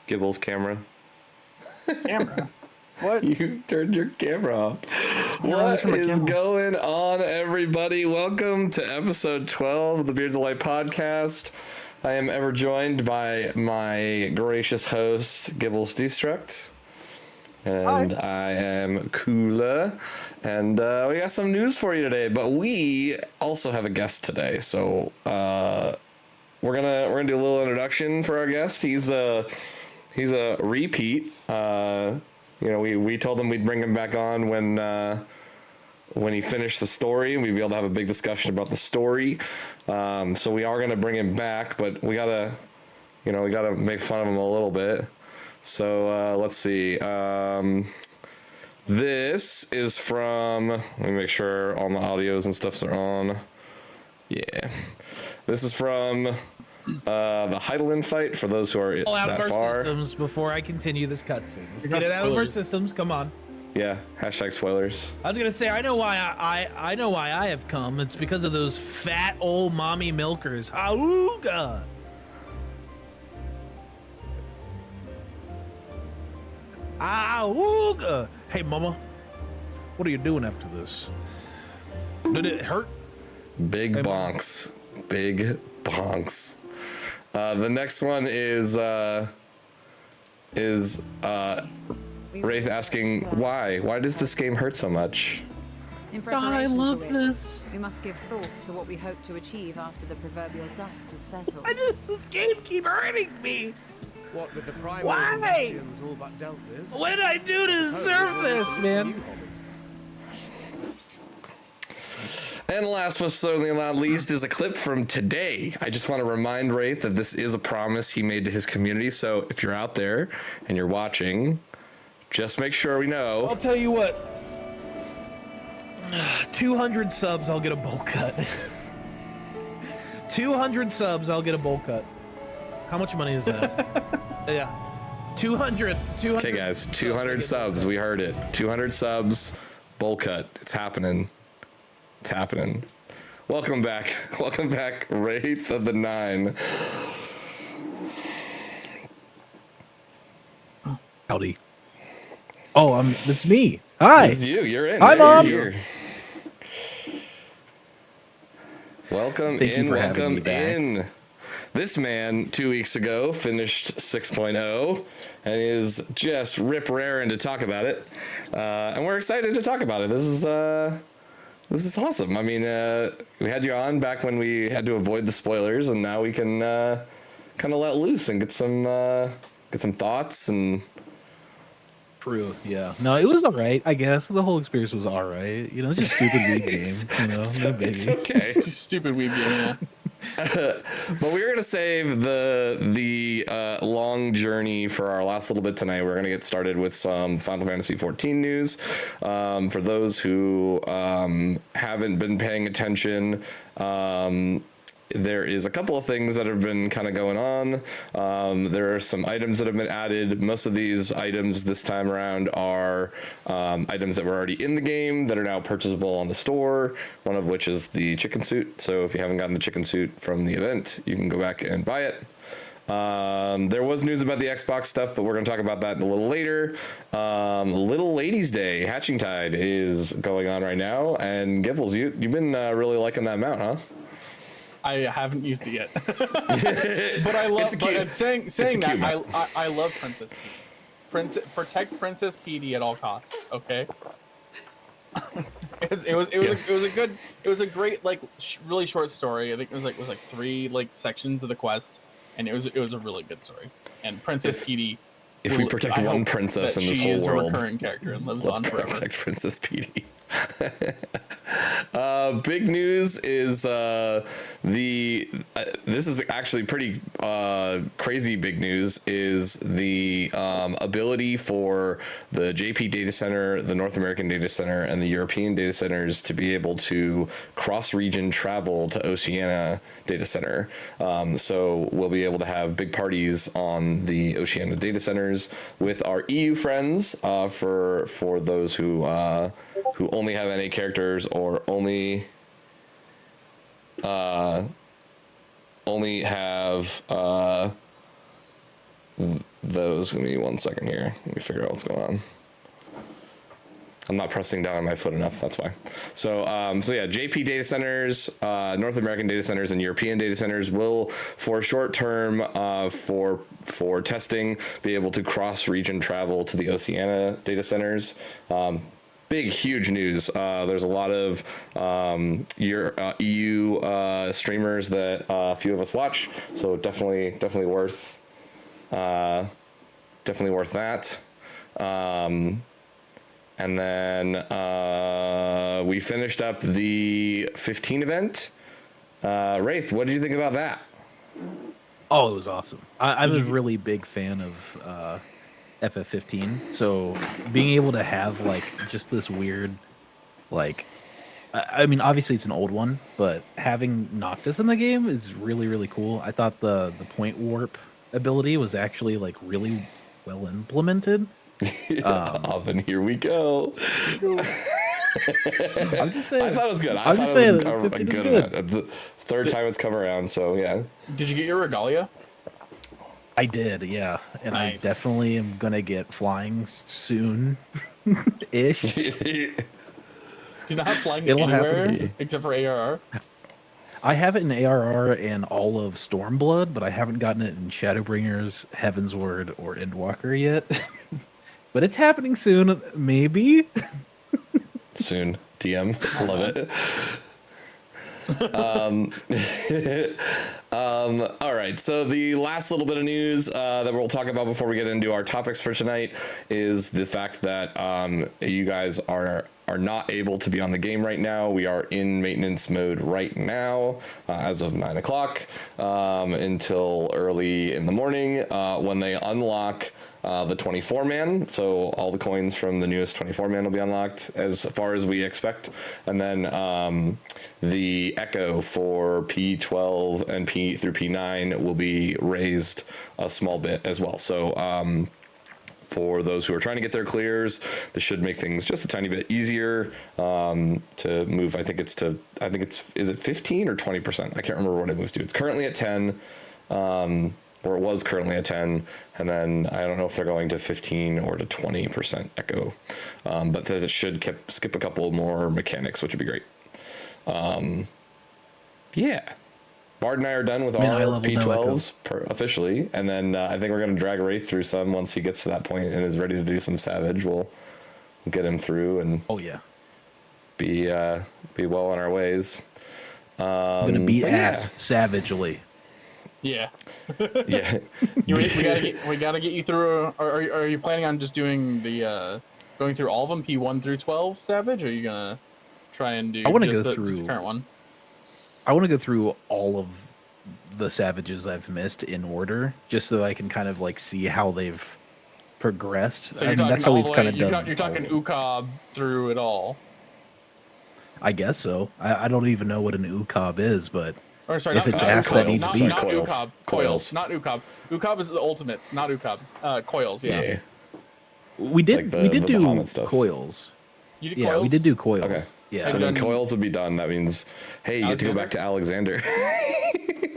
Gibble's camera. Camera? What? You turned your camera off. What is going on, everybody? Welcome to episode 12 of the Beards of Light podcast. I am ever joined by my gracious host, Gibbles Destruct. And hi. I am Kula. And we got some news for you today, but we also have a guest today. So we're gonna do a little introduction for our guest. He's a repeat. We told him we'd bring him back on when he finished the story. We'd be able to have a big discussion about the story. So we are gonna bring him back, but we gotta make fun of him a little bit. So let's see. This is from. Let me make sure all my audios and stuffs are on. Yeah, this is from the Heidelin fight. For those who are all out that of our far. systems before I continue this cutscene. Let's get it out of our systems. Come on. Yeah. Hashtag spoilers. I was gonna say I know why I know why I have come. It's because of those fat old mommy milkers. Auga. Auga. Hey, mama. What are you doing after this? Did it hurt? Big bonks. Big bonks. The next one is Wraith asking why. Why does this game hurt so much? I love this. We must give thought to what we hope to achieve after the proverbial dust has settled. This game keep hurting me. What with the primals and Axions all but dealt with? What did I do to deserve this, man? And last but certainly not least is a clip from today. I just want to remind Wraith that this is a promise he made to his community. So if you're out there and you're watching, just make sure we know. I'll tell you what. 200 subs, I'll get a bowl cut. 200 subs, I'll get a bowl cut. How much money is that? Yeah. 200. Okay, guys, 200 subs. We heard it. 200 subs, bowl cut. It's happening. It's happening. Welcome back. Welcome back, Wraith of the Nine. Howdy. Oh, it's me. Hi. It's you. You're in. Hi, Mom. You're here. Welcome in. Welcome in. This man 2 weeks ago finished 6.0 and is just rip raring to talk about it. And we're excited to talk about it. This is awesome. I mean, we had you on back when we had to avoid the spoilers, and now we can kind of let loose and get some thoughts and. True. Yeah. No, it was all right. I guess the whole experience was all right. You know, it's just a stupid weeb game. You know, it's okay. Stupid weeb game. Yeah. But we're gonna save the long journey for our last little bit tonight. We're gonna get started with some Final Fantasy XIV news. For those who haven't been paying attention, there is a couple of things that have been kind of going on. There are some items that have been added. Most of these items this time around are items that were already in the game that are now purchasable on the store, one of which is the chicken suit. So if you haven't gotten the chicken suit from the event, you can go back and buy it. There was news about the Xbox stuff, but we're going to talk about that a little later. Little Ladies Day, Hatching Tide is going on right now. And Gibbles, you've been really liking that mount, huh? I haven't used it yet, but I love. But saying that, I love Princess Petey. Protect Princess Petey at all costs. Okay. it was a great really short story. I think it was like 3 sections of the quest, and it was a really good story. And Princess Petey. If we protect one princess in this whole world, she is a recurring character and lives on forever. Protect Princess Petey. Big news is this is actually pretty crazy big news is the ability for the JP data center, the North American data center, and the European data centers to be able to cross-region travel to Oceania data center. So we'll be able to have big parties on the Oceania data centers with our EU friends for those who only have NA characters or only have those. Give me 1 second here. Let me figure out what's going on. I'm not pressing down on my foot enough. That's why. So yeah, JP data centers, North American data centers, and European data centers will, for short term, for testing, be able to cross-region travel to the Oceania data centers. Big, huge news. There's a lot of EU streamers that a few of us watch, so definitely worth that. And then we finished up the 15 event. Wraith, what did you think about that? Oh, it was awesome. I'm a really big fan of FF15. So being able to have like just this weird, like, I mean, obviously it's an old one, but having Noctis in the game is really, really cool. I thought the point warp ability was actually like really well implemented. Then here we go. I'm just saying. I thought it was good. I'm just saying, a good event. The third time it's come around, so yeah. Did you get your regalia? I did, yeah, and Nice. I definitely am gonna get flying soon, ish. Do you not have flying It'll anywhere happen. except for ARR? I have it in ARR and all of Stormblood, but I haven't gotten it in Shadowbringers, Heaven's Word, or Endwalker yet. But it's happening soon, maybe. Soon, TM, love it. All right, so the last little bit of news that we'll talk about before we get into our topics for tonight is the fact that you guys are not able to be on the game right now. We are in maintenance mode right now as of 9 o'clock until early in the morning when they unlock the 24-man. So all the coins from the newest 24-man will be unlocked as far as we expect. And then the Echo for P12 and P through P9 will be raised a small bit as well. So for those who are trying to get their clears, this should make things just a tiny bit easier to move. I think it's is it 15 or 20%? I can't remember what it moves to. It's currently at 10, or it was currently at 10, and then I don't know if they're going to 15 or to 20% echo, but that it should skip a couple more mechanics, which would be great. Yeah. Bard and I are done with our P12s officially, and then I think we're going to drag Wraith through some once he gets to that point and is ready to do some Savage. We'll get him through and be well on our ways. I'm going to beat ass savagely. Yeah. Yeah. we gotta get you through. Are you planning on just doing the going through all of them, P1 through 12 Savage, or are you gonna try and do? I want to just go just through the current one. I want to go through all of the Savages I've missed in order, just so I can kind of like see how they've progressed. So I mean, that's how we've kind of done. You're talking Ukab through it all. I guess so. I don't even know what an Ukab is, but or sorry, if not, it's not asked, Ukab, that needs not, to be not coils. Ukab, coils, not Ukab. Ukab is the ultimates, not Ukab. Coils, yeah. We did Like the do Bahamut stuff. You coils. did Yeah, coils? we did do coils. Okay. Yeah. So then done- coils will be done. That means, hey, you get to go back to Alexander.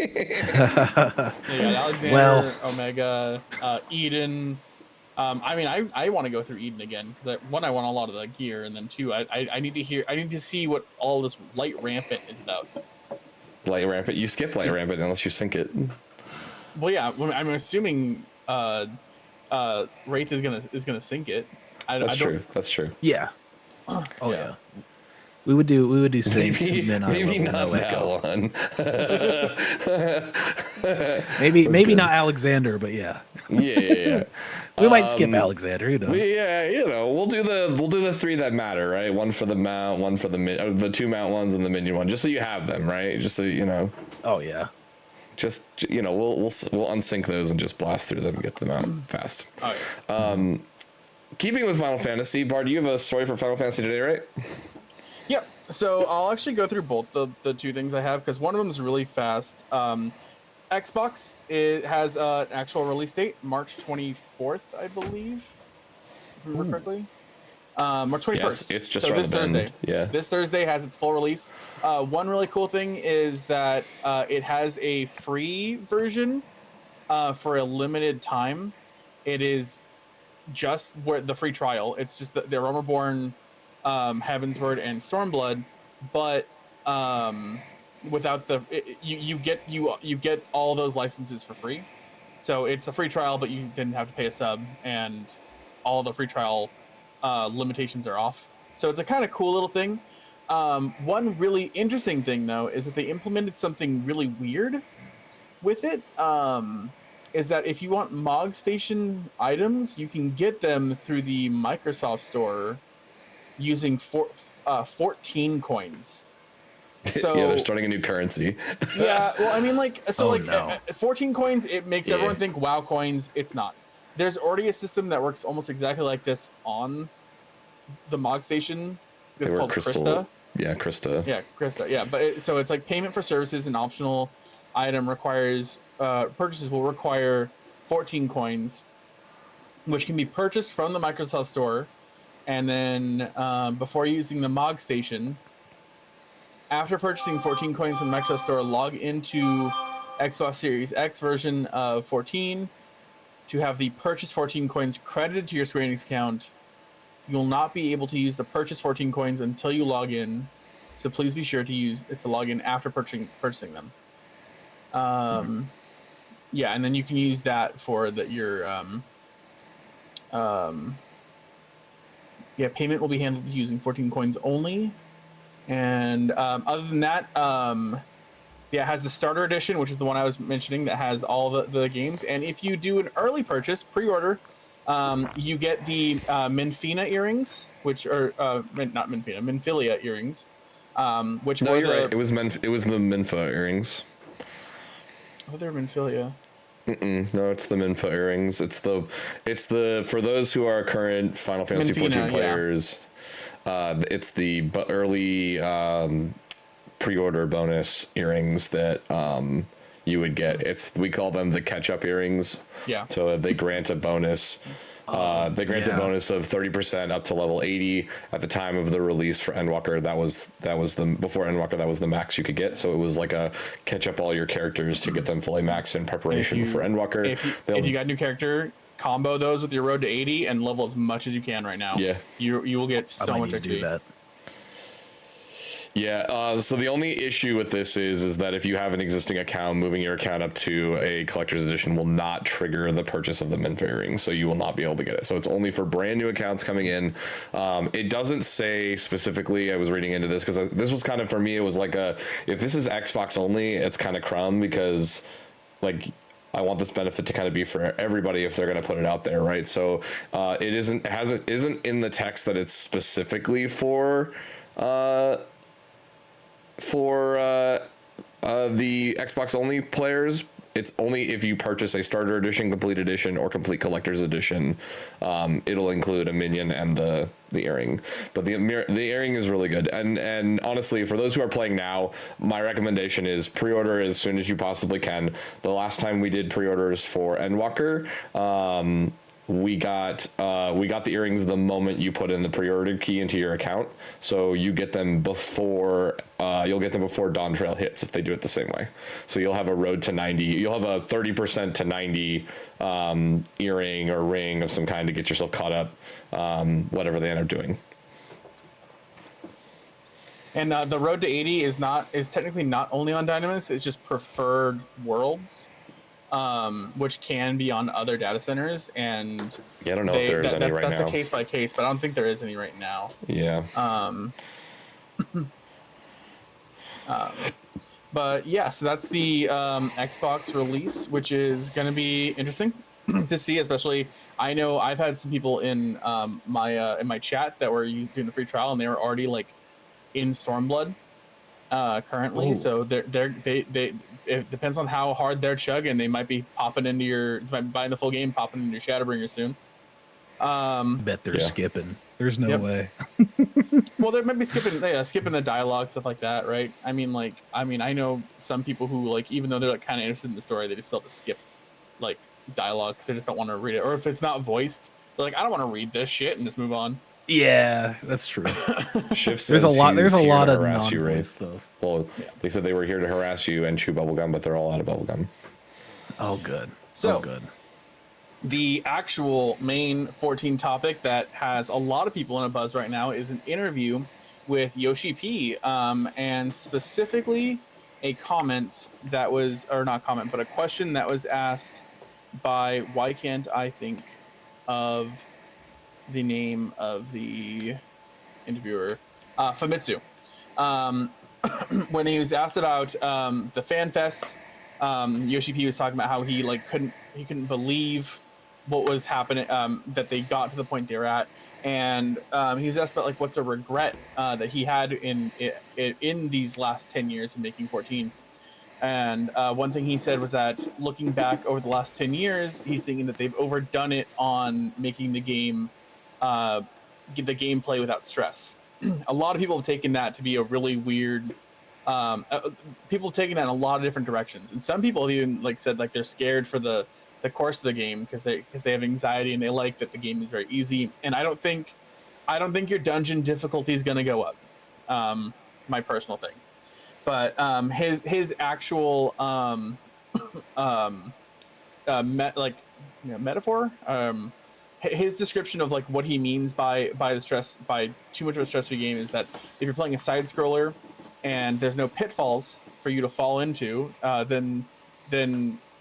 Yeah, Alexander, Well- Omega, Eden. I mean, I want to go through Eden again because one, I want a lot of the gear, and then two, I need to see what all this light rampant is about. Light rampant. You skip light rampant unless you sink it. Well, yeah, I'm assuming Wraith is gonna sink it. That's true. That's true. Yeah. Oh yeah. We would do Saints and then Maybe level not no that Echo. one. Maybe not Alexander, but yeah. Yeah. We might skip Alexander, who knows? Yeah, we'll do the three that matter, right? One for the mount, one for the two mount ones, and the minion one, just so you have them, right? Just so you know. Oh yeah. Just we'll unsync those and just blast through them and get them out fast. Oh, yeah. Keeping with Final Fantasy, Bard, you have a story for Final Fantasy today, right? Yep. So I'll actually go through both the two things I have because one of them is really fast. Xbox, it has an actual release date, March 24th, I believe, if I remember correctly. March 21st. Yeah, it's just so around this the bend. Thursday. Yeah. This Thursday has its full release. One really cool thing is that it has a free version for a limited time. it is just where the free trial. It's just the Aromaborn, Heavensward, and Stormblood, but without the you get all those licenses for free. So it's the free trial, but you didn't have to pay a sub, and all the free trial limitations are off. So it's a kind of cool little thing. One really interesting thing, though, is that they implemented something really weird with it. Is that if you want Mog Station items, you can get them through the Microsoft Store using 14 coins. So yeah, they're starting a new currency. yeah, well, I mean, like, so, Oh, like, no. 14 coins, it makes Yeah. everyone think WoW coins. It's not. There's already a system that works almost exactly like this on the Mog Station. They It's were called Crystal. Krista. Yeah, Krista. Yeah, Krista. Yeah, but so it's like payment for services, an optional item requires purchases will require 14 coins, which can be purchased from the Microsoft Store, and then before using the Mog Station, after purchasing 14 coins from the Microsoft Store, log into Xbox Series X version of 14 to have the purchase 14 coins credited to your Square Enix account. You'll not be able to use the purchase 14 coins until you log in, so please be sure to log in after purchasing them. Yeah, and then you can use that for your payment will be handled using 14 coins only. And other than that, it has the starter edition, which is the one I was mentioning that has all the games. And if you do an early purchase, pre-order, you get the Minfina earrings, which are not Minfina, Minfilia earrings. Which No, were you're the, right. It was the Minfa earrings. Oh, they're Minfilia. No, it's the Minfa earrings. It's the for those who are current Final Fantasy Minfina, 14 yeah. players. It's the early pre-order bonus earrings that you would get. We call them the catch-up earrings. Yeah. So they grant a bonus. They grant a yeah. bonus of 30% up to level 80 at the time of the release for Endwalker. That was the before Endwalker. That was the max you could get. So it was like a catch up all your characters to get them fully maxed in preparation for Endwalker. If you got a new character, combo those with your road to 80 and level as much as you can right now. Yeah. You will get I so might much need to XP. do that. Yeah, so the only issue with this is that if you have an existing account, moving your account up to a collector's edition will not trigger the purchase of the Minfa earrings, so you will not be able to get it. So it's only for brand new accounts coming in. It doesn't say specifically, I was reading into this, because this was kind of, for me, it was like if this is Xbox only, it's kind of crumb, because, like, I want this benefit to kind of be for everybody if they're going to put it out there, right? So it isn't in the text that it's specifically for the Xbox only players. It's only if you purchase a starter edition, complete edition, or complete collector's edition. It'll include a minion and the earring. But the earring is really good. And honestly, for those who are playing now, my recommendation is pre-order as soon as you possibly can. The last time we did pre-orders for Endwalker, we got the earrings the moment you put in the pre-order key into your account, so you get them before Dawn Trail hits if they do it the same way. So you'll have a road to 90. You'll have a 30% to 90 earring or ring of some kind to get yourself caught up, whatever they end up doing. And the road to 80 is technically not only on Dynamis, it's just preferred worlds. Which can be on other data centers, and Yeah, I don't know if there is any right that's now. a case by case, but I don't think there is any right now. Yeah. But yeah, so that's the Xbox release, which is going to be interesting to see. Especially, I know I've had some people in my chat that were doing the free trial, and they were already like in Stormblood currently. Ooh. So they it depends on how hard they're chugging. They might be popping into buying the full game, popping into your Shadowbringer soon. Bet they're Yeah. skipping. There's no Yep. way. Well, they might be skipping the dialogue, stuff like that, right? I know some people who, like, even though they're like kind of interested in the story, they just still have to skip like dialogue because they just don't want to read it. Or if it's not voiced, they're like, I don't want to read this shit, and just move on. Yeah, that's true. Shift There's a says lot. There's he's a here lot to of harass you, non-voice Wraith. stuff. Well, they said they were here to harass you and chew bubblegum, but they're all out of bubblegum. Oh, good. So- oh, good. The actual main 14 topic that has a lot of people in a buzz right now is an interview with Yoshi P, and specifically a comment that was, or not comment, but a question that was asked by, why can't I think of the name of the interviewer, Famitsu. Um, when he was asked about the fan fest, Yoshi P was talking about how he couldn't believe what was happening, that they got to the point they were at, and he was asked about like what's a regret that he had in these last 10 years of making 14. And one thing he said was that looking back over the last 10 years, he's thinking that they've overdone it on making the game, the gameplay without stress. A lot of people have taken that to be a really weird. People have taken that in a lot of different directions, and some people have even like said like they're scared for the course of the game because they have anxiety and they like that the game is very easy. And I don't think your dungeon difficulty is going to go up. My personal thing. But his actual metaphor, his description of like what he means by too much of a stress-free game is that if you're playing a side scroller and there's no pitfalls for you to fall into, then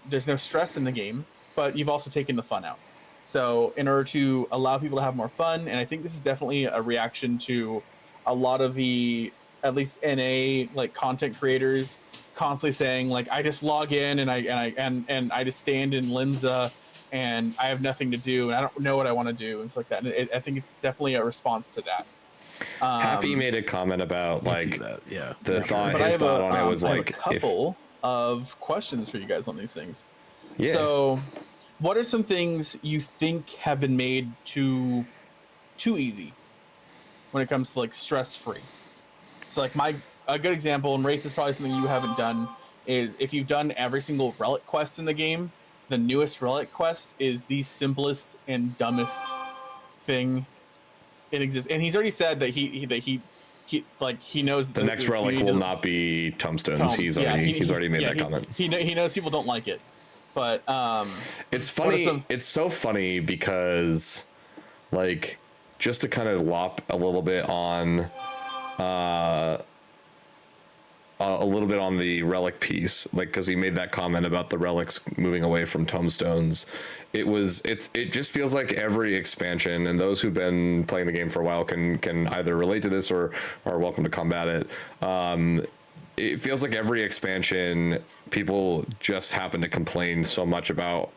there's no stress in the game, but you've also taken the fun out. So in order to allow people to have more fun, and I think this is definitely a reaction to a lot of the, at least NA like content creators constantly saying like, I just log in and I just stand in Linza and I have nothing to do and I don't know what I want to do and stuff like that. And I think it's definitely a response to that. Happy made a comment about like the thought. But His thought on it was I like have a couple of questions for you guys on these things. Yeah. So, what are some things you think have been made too easy when it comes to like stress free? So like a good example, and Wraith is probably something you haven't done, is if you've done every single relic quest in the game, the newest relic quest is the simplest and dumbest thing it exists. And he's already said that he knows the next relic will not be tombstones. He's already made that comment. He knows people don't like it, but it's funny. It's so funny because like just to kind of lop a little bit on a little bit on the relic piece, like because he made that comment about the relics moving away from tombstones. It just feels like every expansion, and those who've been playing the game for a while can either relate to this or are welcome to combat it. It feels like every expansion, people just happen to complain so much about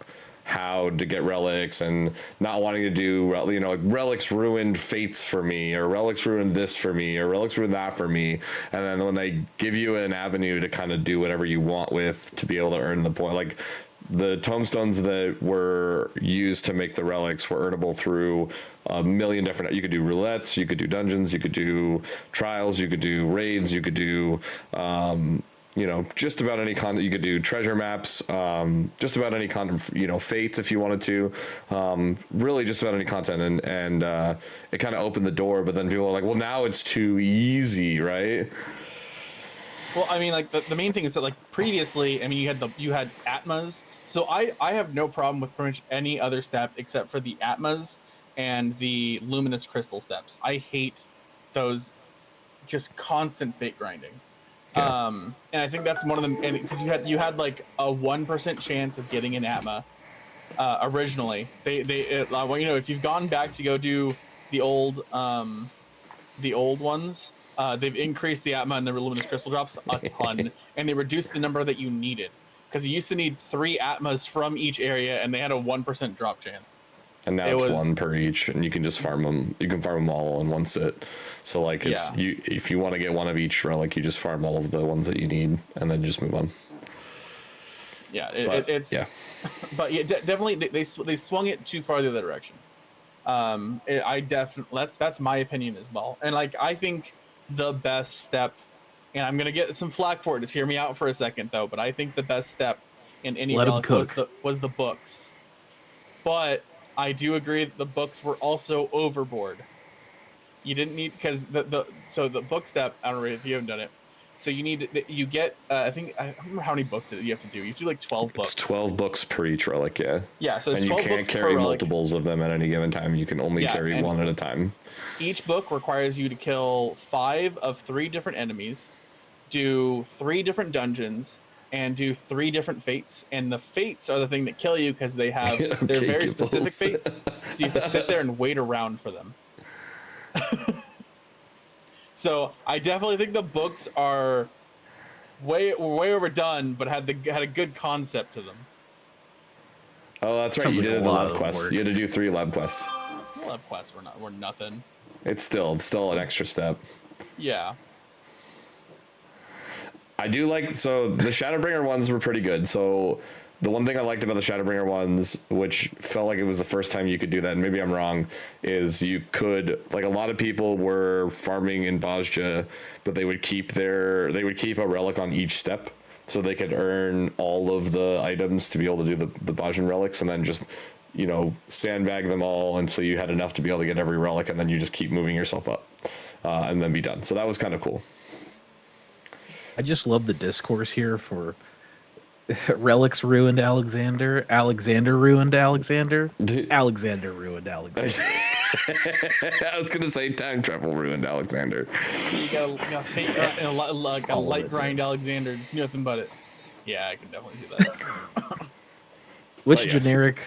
how to get relics and not wanting to do, like relics ruined fates for me, or relics ruined this for me, or relics ruined that for me. And then when they give you an avenue to kind of do whatever you want with to be able to earn the point, like the tombstones that were used to make the relics were earnable through a million different, you could do roulettes, you could do dungeons, you could do trials, you could do raids, you could do just about any content. You could do treasure maps, just about any content, fates if you wanted to, really just about any content. And it kind of opened the door, but then people are like, well, now it's too easy, right? Well, I mean, like the main thing is that like previously, I mean, you had Atmas. So I have no problem with pretty much any other step except for the Atmas and the luminous crystal steps. I hate those just constant fate grinding. Yeah. And I think that's one of them, and because you had like a 1% chance of getting an Atma originally. If you've gone back to go do the old ones, they've increased the Atma and the luminous crystal drops a ton, and they reduced the number that you needed because you used to need 3 Atmas from each area, and they had a 1% drop chance. And now it's 1 per each, and you can just farm them. You can farm them all in one sit. So like if you want to get one of each relic, you just farm all of the ones that you need, and then just move on. Yeah, but yeah, definitely they swung it too far the other direction. That's my opinion as well. And like I think the best step, and I'm gonna get some flack for it. Just hear me out for a second though. But I think the best step in any relic was the books. But I do agree that the books were also overboard. You didn't need, because the book step, I don't know if you haven't done it, So you get I think I don't remember how many books you have to do. You have to do like 12 books. It's 12 books per each relic, yeah. Yeah, so it's and you 12 can't books carry per relic. multiples of them at any given time. You can only carry one at a time. Each book requires you to kill 5 of 3 different enemies, do 3 different dungeons, and do 3 different fates. And the fates are the thing that kill you because they're very specific fates. So you have to sit there and wait around for them. So I definitely think the books are way overdone, but had a good concept to them. Oh, that's right. Sounds You like did a the lot lab of quests. work. You had to do 3 lab quests. Lab quests were nothing. It's still an extra step. Yeah. I do like, so the Shadowbringer ones were pretty good. So the one thing I liked about the Shadowbringer ones, which felt like it was the first time you could do that, and maybe I'm wrong, is you could, like, a lot of people were farming in Bozja, but they would keep a relic on each step, so they could earn all of the items to be able to do the Bozjan relics, and then just, you know, sandbag them all until you had enough to be able to get every relic, and then you just keep moving yourself up, and then be done. So that was kind of cool. I just love the discourse here for relics ruined Alexander, Alexander ruined Alexander, Alexander ruined Alexander. I was gonna say time travel ruined Alexander. You gotta think a light grind Alexander, nothing but it. Yeah, I can definitely see that. Which yes. generic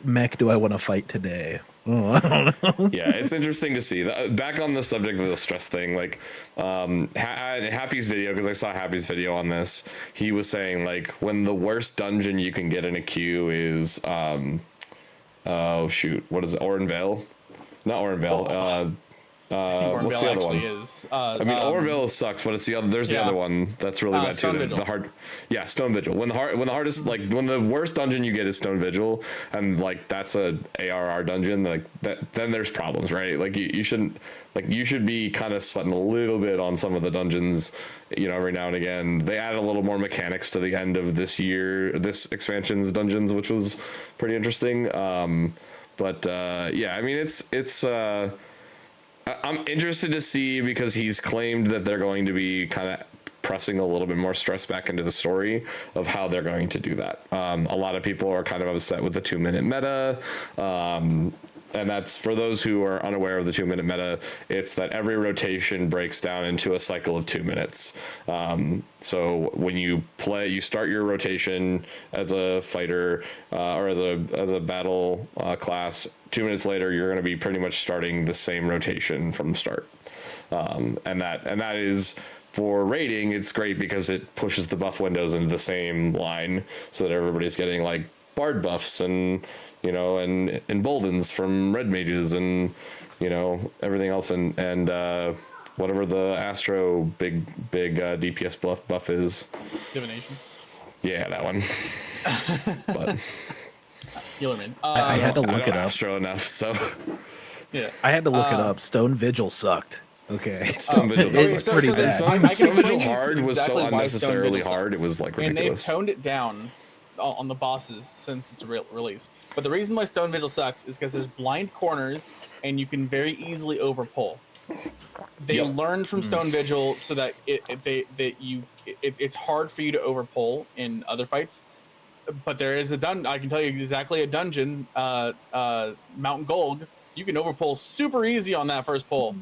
mech do I want to fight today? Oh, I don't know. Yeah, it's interesting to see. Back on the subject of the stress thing, like Happy's video, because I saw Happy's video on this, he was saying, like, when the worst dungeon you can get in a queue is oh shoot, what is it? Orenvale? Not Orenvale. What's the other one? I mean, Orenvale sucks, but it's the other. There's the other one that's really bad Stone too. Vigil. The hard, yeah, Stone Vigil. When the hardest, like, when the worst dungeon you get is Stone Vigil, and like that's a ARR dungeon, like that, then there's problems, right? Like you shouldn't, like, you should be kind of sweating a little bit on some of the dungeons, you know, every now and again. They added a little more mechanics to the end of this expansion's dungeons, which was pretty interesting. But yeah, I mean, it's. I'm interested to see, because he's claimed that they're going to be kind of pressing a little bit more stress back into the story of how they're going to do that. A lot of people are kind of upset with the 2-minute meta. And that's, for those who are unaware of the 2-minute meta, it's that every rotation breaks down into a cycle of 2 minutes. So when you start your rotation as a fighter or as a battle class. 2 minutes later, you're going to be pretty much starting the same rotation from the start. And that is, for raiding, it's great because it pushes the buff windows into the same line, so that everybody's getting, like, bard buffs and, you know, and emboldens from red mages and, you know, everything else, and whatever the Astro big DPS buff is. Divination. Yeah, that one. But Healerman. I had to look it up. Astro enough, so Yeah. I had to look it up. Stone Vigil sucked. Okay. Stone Vigil does It's suck. pretty bad. Stone I can Vigil explain hard was exactly so why unnecessarily Stone Vigil hard. It sucks. was, like, And ridiculous. they've toned it down on the bosses since its release. But the reason why Stone Vigil sucks is because there's blind corners and you can very easily overpull. They learned from Stone Vigil so that it's hard for you to overpull in other fights. But there is I can tell you exactly a dungeon, Mountain Gold. You can overpull super easy on that first pull.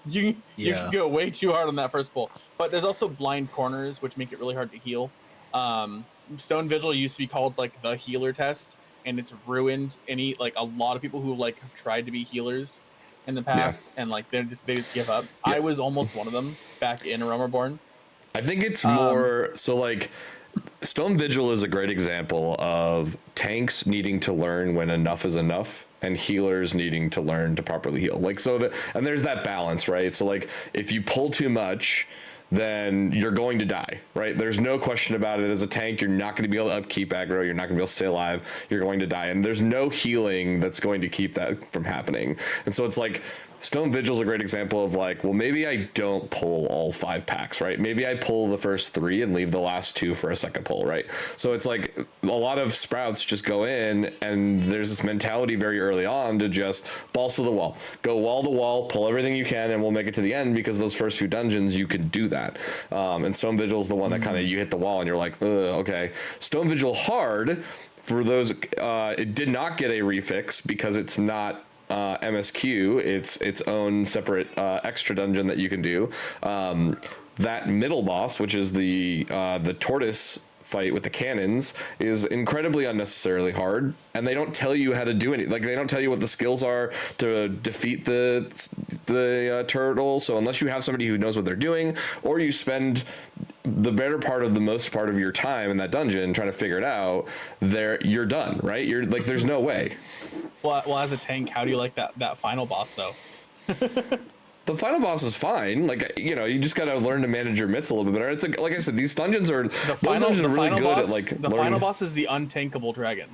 You can go way too hard on that first pull. But there's also blind corners, which make it really hard to heal. Stone Vigil used to be called, like, the healer test, and it's ruined a lot of people who, like, have tried to be healers in the past, and, like, they just give up. I was almost one of them back in Realm Reborn. I think it's more so, like, Stone Vigil is a great example of tanks needing to learn when enough is enough, and healers needing to learn to properly heal. Like, and there's that balance, right? So, like, if you pull too much, then you're going to die, right? There's no question about it. As a tank, you're not going to be able to upkeep aggro. You're not going to be able to stay alive. You're going to die. And there's no healing that's going to keep that from happening. And so it's like, Stone Vigil's a great example of like, well, maybe I don't pull all 5 packs, right? Maybe I pull the first 3 and leave the last 2 for a second pull, right? So it's like a lot of sprouts just go in, and there's this mentality very early on to just balls to the wall, go wall to wall, pull everything you can, and we'll make it to the end, because those first few dungeons you can do that. And Stone Vigil's the one that kind of you hit the wall and you're like, okay. Stone Vigil Hard, for those, it did not get a refix because it's not MSQ. It's its own separate extra dungeon that you can do. That middle boss, which is the tortoise fight with the cannons, is incredibly unnecessarily hard, and they don't tell you how to do any. Like, they don't tell you what the skills are to defeat the turtle. So unless you have somebody who knows what they're doing, or you spend the better part of the most part of your time in that dungeon trying to figure it out, you're done, right? You're like, there's no way. Well, as a tank, how do you like that final boss though? The final boss is fine. Like, you know, you just got to learn to manage your mitts a little bit better. It's like I said, these dungeons are really good boss, at like the learning. final boss is the untankable dragon.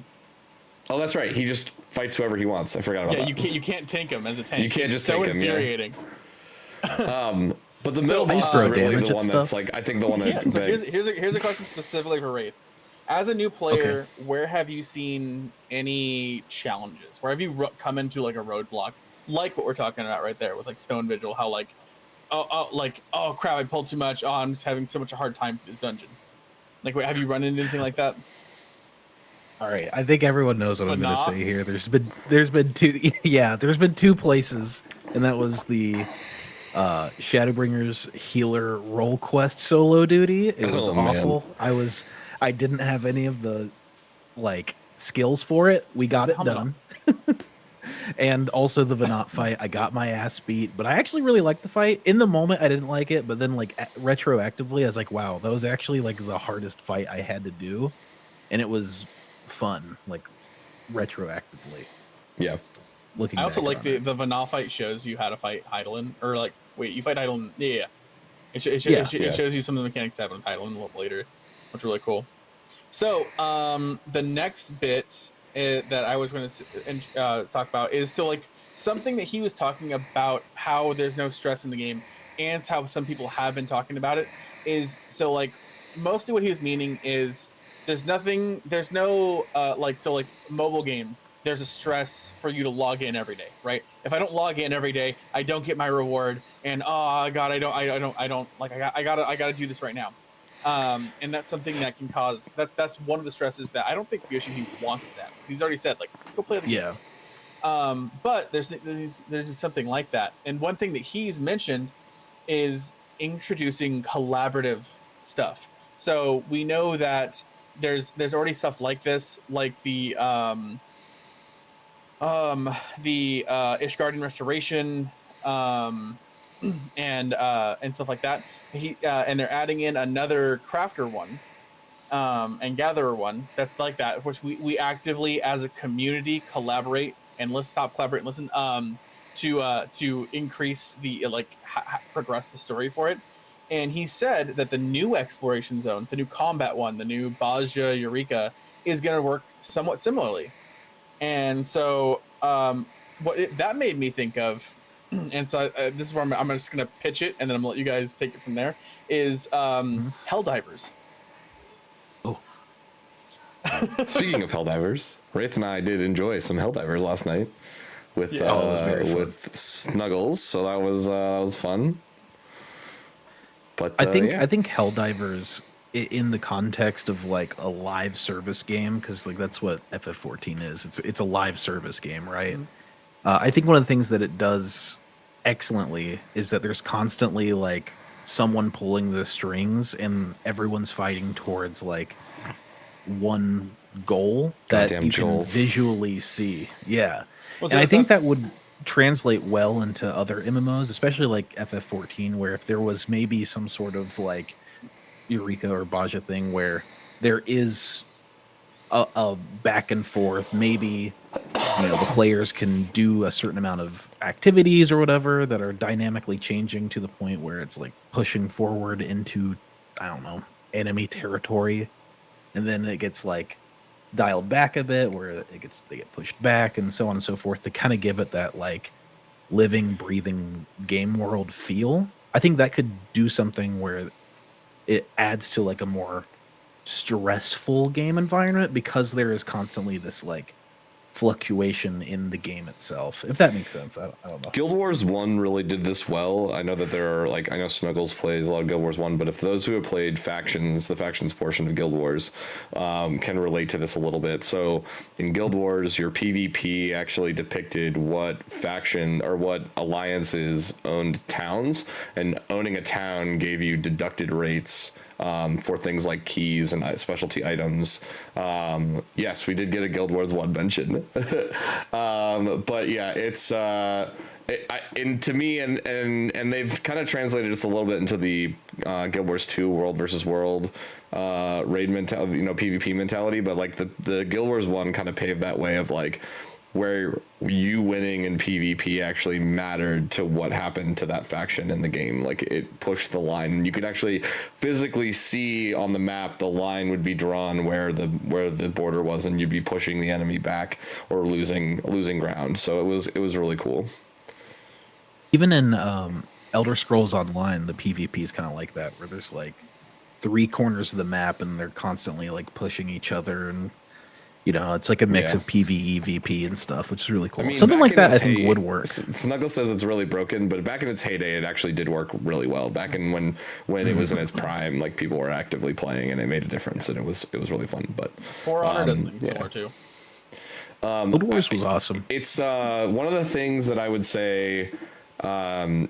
Oh, that's right. He just fights whoever he wants. I forgot about that. Yeah, you can't tank him as a tank. You can't just so tank him. infuriating. Yeah. But the middle boss is really the one that's like, I think the one that. Yeah. So here's a question specifically for Wraith. As a new player, where have you seen any challenges? Where have you come into like a roadblock, like what we're talking about right there with like Stone Vigil? How like, oh crap, I pulled too much. Oh, I'm just having so much a hard time with this dungeon. Like, have you run into anything like that? All right, I think everyone knows what I'm going to say here. There's been two places, and that was the Shadowbringers healer role quest solo duty. It was awful. Man. I didn't have any of the like skills for it. We got it done. And also the Venat fight, I got my ass beat, but I actually really liked the fight. In the moment, I didn't like it, but then like retroactively, I was like, wow, that was actually like the hardest fight I had to do, and it was fun, like retroactively. Yeah. I also like the Venat fight shows you how to fight Heidelin, or like, wait, you fight Heidelin? Yeah. It shows you some of the mechanics that happen with Heidelin a little later, which is really cool. So the next bit that I was going to talk about is like something that he was talking about, how there's no stress in the game, and how some people have been talking about it. Is so like mostly what he was meaning is there's no like mobile games. There's a stress for you to log in every day, right? If I don't log in every day, I don't get my reward, and oh god, I don't like I gotta do this right now. And that's something that can cause that's one of the stresses that I don't think Yoshi wants that, because he's already said like go play the games. But there's something like that, and one thing that he's mentioned is introducing collaborative stuff. So we know that there's already stuff like this, like the Ishgardian Restoration, and stuff like that. And they're adding in another crafter one, and gatherer one that's like that, which we actively as a community collaborate and listen to increase the progress the story for it. And he said that the new exploration zone, the new combat one, the new Bajja Eureka, is going to work somewhat similarly. And so that made me think of, and so this is where I'm just going to pitch it, and then I'm going to let you guys take it from there, is Helldivers. Oh. Speaking of Helldivers, Wraith and I did enjoy some Helldivers last night with Snuggles, so that was fun. But I think Helldivers, in the context of like a live service game, because like that's what FF14 is. It's a live service game, right? Mm-hmm. I think one of the things that it does excellently is that there's constantly like someone pulling the strings, and everyone's fighting towards like one goal that you can visually see. Yeah, and I think that would translate well into other MMOs, especially like FF14, where if there was maybe some sort of like Eureka or Bajja thing where there is a back and forth, maybe the players can do a certain amount of activities or whatever that are dynamically changing to the point where it's like pushing forward into, I don't know, enemy territory, and then it gets like dialed back a bit where they get pushed back, and so on and so forth, to kind of give it that like living, breathing game world feel. I think that could do something where it adds to like a more stressful game environment because there is constantly this like fluctuation in the game itself. If that makes sense, I don't know. Guild Wars 1 really did this well. I know that there are like I know Snuggles plays a lot of Guild Wars 1, but if those who have played factions, the factions portion of Guild Wars, can relate to this a little bit. So in Guild Wars, your PvP actually depicted what faction or what alliances owned towns, and owning a town gave you deducted rates for things like keys and specialty items. Yes, we did get a Guild Wars 1 mention. But yeah, it's and to me, and they've kind of translated this a little bit into the Guild Wars 2 world versus world raid mentality, PvP mentality. But like the Guild Wars 1 kind of paved that way of like where you winning in PvP actually mattered to what happened to that faction in the game. Like it pushed the line. You could actually physically see on the map the line would be drawn where the border was, and you'd be pushing the enemy back or losing ground. So it was really cool. Even in Elder Scrolls Online, the PvP is kind of like that, where there's like 3 corners of the map and they're constantly like pushing each other, and it's like a mix of PvE, VP, and stuff, which is really cool. Something like that, I think, would work. Snuggles says it's really broken, but back in its heyday, it actually did work really well. Back in when it was in its prime, like people were actively playing, and it made a difference, and it was really fun. But For Honor does things similar too. Guild Wars was awesome. It's one of the things that I would say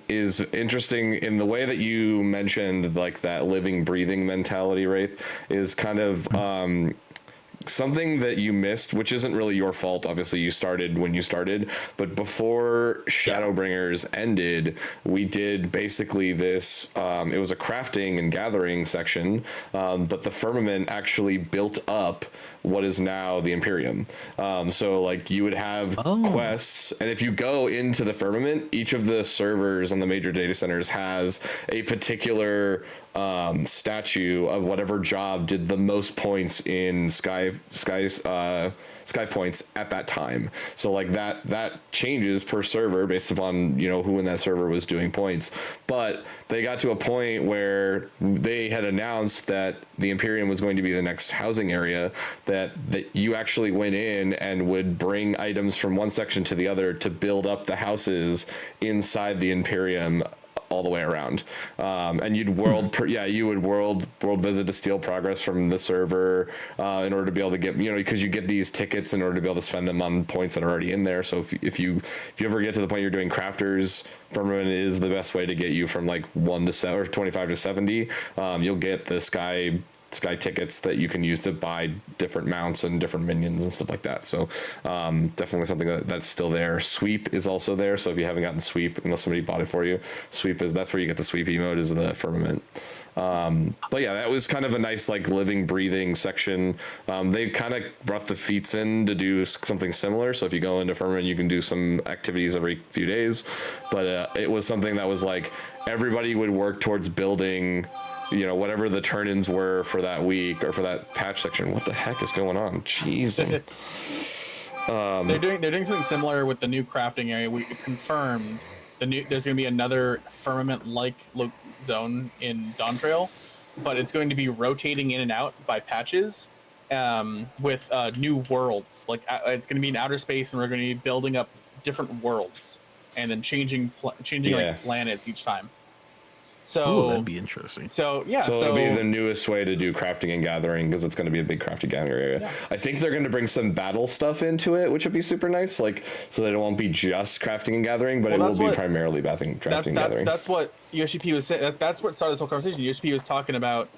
is interesting in the way that you mentioned, like that living, breathing mentality, Wraith, is kind of something that you missed, which isn't really your fault. Obviously, you started when you started, but before Shadowbringers ended, we did basically this. It was a crafting and gathering section, but the Firmament actually built up what is now the Imperium. So like you would have quests, and if you go into the Firmament, each of the servers on the major data centers has a particular statue of whatever job did the most points in sky points at that time. So like that changes per server based upon who in that server was doing points. But they got to a point where they had announced that the Imperium was going to be the next housing area, that you actually went in and would bring items from one section to the other to build up the houses inside the Imperium all the way around, and you'd world visit to steal progress from the server in order to be able to get because you get these tickets in order to be able to spend them on points that are already in there. So if you ever get to the point you're doing crafters, Firmament is the best way to get you from like 1 to 7 or 25 to 70. You'll get the sky tickets that you can use to buy different mounts and different minions and stuff like that. So definitely something that's still there. Sweep is also there. So if you haven't gotten Sweep, unless somebody bought it for you, that's where you get the Sweep emote, is the Firmament. But yeah, that was kind of a nice like living, breathing section. They kind of brought the feats in to do something similar. So if you go into Firmament, you can do some activities every few days. But it was something that was like everybody would work towards building whatever the turn-ins were for that week or for that patch section. What the heck is going on? Jeez. They're doing something similar with the new crafting area. We confirmed there's going to be another Firmament-like zone in Dawntrail, but it's going to be rotating in and out by patches with new worlds. Like it's going to be in outer space, and we're going to be building up different worlds and then changing like planets each time. So that'd be interesting. So it'll be the newest way to do crafting and gathering, because it's going to be a big crafting gathering area. Yeah. I think they're going to bring some battle stuff into it, which would be super nice. Like, so that it won't be just crafting and gathering, but it will be primarily crafting and gathering. That's what USGP was saying. That's what started this whole conversation. USGP was talking about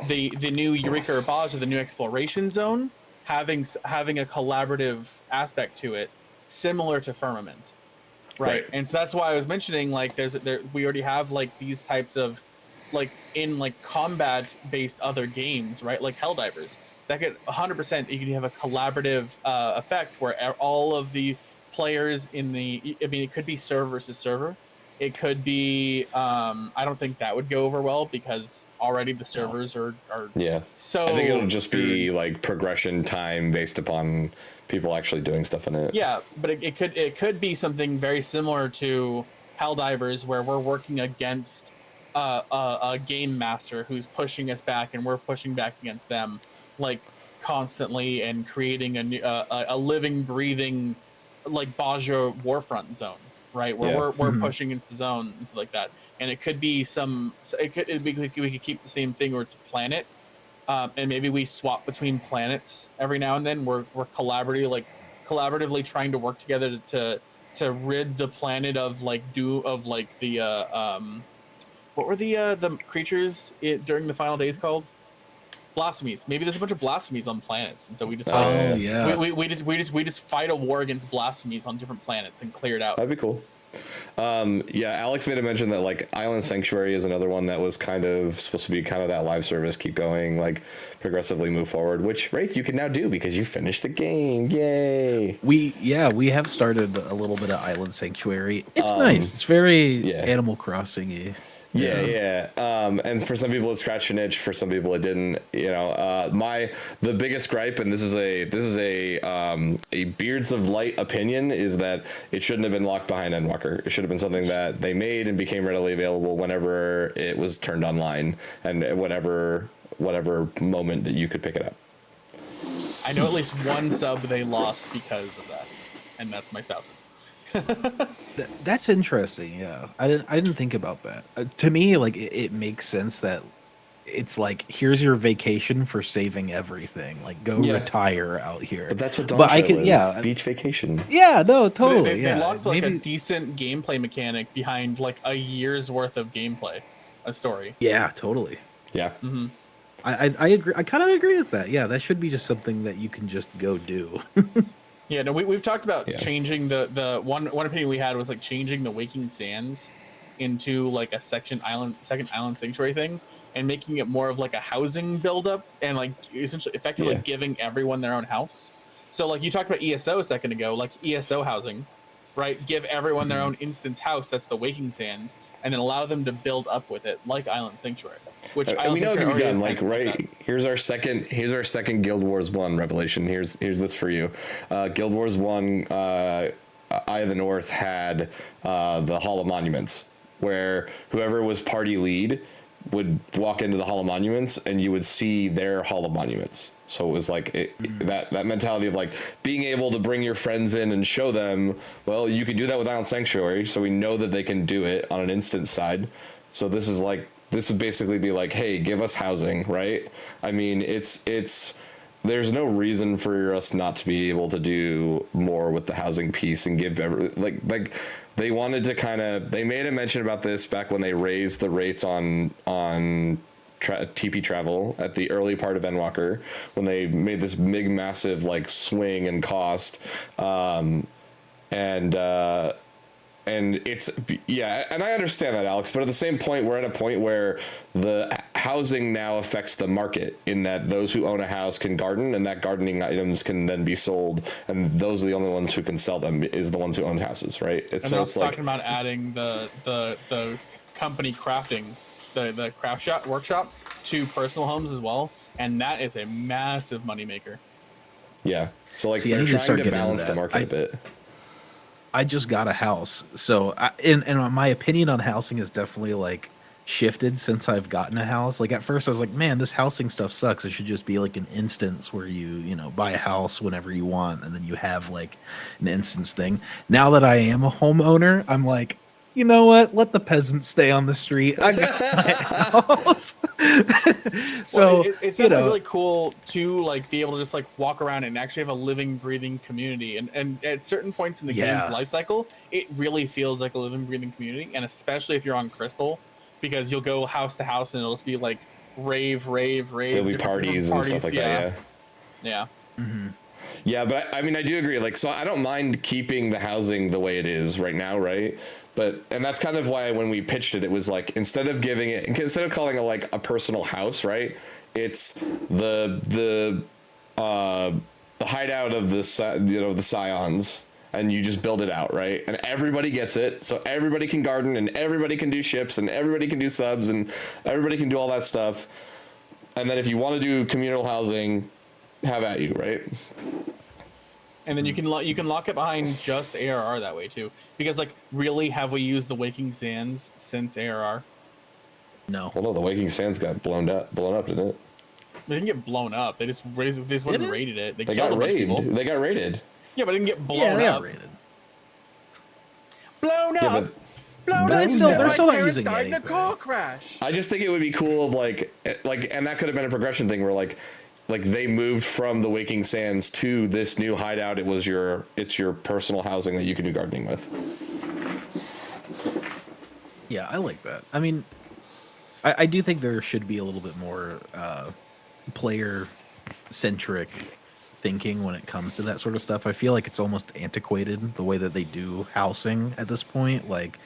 the new Eureka Herbage, or the new exploration zone, having a collaborative aspect to it, similar to Firmament. Right. And so that's why I was mentioning, like, we already have like these types of, like, in like combat based other games, right? Like Helldivers, that could 100% you can have a collaborative effect where all of the players it could be server versus server, It could be. I don't think that would go over well because already the servers are Yeah. so. I think it'll just screwed. be like progression time based upon people actually doing stuff in it. Yeah, but it could be something very similar to Helldivers, where we're working against a game master who's pushing us back, and we're pushing back against them, like constantly, and creating a living, breathing, like Baja Warfront zone, right? Where Yeah. we're pushing into the zone and stuff like that. And it could be we could keep the same thing where it's a planet. And maybe we swap between planets every now and then. We're collaboratively trying to work together to rid the planet of what were the creatures during the final days called? Blasphemies. Maybe there's a bunch of blasphemies on planets, and so we decide. Oh yeah. We just fight a war against blasphemies on different planets and clear it out. That'd be cool. Yeah, Alex made a mention that like Island Sanctuary is another one that was kind of supposed to be kind of that live service, keep going, like progressively move forward, which Wraith you can now do because you finished the game. Yay. We have started a little bit of Island Sanctuary. It's nice. It's very Animal Crossing-y. Yeah. And for some people it scratched an itch, for some people it didn't. You know, the biggest gripe, and this is a Beards of Light opinion, is that it shouldn't have been locked behind Endwalker. It should have been something that they made and became readily available whenever it was turned online, and whatever moment that you could pick it up. I know at least one sub they lost because of that, and that's my spouse's. That's interesting. Yeah, I didn't think about that. To me, like it makes sense that it's like, here's your vacation for saving everything. Like go retire out here. But that's what Dawn is. Beach vacation. Yeah, no, totally. They locked like a decent gameplay mechanic behind like a year's worth of gameplay, a story. Yeah, totally. Yeah. Mm-hmm. I agree. I kind of agree with that. Yeah, that should be just something that you can just go do. Yeah, no, we've talked about changing the one opinion we had was like changing the Waking Sands into like a second island sanctuary thing, and making it more of like a housing buildup, and like essentially effectively giving everyone their own house. So like you talked about ESO a second ago, like ESO housing, right? Give everyone their own instance house, that's the Waking Sands, and then allow them to build up with it like Island Sanctuary. Which we know it can be done. Like here's our second Guild Wars 1 revelation. Here's this for you. Guild Wars 1 Eye of the North had the Hall of Monuments, where whoever was party lead would walk into the Hall of Monuments and you would see their Hall of Monuments. So it was like that mentality of like being able to bring your friends in and show them, well, you can do that with Island Sanctuary, so we know that they can do it on an instance side. So this would basically be like, hey, give us housing, right? I mean, it's there's no reason for us not to be able to do more with the housing piece and give like they wanted to they made a mention about this back when they raised the rates on TP travel at the early part of Endwalker, when they made this big massive like swing in cost, and it's and I understand that, Alex, but at the same point, we're at a point where the housing now affects the market, in that those who own a house can garden, and that gardening items can then be sold, and those are the only ones who can sell them, is the ones who own houses, right? It's talking about adding the company crafting, the craft workshop to personal homes as well, and that is a massive moneymaker. Yeah, so like they're trying to balance the market a bit. I just got a house, so and my opinion on housing has definitely like shifted since I've gotten a house. Like at first I was like, man, this housing stuff sucks. It should just be like an instance where you buy a house whenever you want, and then you have like an instance thing. Now that I am a homeowner, I'm like, you know what? Let the peasants stay on the street. I got my house. So it's definitely really cool to like be able to just like walk around and actually have a living, breathing community. And at certain points in the game's life cycle, it really feels like a living, breathing community. And especially if you're on Crystal, because you'll go house to house and it'll just be like rave. There'll be parties and stuff like that. Yeah. Mm-hmm. Yeah, but I mean, I do agree. Like, so I don't mind keeping the housing the way it is right now, right? And that's kind of why when we pitched it, it was like, instead of calling it like a personal house, right? It's the hideout of the Scions, and you just build it out, right? And everybody gets it, so everybody can garden, and everybody can do ships, and everybody can do subs, and everybody can do all that stuff. And then if you want to do communal housing, have at you, right? And then you can lock it behind just ARR that way too, because like really have we used the Waking Sands since ARR? No. Well, no, the Waking Sands got blown up, didn't it? They didn't get blown up. They just went and raided it. They They killed got a bunch of people. raided. They got raided. Yeah, but it didn't get blown Yeah, they up. got raided. Blown Yeah, up. but Blown But up. it's still- My they're still not parents using died in a anything. car crash. I just think it would be cool of like, and that could have been a progression thing where like they moved from the Waking Sands to this new hideout. It's your personal housing that you can do gardening with. Yeah, I like that. I mean, I do think there should be a little bit more player-centric thinking when it comes to that sort of stuff. I feel like it's almost antiquated, the way that they do housing at this point. Like,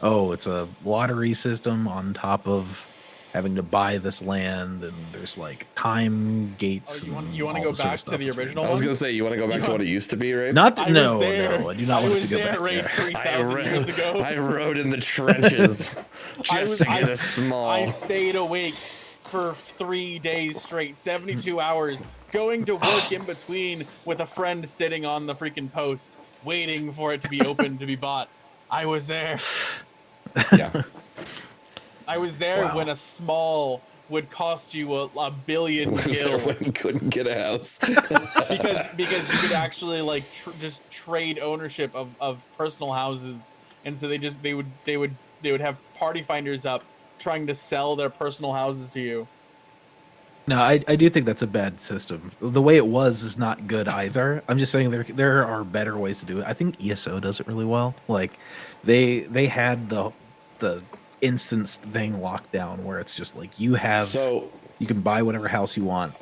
oh, it's a lottery system on top of having to buy this land, and there's like time gates. You want and to all go this sort of back to stuff. the It's original I was one? gonna say, you want to go back to what it used to be, right? Not I no, was there. no, I do not want was to go there back right there. 3,000 years ago. I rode in the trenches just to get a small. I stayed awake for 3 days straight, 72 hours, going to work in between with a friend sitting on the freaking post, waiting for it to be open to be bought. I was there. Yeah. I was there Wow. when a small would cost you a billion Was there gil when you couldn't get a house? because you could actually like just trade ownership of personal houses, and so they would have party finders up trying to sell their personal houses to you. No, I do think that's a bad system. The way it was is not good either. I'm just saying there are better ways to do it. I think ESO does it really well. Like they had the instance thing locked down where it's just like you can buy whatever house you want.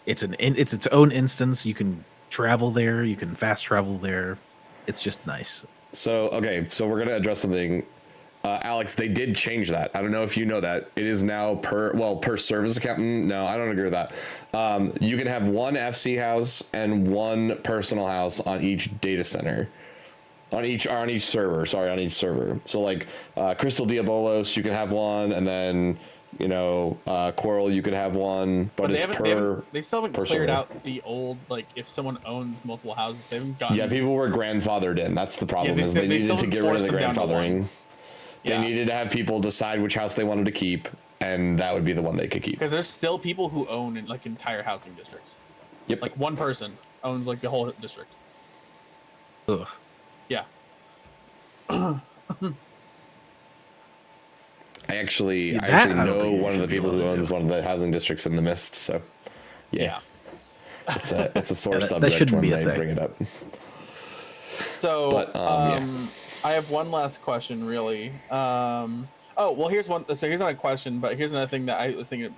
It's its own instance. You can travel there. You can fast travel there. It's just nice. So we're gonna address something. Alex, they did change that. I don't know if you know that. It is now per service account. No, I don't agree with that. You can have one FC house and one personal house on each data center. On each server. So like Crystal Diabolos, you can have one, and then Quarrel, you could have one, but it's they still haven't cleared out the old, like if someone owns multiple houses, they haven't gotten. Yeah, people were grandfathered in. That's the problem. Yeah, they needed to get rid of the grandfathering. They Yeah. needed to have people decide which house they wanted to keep, and that would be the one they could keep. Because there's still people who own like entire housing districts. Yep. Like one person owns like the whole district. Ugh. Yeah. I actually Yeah, that I don't know think you one of the should be people able who to owns do. one of the housing districts in the Mist. So, yeah. It's a sore Yeah, that subject shouldn't when be a they thing. bring it up. So, But, yeah. I have one last question, really. Oh, well, here's one. So here's not a question, but here's another thing that I was thinking.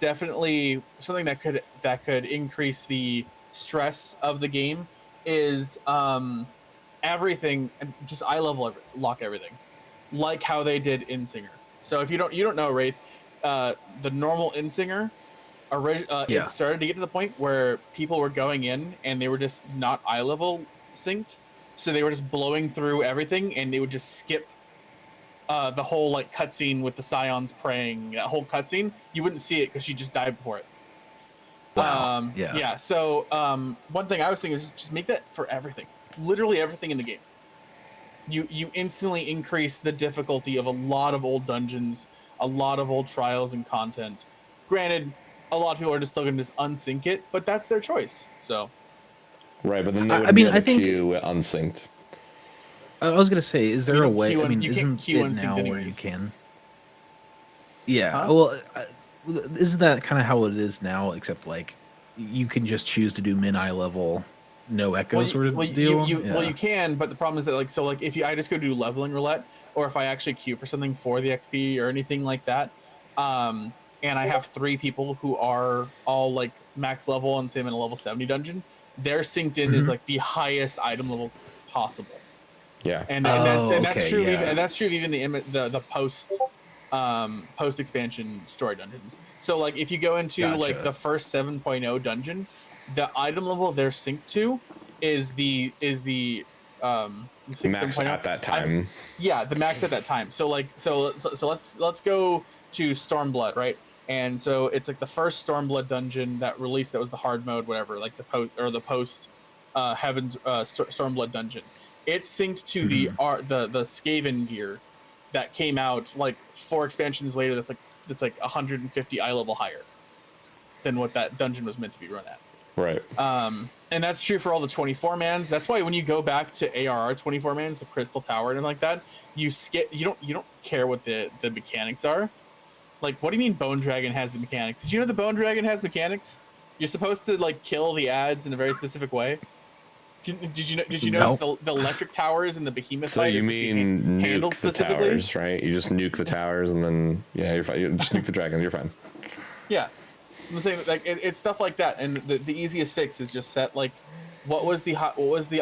Definitely something that could increase the stress of the game is everything, and just lock everything, like how they did in Singer. So if you don't know, Wraith, the normal in Singer, Yeah. it started to get to the point where people were going in and they were just not eye level synced, so they were just blowing through everything, and they would just skip the whole like cutscene with the Scions praying. That whole cutscene, you wouldn't see it because she just died before it. Wow. Yeah. Yeah. So one thing I was thinking is just make that for everything, literally everything in the game. You instantly increase the difficulty of a lot of old dungeons, a lot of old trials and content. Granted, a lot of people are just still going to just unsync it, but that's their choice. So Right, but then they I would mean, be I able to think- queue unsynced. I was gonna say, is there You a don't way? queue I un- mean, you can't isn't queue it unsynced now where you anyways. can? Yeah. Huh? Well, isn't that kind of how it is now? Except like you can just choose to do min eye level, no echo sort of deal. You can, but the problem is that like if I just go do leveling roulette, or if I actually queue for something for the XP or anything like that, and I have 3 people who are all like max level and say I'm in a level 70 dungeon, their synced in is like the highest item level possible. Yeah. And that's okay, true. yeah. And that's true of even the post expansion story dungeons. So like if you go into like Gotcha. the first 7.0 dungeon, the item level they're synced to Max 7.0. at that time. Yeah, the max at that time. So let's go to Stormblood, right? And so it's like the first Stormblood dungeon that released, that was the hard mode, whatever, like the post Heaven's Stormblood dungeon. It's synced to the Skaven gear that came out like 4 expansions later. That's like 150 eye level higher than what that dungeon was meant to be run at. Right. And that's true for all the 24 mans. That's why when you go back to ARR 24 mans, the Crystal Tower and like that, you don't care what the mechanics are. Like, what do you mean Bone Dragon has the mechanics? Did you know the Bone Dragon has mechanics? You're supposed to like kill the ads in a very specific way. Did you know the electric towers and the behemoth? So you mean nuke the towers, right? You just nuke the towers and then you're fine. You just nuke the dragon, you're fine. Yeah, I'm saying like it's stuff like that, and the easiest fix is just set like what was the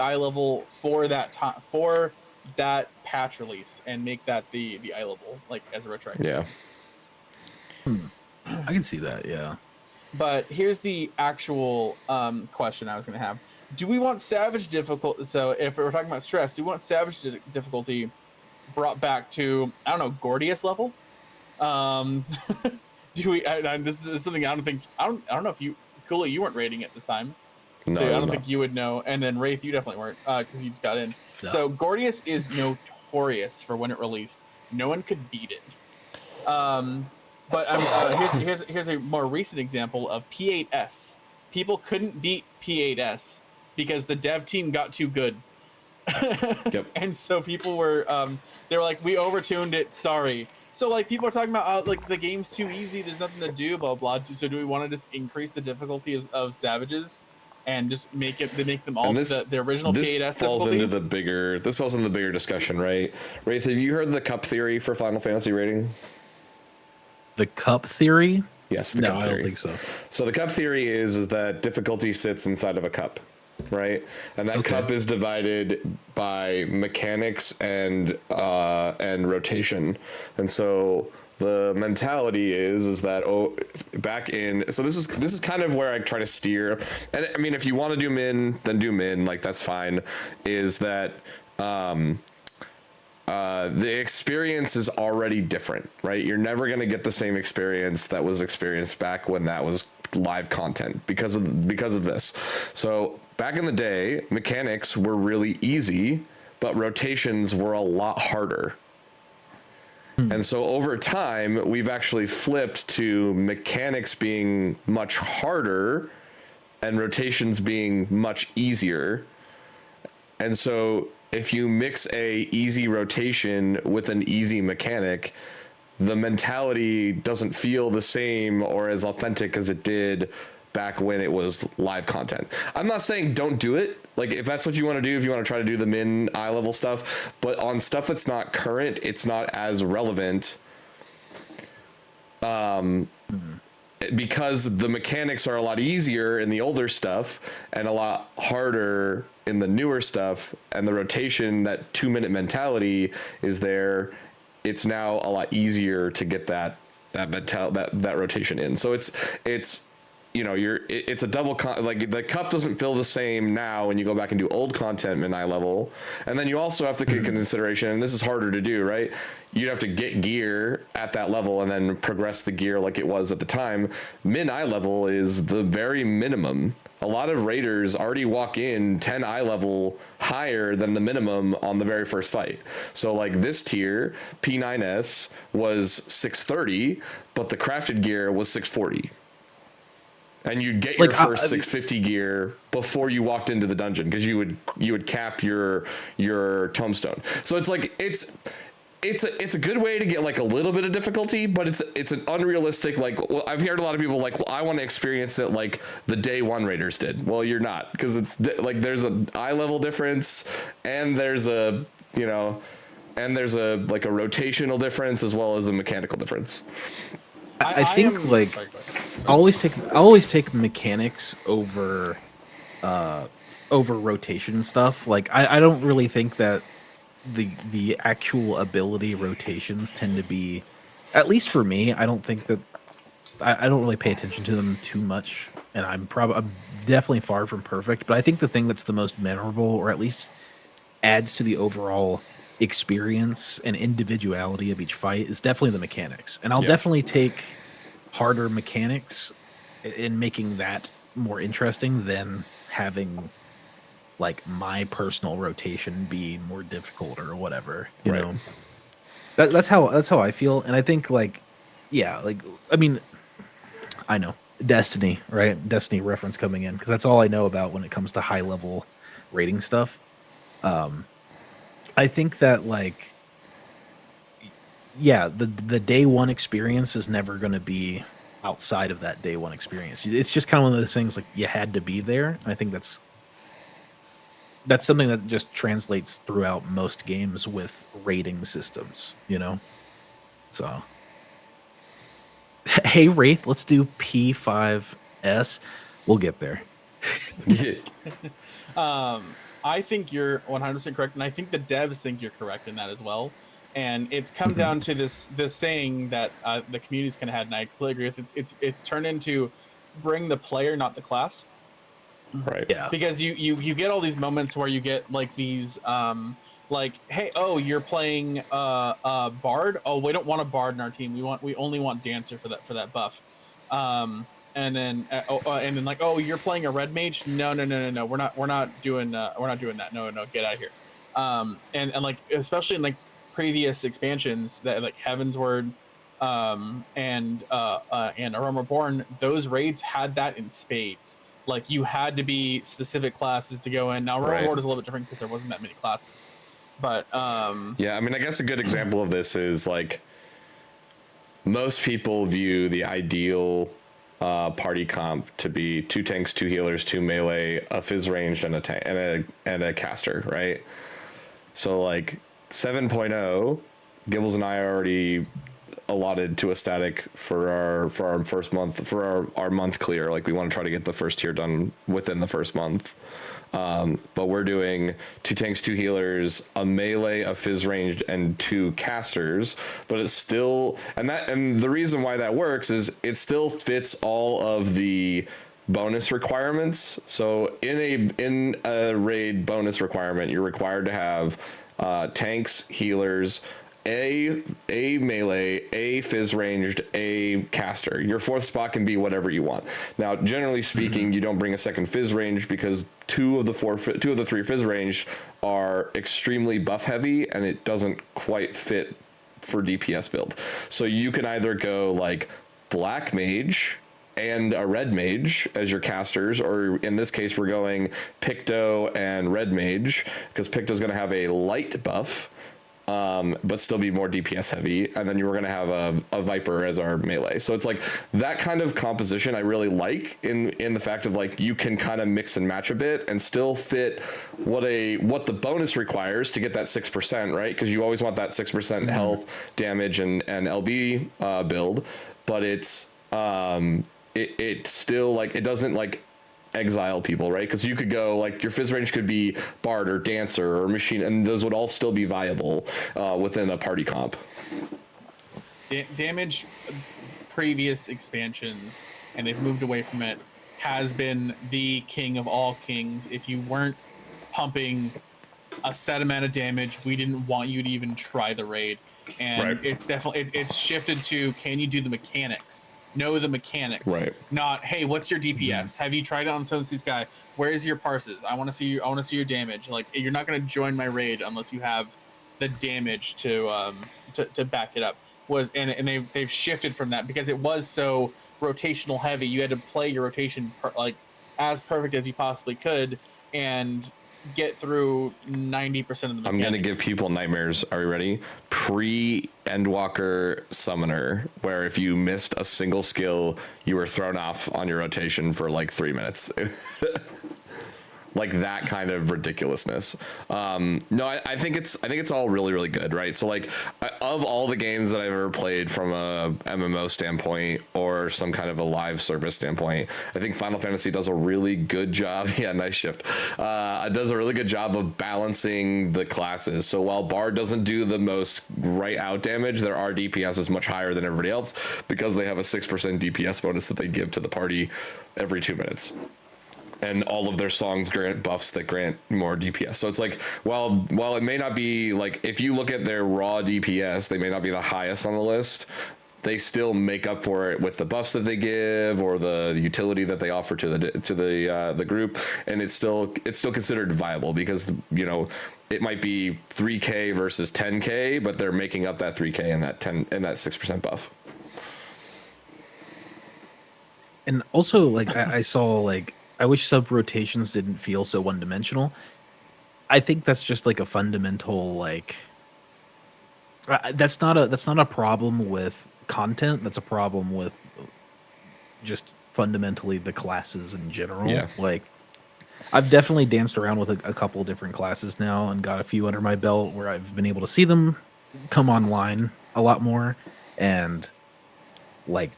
eye level for that for that patch release, and make that the eye level like as a retroactive. Yeah. I can see that, yeah. But here's the actual question I was going to have. Do we want Savage difficulty? So if we're talking about stress, do we want Savage difficulty brought back to, I don't know, Gordius level? Do we? This is something I don't know if you, Kula, you weren't rating it this time. No, so I don't think you would know. And then Wraith, you definitely weren't because you just got in. No. So Gordius is notorious for when it released. No one could beat it. But here's a more recent example of P8S. People couldn't beat P8S because the dev team got too good. Yep. And so people were they were like, we overtuned it, sorry. So like people are talking about like the game's too easy, there's nothing to do, blah blah. So do we want to just increase the difficulty of Savages and just make them all the original P8S falls difficulty? This falls into the bigger discussion, right? Wraith, have you heard the cup theory for Final Fantasy rating? The cup theory? Yes, no, cup theory. I don't think so. So the cup theory is that difficulty sits inside of a cup, right? And that cup is divided by mechanics and rotation. And so the mentality is that so this is kind of where I try to steer. And I mean, if you want to do min, then do min, like that's fine. Is that the experience is already different, right? You're never going to get the same experience that was experienced back when that was live content because of this. So back in the day, mechanics were really easy, but rotations were a lot harder. And so over time, we've actually flipped to mechanics being much harder and rotations being much easier. And so if you mix a easy rotation with an easy mechanic, the mentality doesn't feel the same or as authentic as it did back when it was live content. I'm not saying don't do it. Like if that's what you want to do, if you want to try to do the min eye level stuff, but on stuff that's not current, it's not as relevant. Because the mechanics are a lot easier in the older stuff and a lot harder in the newer stuff, and the rotation, that 2-minute mentality is there. It's now a lot easier to get that rotation in. So it's it's a double like the cup doesn't feel the same now when you go back and do old content min eye level. And then you also have to take into consideration, and this is harder to do, right? You'd have to get gear at that level and then progress the gear like it was at the time. Min eye level is the very minimum. A lot of raiders already walk in 10 eye level higher than the minimum on the very first fight. So like this tier, P9S was 630, but the crafted gear was 640. And you'd get your first 650 gear before you walked into the dungeon because you would cap your tombstone. So it's like it's a good way to get like a little bit of difficulty, but it's an unrealistic, like, well, I've heard a lot of people like, well, I want to experience it like the day one raiders did. Well, you're not, because it's like there's an eye level difference and there's a like a rotational difference as well as a mechanical difference. I think I always take mechanics over rotation and stuff. Like I don't really think that the actual ability rotations tend to be, at least for me, I don't think that I don't really pay attention to them too much and I'm definitely far from perfect, but I think the thing that's the most memorable, or at least adds to the overall experience and individuality of each fight, is definitely the mechanics. And I'll definitely take harder mechanics in making that more interesting than having like my personal rotation be more difficult or whatever, you know. That's how I feel. And I think like, yeah, like, I mean, I know Destiny, right? Destiny reference coming in, because that's all I know about when it comes to high level rating stuff. I think that like, yeah, the day one experience is never going to be outside of that day one experience. It's just kind of one of those things like you had to be there. And I think that's something that just translates throughout most games with rating systems, you know? So, hey, Wraith, let's do P5S. We'll get there. I think you're 100% correct, and I think the devs think you're correct in that as well. And it's come down to this saying that the community's kind of had, and I completely agree with. It's turned into bring the player, not the class. Right. Yeah. Because you get all these moments where you get like these like, hey, oh, you're playing bard. Oh, we don't want a bard in our team. We only want dancer for that buff. And then like, oh, you're playing a red mage. No. We're not doing that. No, get out of here. And like, especially in like previous expansions that like Heaven's Word and Aroma Born, those raids had that in spades. Like you had to be specific classes to go in. Now Aroma Born is a little bit different because there wasn't that many classes. But yeah, I mean, I guess a good example of this is like most people view the ideal party comp to be 2 tanks, 2 healers, 2 melee, a fizz ranged, and a tank and a caster, right? So like 7.0, Gibbles and I already allotted to a static for our first month, for our month clear. Like we want to try to get the first tier done within the first month. But we're doing 2 tanks, 2 healers, a melee, a fizz ranged, and 2 casters. But it's still, and the reason why that works is it still fits all of the bonus requirements. So in a raid bonus requirement, you're required to have tanks, healers, a melee, a fizz ranged, a caster. Your 4th spot can be whatever you want. Now, generally speaking, you don't bring a second fizz range because 2 of the 3 fizz range are extremely buff heavy, and it doesn't quite fit for DPS build. So you can either go like black mage and a red mage as your casters, or in this case, we're going Picto and red mage because Picto's going to have a light buff. But still be more DPS heavy, and then you were going to have a Viper as our melee. So it's like that kind of composition I really like in the fact of like you can kind of mix and match a bit and still fit what the bonus requires to get that 6%, right? Because you always want that 6% health, damage, and LB build, but it's still like it doesn't like exile people, right? Because you could go like your fizz range could be bard or dancer or machine, and those would all still be viable within a party comp. Damage previous expansions, and they've moved away from it, has been the king of all kings. If you weren't pumping a set amount of damage, we didn't want you to even try the raid. And it's definitely it's shifted to, can you do the mechanics? Know the mechanics, right? Not, hey, what's your DPS? Have you tried it on some of these guys? Where's your parses? I want to see your damage. Like, you're not going to join my raid unless you have the damage to back it up. And they've shifted from that because it was so rotational heavy. You had to play your rotation like as perfect as you possibly could and get through 90% of the mechanics. I'm going to give people nightmares. Are you ready? Pre-Endwalker Summoner, where if you missed a single skill, you were thrown off on your rotation for like 3 minutes. like that kind of ridiculousness. No, I think it's all really, really good, right? So like of all the games that I've ever played from a MMO standpoint or some kind of a live service standpoint, I think Final Fantasy does a really good job. Yeah, nice shift. It does a really good job of balancing the classes. So while Bard doesn't do the most right out damage, their R DPS is much higher than everybody else because they have a 6% DPS bonus that they give to the party every 2 minutes. And all of their songs grant buffs that grant more DPS. So it's like, while it may not be like, if you look at their raw DPS, they may not be the highest on the list. They still make up for it with the buffs that they give or the utility that they offer to the group, and it's still considered viable because, you know, it might be 3K versus 10K, but they're making up that 3K and that 6% buff. And also, like, I saw, like, I wish sub rotations didn't feel so one-dimensional. I think that's just like a fundamental, like, that's not a problem with content. That's a problem with just fundamentally the classes in general. Yeah. Like, I've definitely danced around with a couple different classes now and got a few under my belt where I've been able to see them come online a lot more, and like,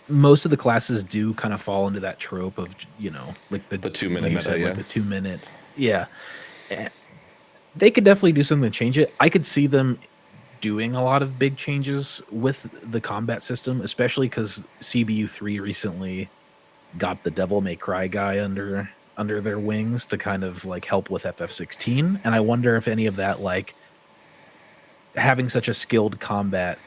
most of the classes do kind of fall into that trope of, you know, like the 2 minute meta, like the 2 minute. Yeah. And they could definitely do something to change it. I could see them doing a lot of big changes with the combat system, especially because CBU3 recently got the Devil May Cry guy under their wings to kind of like help with FF16. And I wonder if any of that, like having such a skilled combat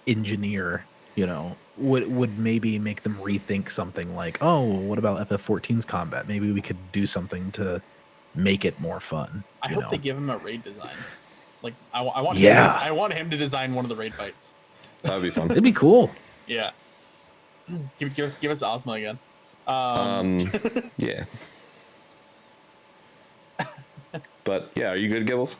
engineer, you know, would maybe make them rethink something like, oh, what about FF14's combat? Maybe we could do something to make it more fun. I hope they give him a raid design. Like, I want him to design one of the raid fights. That would be fun. It'd be cool. Yeah. Give us Ozma again. Yeah. But yeah, are you good, Gibbles?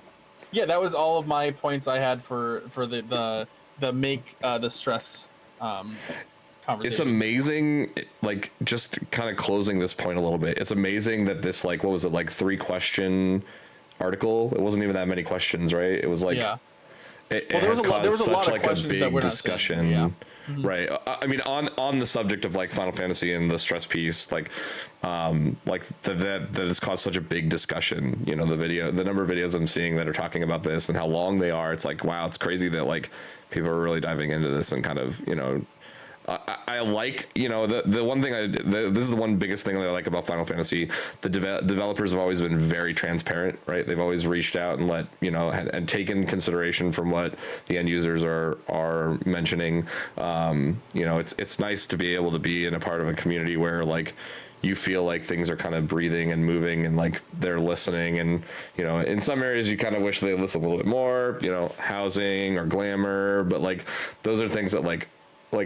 Yeah, that was all of my points I had for the make the stress conversation. It's amazing, like, just kind of closing this point a little bit. It's amazing that this, like, what was it, like 3-question article? It wasn't even that many questions, right? It was like, yeah. It there was a lot of questions that we're not discussion. saying. Yeah. Mm-hmm. Right. I mean, on the subject of like Final Fantasy and the stress piece, like that has caused such a big discussion. You know, the number of videos I'm seeing that are talking about this and how long they are. It's like, wow, it's crazy that like people are really diving into this and kind of, you know, I like, you know, the one thing this is the one biggest thing that I like about Final Fantasy. The developers have always been very transparent, right? They've always reached out and let, you know, and taken consideration from what the end users are mentioning. You know, it's nice to be able to be in a part of a community where like you feel like things are kind of breathing and moving and like they're listening. And, you know, in some areas you kind of wish they listen a little bit more, you know, housing or glamour, but like those are things that like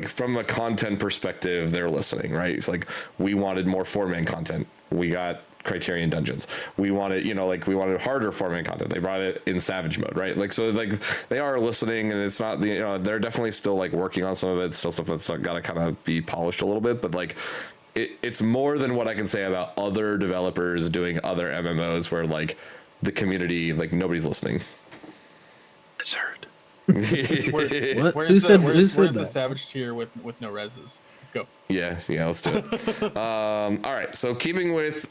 from a content perspective, they're listening, right? It's like, we wanted more 4-man content. We got Criterion Dungeons. We wanted, you know, like we wanted harder 4-man content. They brought it in Savage mode, right? Like, so like they are listening, and it's not the, you know, they're definitely still like working on some of it, still stuff that's got to kind of be polished a little bit, but like it's more than what I can say about other developers doing other MMOs where like the community, like nobody's listening. Absurd. Where's the Savage tier with no reses? Let's go. Yeah, let's do it. All right, so keeping with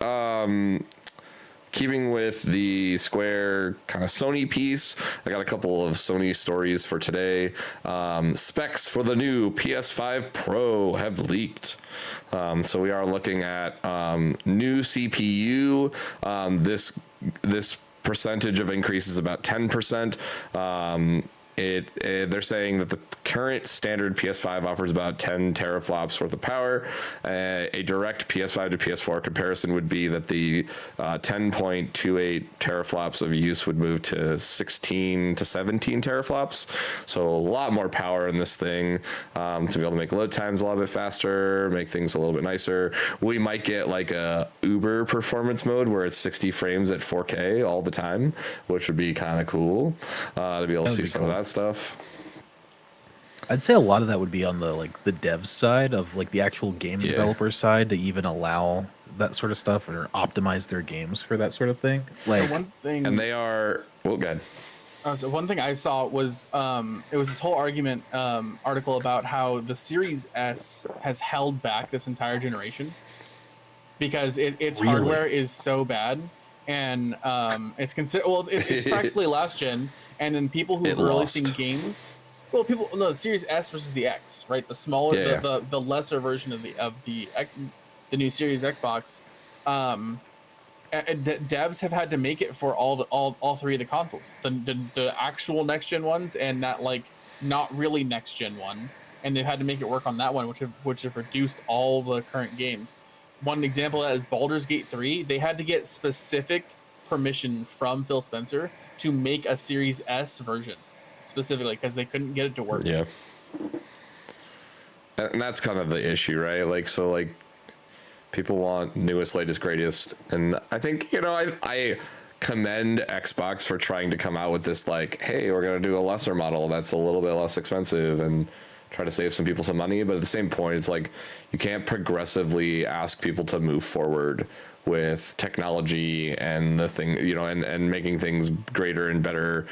the Square kind of Sony piece, I got a couple of Sony stories for today. Specs for the new PS5 Pro have leaked. So we are looking at new CPU. This percentage of increase is about 10%. They're saying that the current standard PS5 offers about 10 teraflops worth of power. A direct PS5 to PS4 comparison would be that the 10.28 teraflops of use would move to 16 to 17 teraflops. So a lot more power in this thing to be able to make load times a little bit faster, make things a little bit nicer. We might get like a Uber performance mode where it's 60 frames at 4K all the time, which would be kind of cool to be able to see some of that stuff. I'd say a lot of that would be on the like the dev side of like the actual game developer side to even allow that sort of stuff or optimize their games for that sort of thing. Like, so one thing, And they are well, good. so one thing I saw was it was this whole argument article about how the Series S has held back this entire generation because its Really? hardware is so bad, and it's considered it's practically last gen, and then people who It are releasing lost. games. Well, the Series S versus the X, right? The smaller, Yeah. the lesser version of the new Series Xbox. Devs have had to make it for all three of the consoles, the actual next gen ones and that like not really next gen one, and they've had to make it work on that one, which have reduced all the current games. One example of that is Baldur's Gate 3. They had to get specific permission from Phil Spencer to make a Series S version specifically because they couldn't get it to work. Yeah. And that's kind of the issue, right? Like, so like people want newest, latest, greatest. And I think, I commend Xbox for trying to come out with this, like, hey, we're going to do a lesser model that's a little bit less expensive and try to save some people some money. But at the same point, it's like you can't progressively ask people to move forward with technology and the thing, and making things greater and better.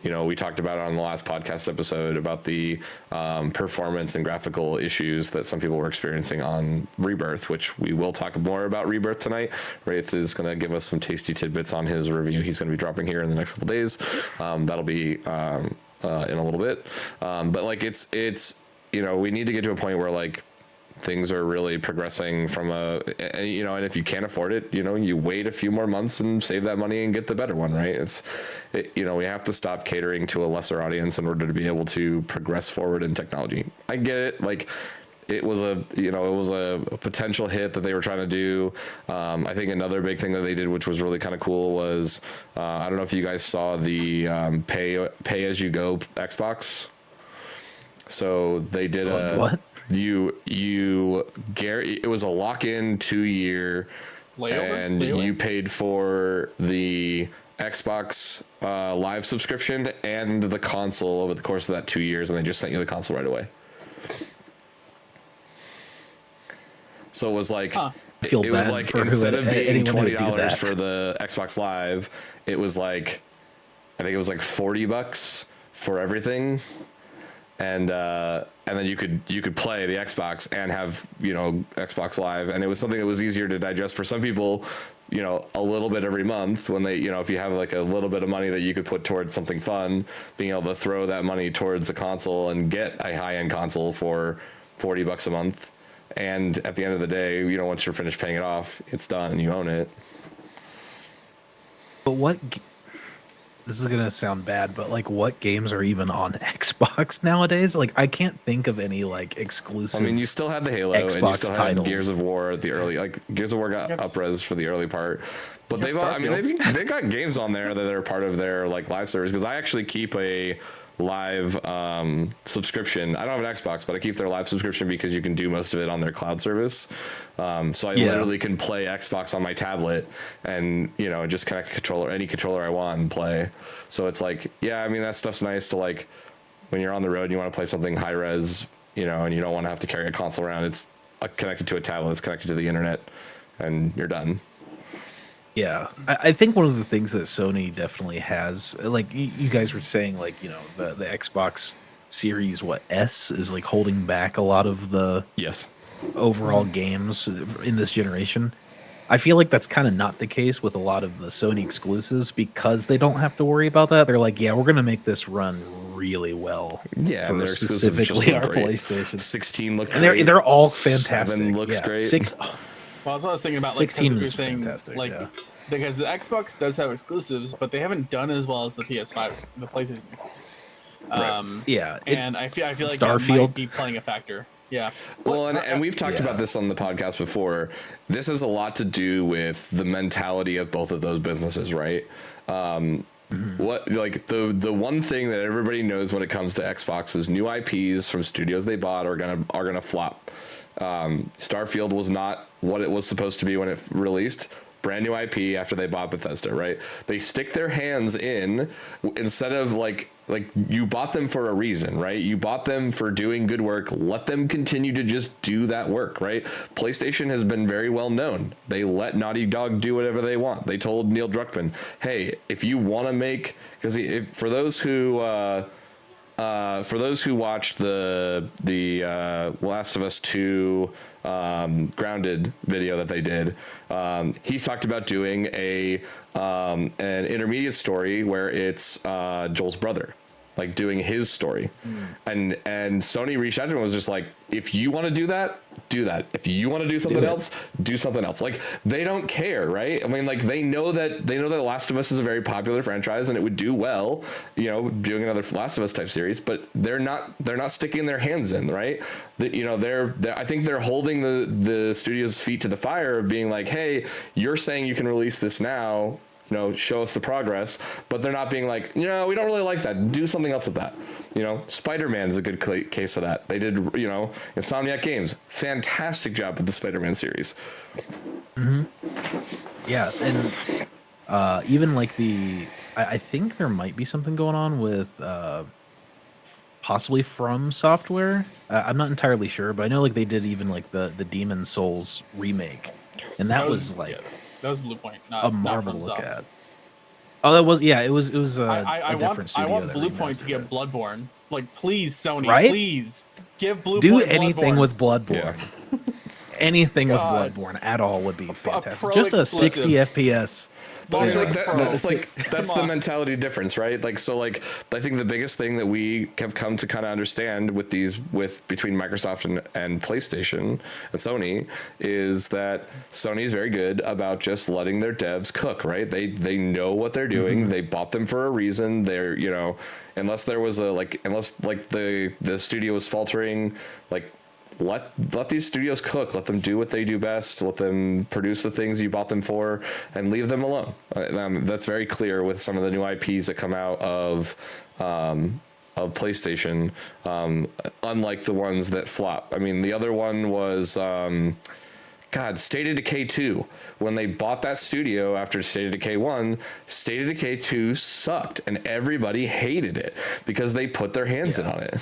We talked about it on the last podcast episode about the performance and graphical issues that some people were experiencing on Rebirth, which we will talk more about Rebirth tonight. Wraith is going to give us some tasty tidbits on his review. He's going to be dropping here in the next couple days. That'll be in a little bit. But like it's we need to get to a point where like things are really progressing from and if you can't afford it, you wait a few more months and save that money and get the better one, right? We have to stop catering to a lesser audience in order to be able to progress forward in technology. I get it. Like it was a potential hit that they were trying to do. I think another big thing that they did, which was really kind of cool, was I don't know if you guys saw the pay as you go Xbox. So they did what? It was a lock-in 2-year and you paid for the Xbox Live subscription and the console over the course of that 2 years, and they just sent you the console right away. So it was like it was like instead of being $20 for the Xbox Live, it was like I think it was like $40 for everything. And then you could play the Xbox and have Xbox Live, and it was something that was easier to digest for some people, a little bit every month when they if you have like a little bit of money that you could put towards something fun, being able to throw that money towards a console and get a high-end console for $40 a month, and at the end of the day, once you're finished paying it off, it's done and you own it. But this is gonna sound bad, but like, what games are even on Xbox nowadays? Like, I can't think of any like exclusive. I mean, you still had the Halo, Xbox and you still titles. had Gears of War at the early. Like Gears of War got up-res for the early part, but they've got games on there that are part of their like live service. Because I actually keep a live subscription. I don't have an Xbox, but I keep their live subscription because you can do most of it on their cloud service. So I literally can play Xbox on my tablet and just connect any controller I want and play. So it's like, yeah, I mean, that stuff's nice to like when you're on the road and you want to play something high res, and you don't want to have to carry a console around. It's connected to a tablet, it's connected to the internet, and you're done. Yeah, I think one of the things that Sony definitely has, like you guys were saying, like the Xbox Series S is like holding back a lot of the overall games in this generation. I feel like that's kind of not the case with a lot of the Sony exclusives because they don't have to worry about that. They're like, yeah, we're gonna make this run really well. Yeah, for and they're specifically our great. PlayStation. 16 look and great. they're all fantastic. 7 looks great. Well, that's what I was thinking about. Like, 16 you're is saying, fantastic, like, yeah. because the Xbox does have exclusives, but they haven't done as well as the PS5, the PlayStation exclusives. Yeah, and I feel like Starfield that might be playing a factor. Yeah. Well, and we've talked about this on the podcast before. This has a lot to do with the mentality of both of those businesses, right? What like the one thing that everybody knows when it comes to Xbox is new IPs from studios they bought are gonna flop. Starfield was not what it was supposed to be when it released. Brand new IP after they bought Bethesda, right? They stick their hands in instead of like you bought them for a reason, right? You bought them for doing good work. Let them continue to just do that work, right? PlayStation has been very well known. They let Naughty Dog do whatever they want. They told Neil Druckmann, hey, if you want to make, because for those who watched the Last of Us 2 Grounded video that they did, he's talked about doing an intermediate story where it's Joel's brother, like doing his story. And Sony reached out to him and was just like, if you want to do that, do that. If you want to do something else, do something else. Like, they don't care, right? I mean, like, they know that Last of Us is a very popular franchise and it would do well, doing another Last of Us type series, but they're not sticking their hands in, right? I think they're holding the studio's feet to the fire of being like, hey, you're saying you can release this now, show us the progress, but they're not being like, we don't really like that. Do something else with that. Spider-Man is a good case of that. They did, Insomniac Games, fantastic job with the Spider-Man series. Mm-hmm. Yeah, and even like I think there might be something going on with possibly From Software. I'm not entirely sure, but I know like they did even like the Demon Souls remake, and that was like. Yeah. That was Blue Point, not a marvel not to look Soft. at. Oh, that was it was a I different studio. want Blue Point to get Bloodborne. Like, please, Sony, right? Please give Blue Do Point anything Bloodborne. with Bloodborne. Yeah. Anything with Bloodborne at all would be fantastic. Just a 60 FPS. But that's the mentality difference, right? Like, so like, I think the biggest thing that we have come to kind of understand with between Microsoft and PlayStation and Sony is that Sony is very good about just letting their devs cook, right? They know what they're doing. Mm-hmm. They bought them for a reason. They're, unless there was unless the studio was faltering, like, let these studios cook. Let them do what they do best. Let them produce the things you bought them for, and leave them alone. That's very clear with some of the new IPs that come out of PlayStation. Unlike the ones that flop. I mean, the other one was State of Decay 2. When they bought that studio after State of Decay 1, State of Decay 2 sucked, and everybody hated it because they put their hands in on it.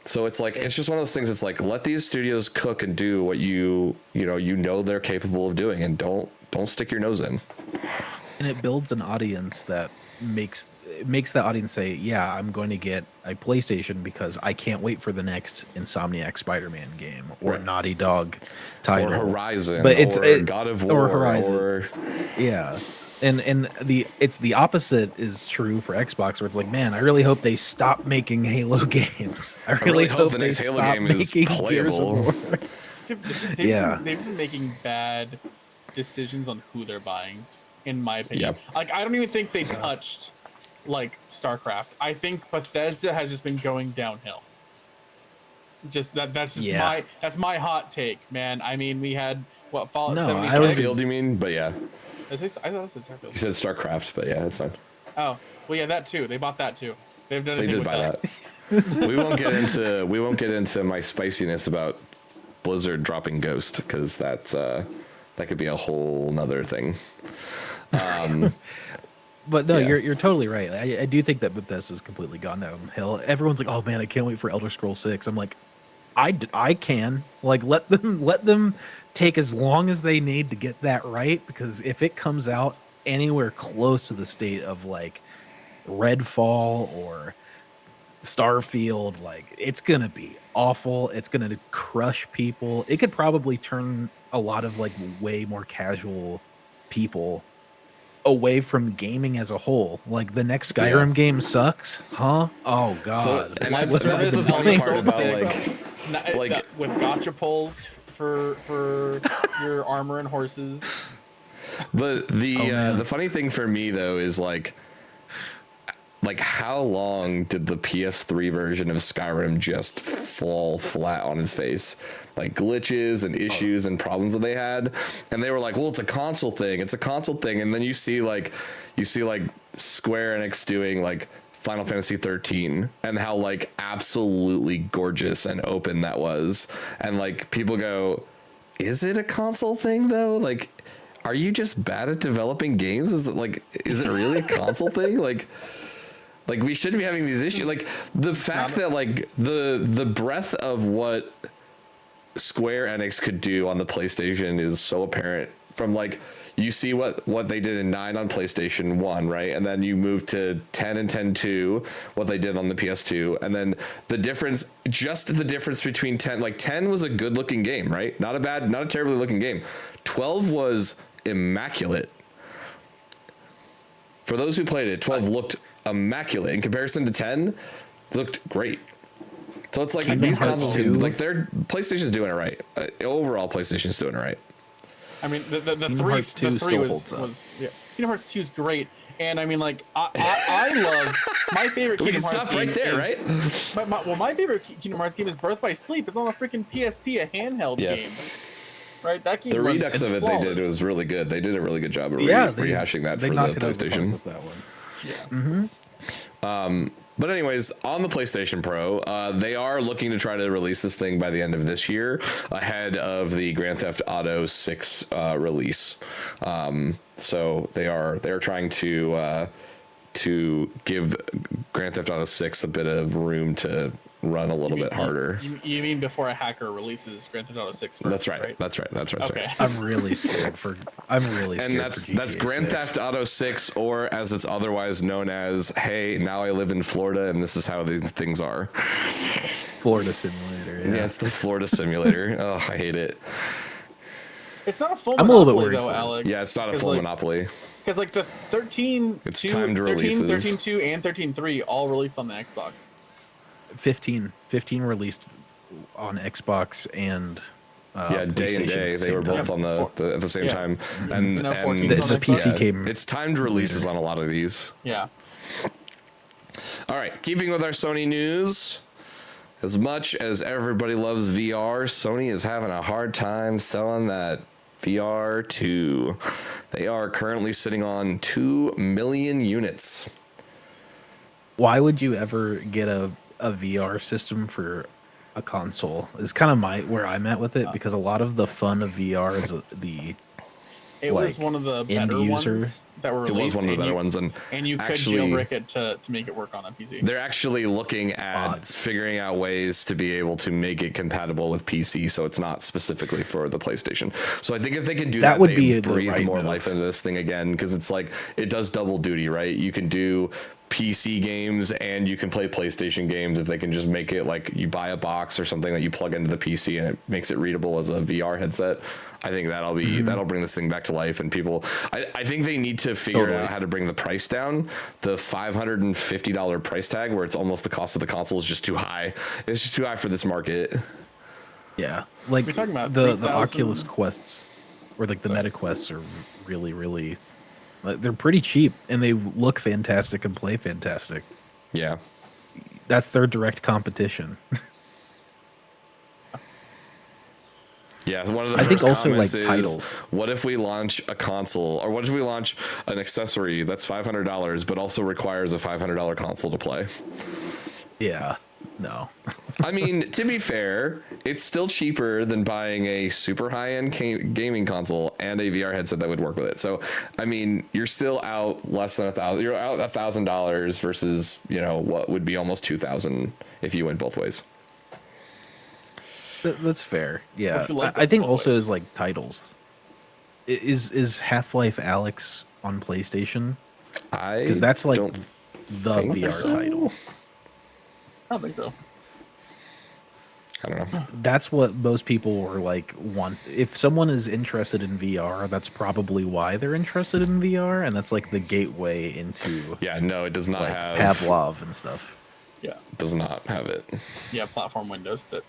So it's like, it's just one of those things. It's like, let these studios cook and do what they're capable of doing, and don't stick your nose in. And it builds an audience that makes the audience say, yeah, I'm going to get a PlayStation because I can't wait for the next Insomniac Spider-Man game or Naughty Dog title. Or Horizon, but or God of War, or Horizon. Yeah. And the opposite is true for Xbox, where it's like, man, I really hope they stop making Halo games. I really hope the they next Halo stop game is making Gears of playable. War. They've been making bad decisions on who they're buying, in my opinion. Yeah. Like, I don't even think they touched like StarCraft. I think Bethesda has just been going downhill. That's my hot take, man. I mean, we had Fallout 76. Starfield, you mean? But yeah. I thought it said Starfield. You said StarCraft, but yeah, that's fine. Oh, well, yeah, that too. They bought that too. They've done. They did buy that. we won't get into my spiciness about Blizzard dropping Ghost, because that could be a whole nother thing. But no, you're totally right. I do think that Bethesda's completely gone downhill. Everyone's like, "Oh man, I can't wait for Elder Scrolls 6." I'm like, I can. Like, let them take as long as they need to get that right, because if it comes out anywhere close to the state of like Redfall or Starfield, like, it's gonna be awful. It's gonna crush people. It could probably turn a lot of like way more casual people away from gaming as a whole. Like, the next Skyrim game sucks, huh? Oh god. So, and that's the funny part about like with gotcha pulls for your armor and horses. But the funny thing for me though is like how long did the PS3 version of Skyrim just fall flat on its face? Like, glitches and issues and problems that they had, and they were like, well, it's a console thing, and then you see like Square Enix doing like Final Fantasy 13 and how like absolutely gorgeous and open that was, and like people go, is it a console thing though? Like, are you just bad at developing games? Is it really a console thing? Like, Like, we shouldn't be having these issues. Like, the fact that, like, the breadth of what Square Enix could do on the PlayStation is so apparent from, like, you see what they did in 9 on PlayStation 1, right? And then you move to 10 and 10-2, what they did on the PS2. And then the difference between 10, like 10 was a good looking game, right? Not a terribly looking game. 12 was immaculate. For those who played it, 12 looked immaculate. In comparison to 10, looked great. So it's like these consoles, like PlayStation's doing it right. Overall, PlayStation's doing it right. I mean, the three was yeah. Kingdom Hearts 2 is great, and I mean, like I love my favorite Kingdom Hearts game. Right there, right? My favorite Kingdom Hearts game is Birth by Sleep. It's on a freaking PSP, a handheld game. Right, that game. The redux of it they did was really good. They did a really good job of rehashing that for the PlayStation. With that one. Yeah. Mm-hmm. But anyways, on the PlayStation Pro, they are looking to try to release this thing by the end of this year, ahead of the Grand Theft Auto 6 release. So they're trying to give Grand Theft Auto 6 a bit of room to run a little bit harder. You mean before a hacker releases Grand Theft Auto 6 first, That's right. That's right. Okay. I'm really scared for. And that's Grand Theft Auto 6, or as it's otherwise known as, hey, now I live in Florida and this is how these things are. Florida Simulator. Yeah, it's the Florida Simulator. Oh, I hate it. It's not a full I'm a little bit Monopoly, worried though, for it. Alex. Yeah, it's not a full Monopoly. Because like the 13, It's 2, timed 13, releases. 13.2 and 13.3 all released on the Xbox. 15 released on Xbox and Yeah, day and day. They were both on the at the same time. And, You know, and 14's the on PC Xbox. came. it's timed releases on a lot of these. Yeah. All right, keeping with our Sony news. As much as everybody loves VR, Sony is having a hard time selling that VR 2. They are currently sitting on 2 million units. Why would you ever get a VR system for a console? Is kind of where I'm at with it, because a lot of the fun of VR is It was one of the better ones that were It released. was one of the better ones, and you could actually, jailbreak it to make it work on a PC. they're actually looking at figuring out ways to be able to make it compatible with PC, so it's not specifically for the PlayStation. So I think if they can do that, would they be the breathe right more move. life into this thing again, because it's like it does double duty, right? You can do PC games and you can play PlayStation games if they can just make it like you buy a box or something that you plug into the PC and it makes it readable as a VR headset. I think that'll bring this thing back to life, and people. I think they need to figure out how to bring the price down. The $550 price tag, where it's almost the cost of the console, is just too high. It's just too high for this market. Yeah, like We're talking about the 3,000. Oculus Quests or like the Meta Quests are really like, they're pretty cheap and they look fantastic and play fantastic. Yeah. That's their direct competition. Yeah, one of the I first think also, comments like, is, titles. what if we launch a console, or what if we launch an accessory that's $500 but also requires a $500 console to play? Yeah, no. I mean, to be fair, it's still cheaper than buying a super high-end gaming console and a VR headset that would work with it. So, I mean, you're still out less than $1,000. You're out $1,000 versus, what would be almost $2,000 if you went both ways. That's fair. Yeah, like I think both also ways. is like titles. Is Half-Life Alyx on PlayStation? Because that's like don't the think VR so. title. I don't think so. I don't know. That's what most people were like want. If someone is interested in VR, that's probably why they're interested in VR, and that's like the gateway into Yeah, no, it does not like have. Pavlov and stuff. Yeah. Does not have it. Yeah, platform Windows. That's it.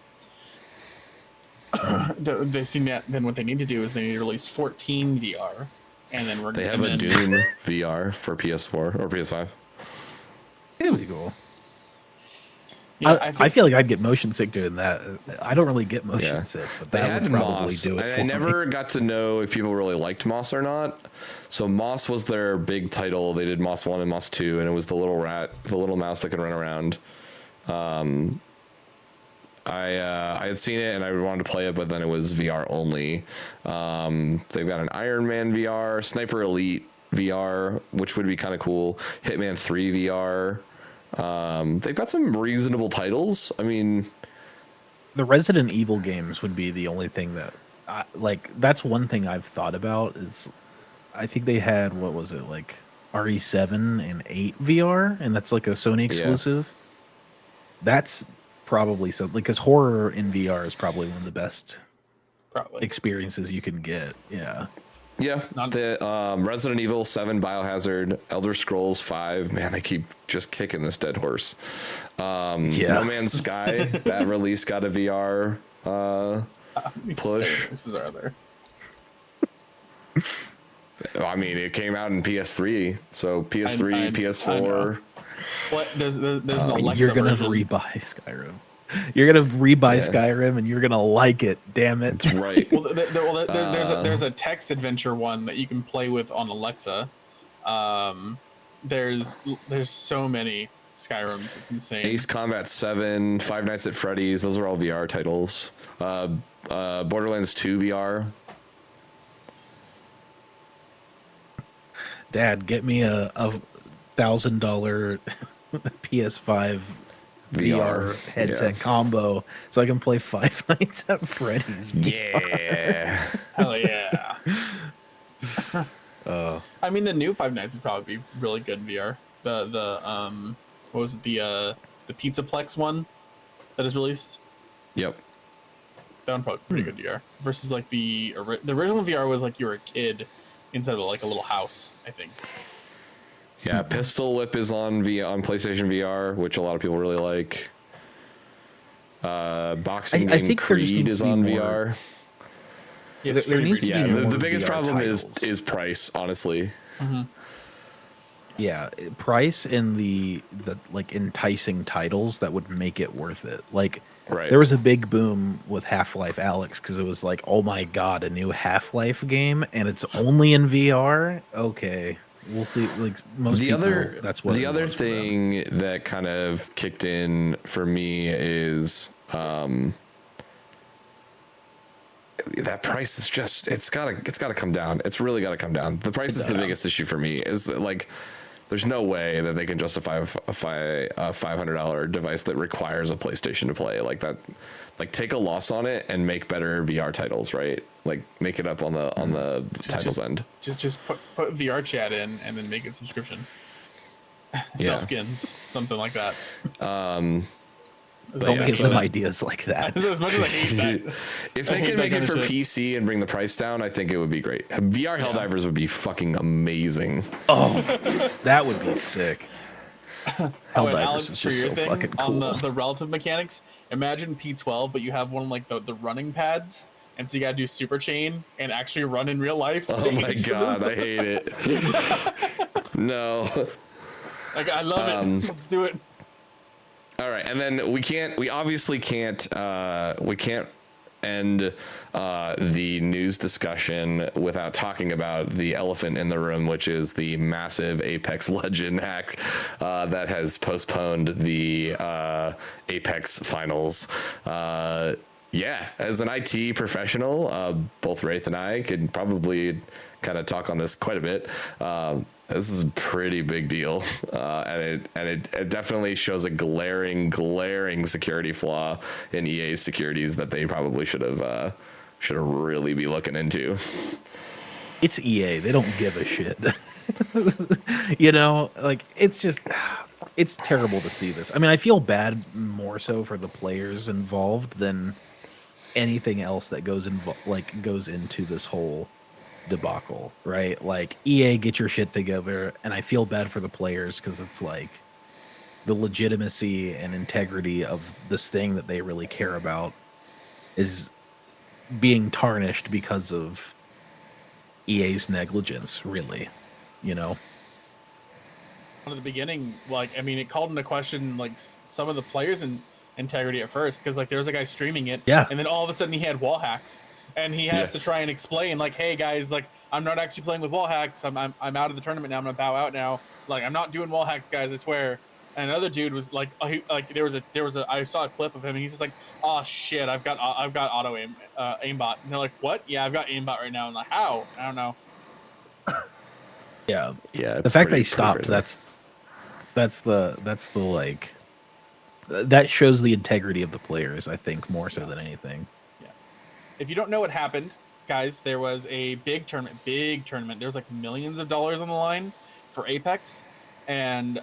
They seem that then what they need to do is they need to release 14 VR, and then They have a Doom VR for PS4 or PS5. It would be cool. Yeah, I feel like I'd get motion sick doing that. I don't really get motion sick, but They that had would probably Moss. do it. I For never me. got to know if people really liked Moss or not. So Moss was their big title. They did Moss 1 and Moss 2, and it was the little rat, the little mouse that could run around. I had seen it and I wanted to play it, but then it was VR only. They've got an Iron Man VR, Sniper Elite VR, which would be kind of cool. Hitman 3 VR. They've got some reasonable titles. I mean, The Resident Evil games would be the only thing that, that's one thing I've thought about is, I think they had, what was it, like RE7 and 8 VR, and that's like a Sony exclusive. That's probably something, because horror in VR is probably one of the best experiences you can get. Yeah. Yeah, the Resident Evil 7, Biohazard, Elder Scrolls 5. Man, they keep just kicking this dead horse. No Man's Sky, that release got a VR push. This is our other. I mean, it came out in PS3, so PS3, PS4. What? There's an Alexa You're gonna version. rebuy Skyrim. You're gonna rebuy Skyrim, and you're gonna like it. Damn it! That's right. Well, there's a text adventure one that you can play with on Alexa. There's so many Skyrims. It's insane. Ace Combat 7, Five Nights at Freddy's. Those are all VR titles. Borderlands 2 VR. Dad, get me a $1,000 PS5 VR headset combo so I can play Five Nights at Freddy's. Yeah. Hell yeah. I mean, the new Five Nights would probably be really good in VR. The what was it, the Pizzaplex one that is released? Yep. That one probably pretty good VR versus like the original VR was like you were a kid inside of like a little house, I think. Yeah, Pistol Whip is on PlayStation VR, which a lot of people really like. Boxing I Game think there just Creed needs is to be on more. VR. Yes, There needs to be Yeah, more the biggest VR problem titles. is price, honestly. Yeah, price and the like enticing titles that would make it worth it. Like, Right. there was a big boom with Half-Life Alyx because it was like, oh my god, a new Half-Life game, and it's only in VR. Okay, we'll see. Like most The people, other that's what the it other was for them. thing that kind of kicked in for me is that price is just it's gotta come down. It's really gotta come down. The price is the biggest issue for me. Is that, like, there's no way that they can justify a $500 device that requires a PlayStation to play like that. Like, take a loss on it and make better VR titles, right? Like, make it up on the titles end. Just put VR chat in and then make it subscription. Sell skins, something like that. Don't give them ideas like that. As much as I hate that. If they can make it for PC and bring the price down, I think it would be great. VR Helldivers would be fucking amazing. Oh, that would be sick. Oh, and Helldivers Alex, is for just your so thing, fucking cool. on the relative mechanics, imagine P12, but you have one like the running pads, and so you gotta do super chain and actually run in real life. Oh my god, I hate it. No. Like, I love it. Let's do it. All right, and then we obviously can't end the news discussion without talking about the elephant in the room, which is the massive Apex Legend hack that has postponed the Apex finals. Yeah, as an IT professional, both Wraith and I could probably kind of talk on this quite a bit. This is a pretty big deal, and it definitely shows a glaring security flaw in EA's securities that they probably should have really be looking into. It's EA. They don't give a shit. You know, like, it's just, it's terrible to see this. I mean, I feel bad more so for the players involved than anything else that goes into this whole debacle, right? Like, EA, get your shit together. And I feel bad for the players because it's like the legitimacy and integrity of this thing that they really care about is being tarnished because of EA's negligence, really, you know? From the beginning, like, I mean, it called into question like some of the players' integrity at first, because like there was a guy streaming it, and then all of a sudden he had wall hacks, and he has to try and explain, like, hey guys, like, I'm not actually playing with wall hacks. I'm out of the tournament now. I'm gonna bow out now. Like, I'm not doing wall hacks, guys. I swear. And another dude was like, there was a I saw a clip of him, and he's just like, oh shit, I've got auto aimbot. And they're like, what? Yeah, I've got aimbot right now. And like, how? I don't know. Yeah. Yeah. The fact they stopped, That's the like that shows the integrity of the players, I think, more so than anything. Yeah. If you don't know what happened, guys, there was a big tournament. There was like millions of dollars on the line for Apex, and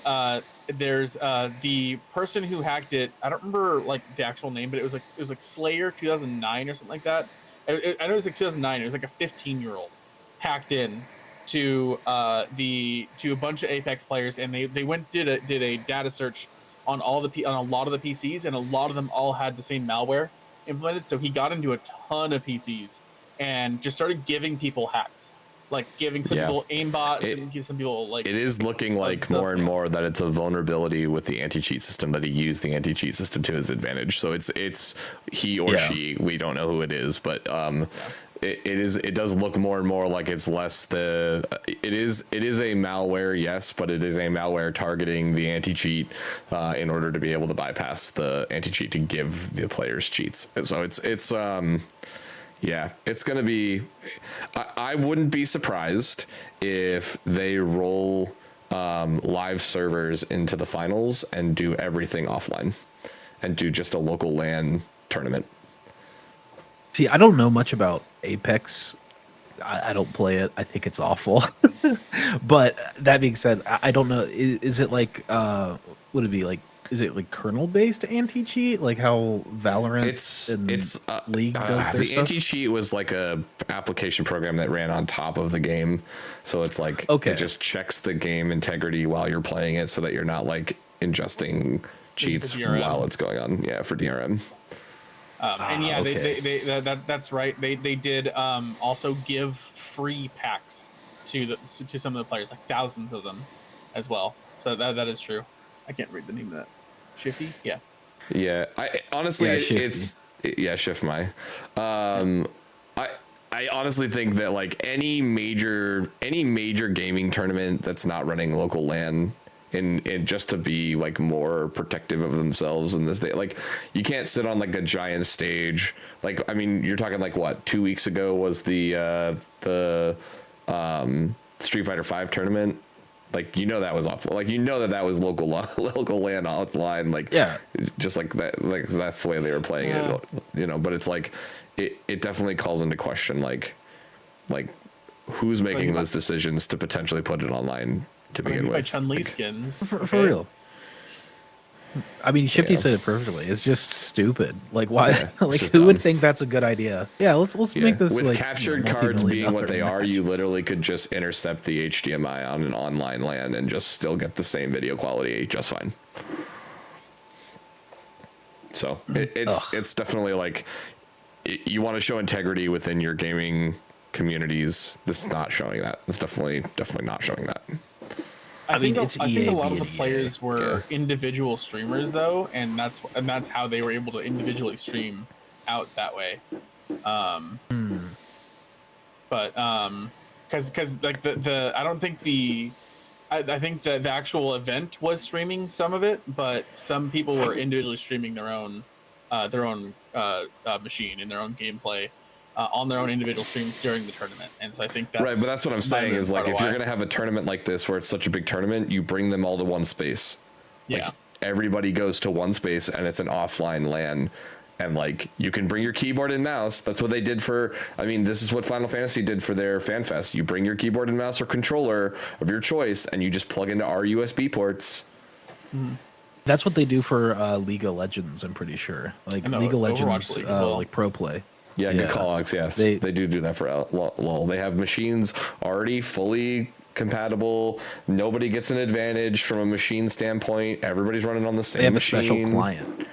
there's the person who hacked it. I don't remember like the actual name, but it was like Slayer 2009 or something like that. I know it was like 2009. It was like a 15-year-old hacked in to to a bunch of Apex players, and they went did a data search on on a lot of the PCs, and a lot of them all had the same malware implemented. So he got into a ton of PCs and just started giving people hacks, like giving some people aimbots and some people like. It is looking like more and more that it's a vulnerability with the anti-cheat system, that he used the anti-cheat system to his advantage. So it's he or she, we don't know who it is, but it does look more and more like it's less it is a malware, yes, but it is a malware targeting the anti-cheat in order to be able to bypass the anti-cheat to give the players cheats. And so it's yeah, it's gonna be, I wouldn't be surprised if they roll live servers into the finals and do everything offline and do just a local LAN tournament. See, I don't know much about Apex. I don't play it. I think it's awful. But that being said, I don't know. Is it like, would it be like, is it like kernel based anti-cheat, like how Valorant it's League does their the stuff? anti-cheat was like a application program that ran on top of the game, so it's like it just checks the game integrity while you're playing it, so that you're not like ingesting cheats while it's going on. Yeah, for DRM. And yeah, that's right. They did also give free packs to some of the players, like thousands of them, as well. So that is true. I can't read the name of that. Shifty, yeah. Yeah, I honestly, it's Shift My. I honestly think that like any major gaming tournament that's not running local LAN, and just to be like more protective of themselves in this day, like you can't sit on like a giant stage. Like, I mean, you're talking like what, 2 weeks ago was the Street Fighter 5 tournament. Like, you know, that was awful. Like, you know that was local LAN offline. Like, just like that. Like, that's the way they were playing it. You know, but it's like it definitely calls into question like who's making those decisions to potentially put it online to begin with. Chun-Li skins for real. I mean, Shifty said it perfectly. It's just stupid. Like, why? Like, who would think that's a good idea? Yeah, let's make this with like, captured cards being what they are. You literally could just intercept the HDMI on an online LAN and just still get the same video quality just fine. So it's definitely like, you want to show integrity within your gaming communities. This is not showing that. It's definitely not showing that. I think a lot of the players were individual streamers though, and that's how they were able to individually stream out that way. But because like I don't think I think that the actual event was streaming some of it, but some people were individually streaming their own machine and their own gameplay on their own individual streams during the tournament. And so I think that's right. But that's what I'm saying is like, if you're going to have a tournament like this, where it's such a big tournament, you bring them all to one space. Like, everybody goes to one space and it's an offline LAN. And like, you can bring your keyboard and mouse. That's what they did this is what Final Fantasy did for their fan fest. You bring your keyboard and mouse or controller of your choice, and you just plug into our USB ports. That's what they do for League of Legends, I'm pretty sure. Like League of Legends, like Pro Play. Yeah, good call, Alex. Yes, they do that for LoL. They have machines already fully compatible. Nobody gets an advantage from a machine standpoint. Everybody's running on the same machine. They have a special client.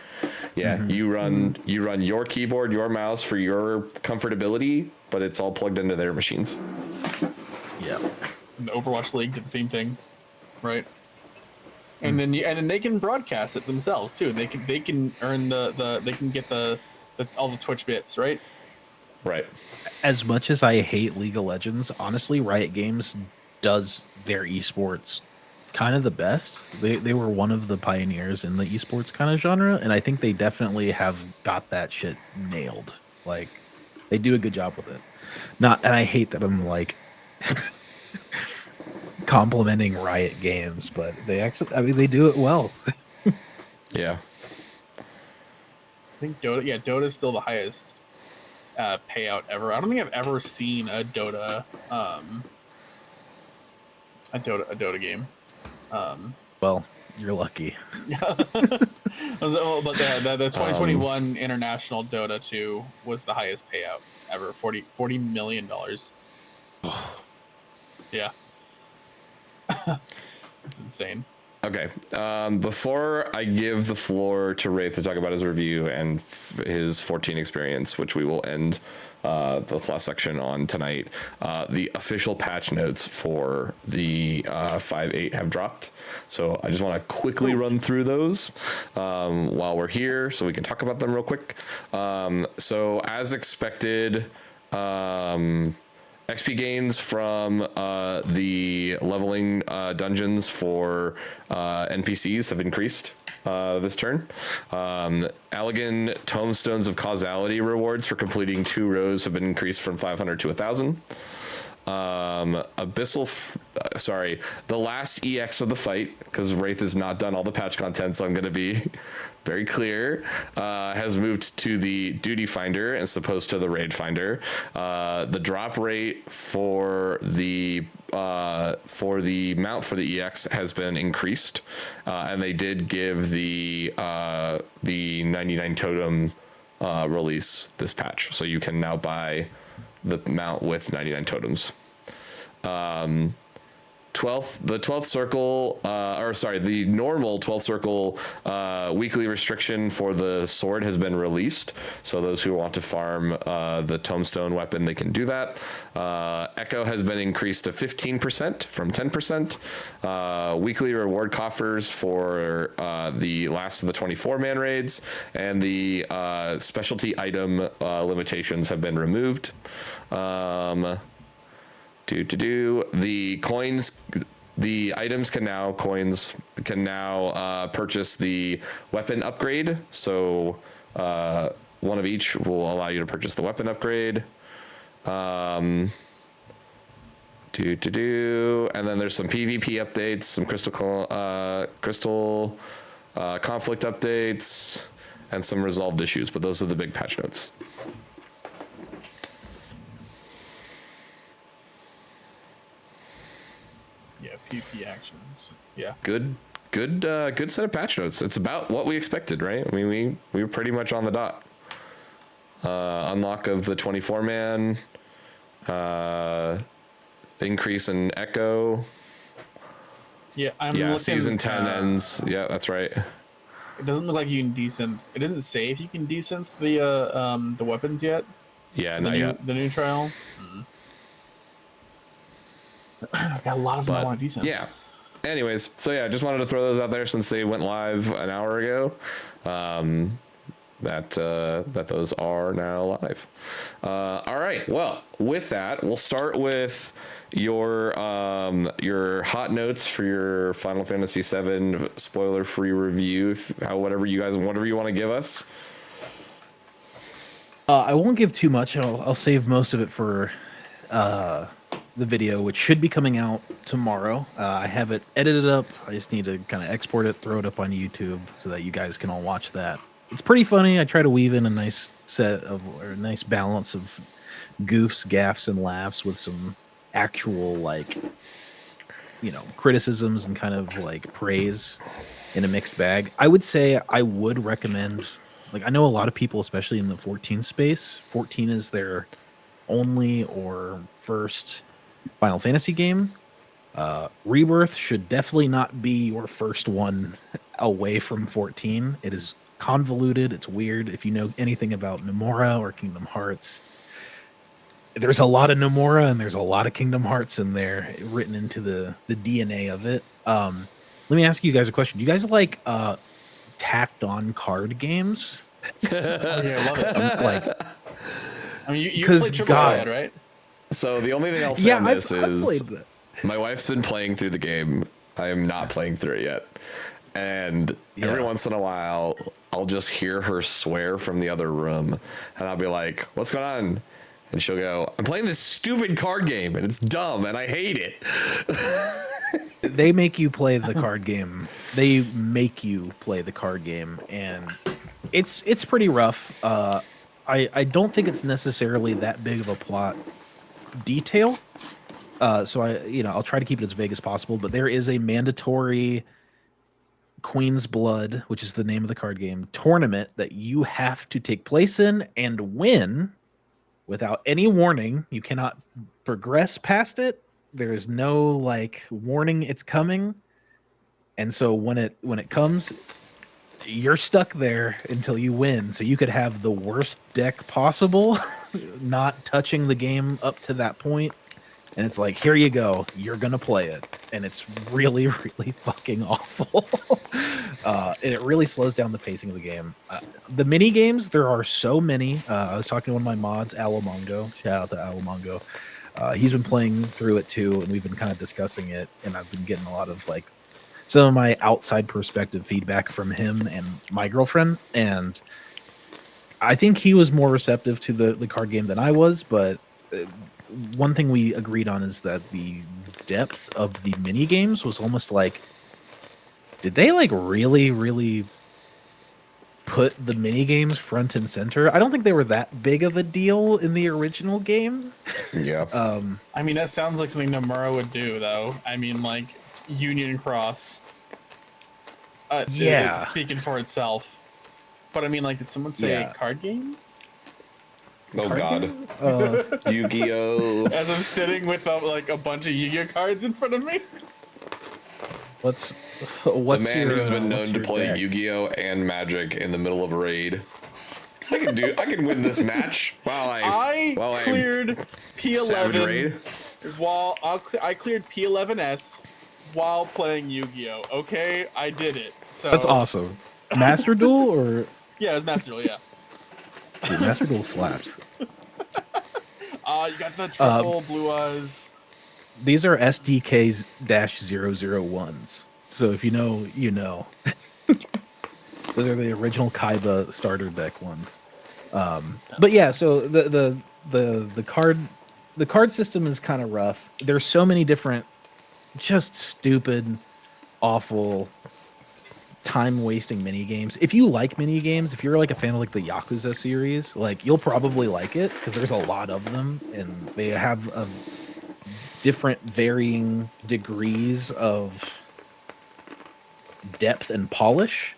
Yeah, you run your keyboard, your mouse for your comfortability, but it's all plugged into their machines. Yeah, and the Overwatch League did the same thing, right? And then they can broadcast it themselves too. They can earn they can get all the Twitch bits, right? Right. As much as I hate League of Legends, honestly, Riot Games does their esports kind of the best. They were one of the pioneers in the esports kind of genre, and I think they definitely have got that shit nailed. Like, they do a good job with it. And I hate that I'm like complimenting Riot Games, but they actually, I mean, they do it well. Yeah. I think Dota's still the highest payout ever. I don't think I've ever seen a Dota game. Well, you're lucky. But the 2021 International Dota 2 was the highest payout ever, $40 million. Yeah. It's insane. Okay. Before I give the floor to Wraith to talk about his review and his 14 experience, which we will end this last section on tonight, the official patch notes for the 5.8 have dropped. So I just want to quickly run through those while we're here so we can talk about them real quick. So as expected, XP gains from the leveling dungeons for NPCs have increased this turn. Allegan Tomestones of Causality rewards for completing 2 rows have been increased from 500 to 1,000. The last EX of the fight, because Wraith has not done all the patch content, so I'm going to be very clear, has moved to the Duty Finder as opposed to the Raid Finder. The drop rate for the mount for the EX has been increased, and they did give the 99 totem release this patch, so you can now buy the mount with 99 totems. The 12th circle, the normal 12th circle weekly restriction for the sword has been released. So those who want to farm the tombstone weapon, they can do that. Echo has been increased to 15% from 10%. Weekly reward coffers for the last of the 24-man raids, and the specialty item limitations have been removed. The coins, the items can now purchase the weapon upgrade. So one of each will allow you to purchase the weapon upgrade. And then there's some PvP updates, some crystal conflict updates, and some resolved issues. But those are the big patch notes. Yeah, PvP actions. Yeah. Good set of patch notes. It's about what we expected, right? I mean, we were pretty much on the dot. Unlock of the 24-man, increase in Echo. Yeah, I'm looking, season 10 ends. Yeah, that's right. It doesn't look like you can desynth. It doesn't say if you can desynth the weapons yet. Yeah, not yet. The new trial. I've got a lot of them I want to desynth. Yeah. Anyways, so yeah, just wanted to throw those out there since they went live an hour ago. That those are now live. All right. Well, with that, we'll start with your hot notes for your Final Fantasy VII spoiler-free review. Whatever you want to give us. I won't give too much. I'll save most of it for the video, which should be coming out tomorrow. I have it edited up. I just need to kind of export it, throw it up on YouTube so that you guys can all watch that. It's pretty funny. I try to weave in a nice nice balance of goofs, gaffs, and laughs with some actual, criticisms and kind of like praise in a mixed bag. I would say I would recommend, I know a lot of people, especially in the 14 space, 14 is their only or first Final Fantasy game. Rebirth should definitely not be your first one away from 14. It is convoluted. It's weird. If you know anything about Nomura or Kingdom Hearts, there's a lot of Nomura and there's a lot of Kingdom Hearts in there written into the DNA of it. Let me ask you guys a question. Do you guys like tacked on card games? Yeah, I love it. I mean, you Because played Triple Triad, right? So the only thing I'll say on this is my wife's been playing through the game. I am not playing through it yet. And every once in a while, I'll just hear her swear from the other room. And I'll be like, what's going on? And she'll go, I'm playing this stupid card game and it's dumb and I hate it. They make you play the card game. They make you play the card game, and it's pretty rough. I don't think it's necessarily that big of a plot detail. So I'll try to keep it as vague as possible. But there is a mandatory Queen's Blood, which is the name of the card game, tournament that you have to take place in and win without any warning. You cannot progress past it. There is no like warning it's coming. And so when it comes, you're stuck there until you win. So you could have the worst deck possible, not touching the game up to that point. And it's like, here you go. You're going to play it. And it's really, really fucking awful. And it really slows down the pacing of the game. The mini games, there are so many. I was talking to one of my mods, Alamongo. Shout out to Alamongo. He's been playing through it too, and we've been kind of discussing it. And I've been getting a lot of like some of my outside perspective feedback from him and my girlfriend. And I think he was more receptive to the card game than I was. But one thing we agreed on is that the depth of the mini games was almost like, did they like really, really put the mini games front and center? I don't think they were that big of a deal in the original game. Yeah. I mean, that sounds like something Nomura would do, though. I mean, like Union Cross. Yeah. It's speaking for itself. But I mean, like, did someone say Yeah. card game? Oh Card God. game? Yu-Gi-Oh. As I'm sitting with like a bunch of Yu-Gi-Oh cards in front of me. What's The man your, who's been known what's to your play deck? Yu-Gi-Oh and Magic in the middle of a raid. I can win this match while I cleared Savage Raid. P11 I cleared P11S while playing Yu-Gi-Oh. Okay, I did it. So That's awesome. Master Duel or Yeah, it was Master Duel. Yeah. dude, Master Duel slaps. You got the triple blue eyes. These are SDKs -001s. So if you know, you know. Those are the original Kaiba starter deck ones. But yeah, so the card system is kind of rough. There's so many different, just stupid, awful, time-wasting mini games. If you like mini games, if you're like a fan of like the Yakuza series, like you'll probably like it because there's a lot of them and they have different varying degrees of depth and polish.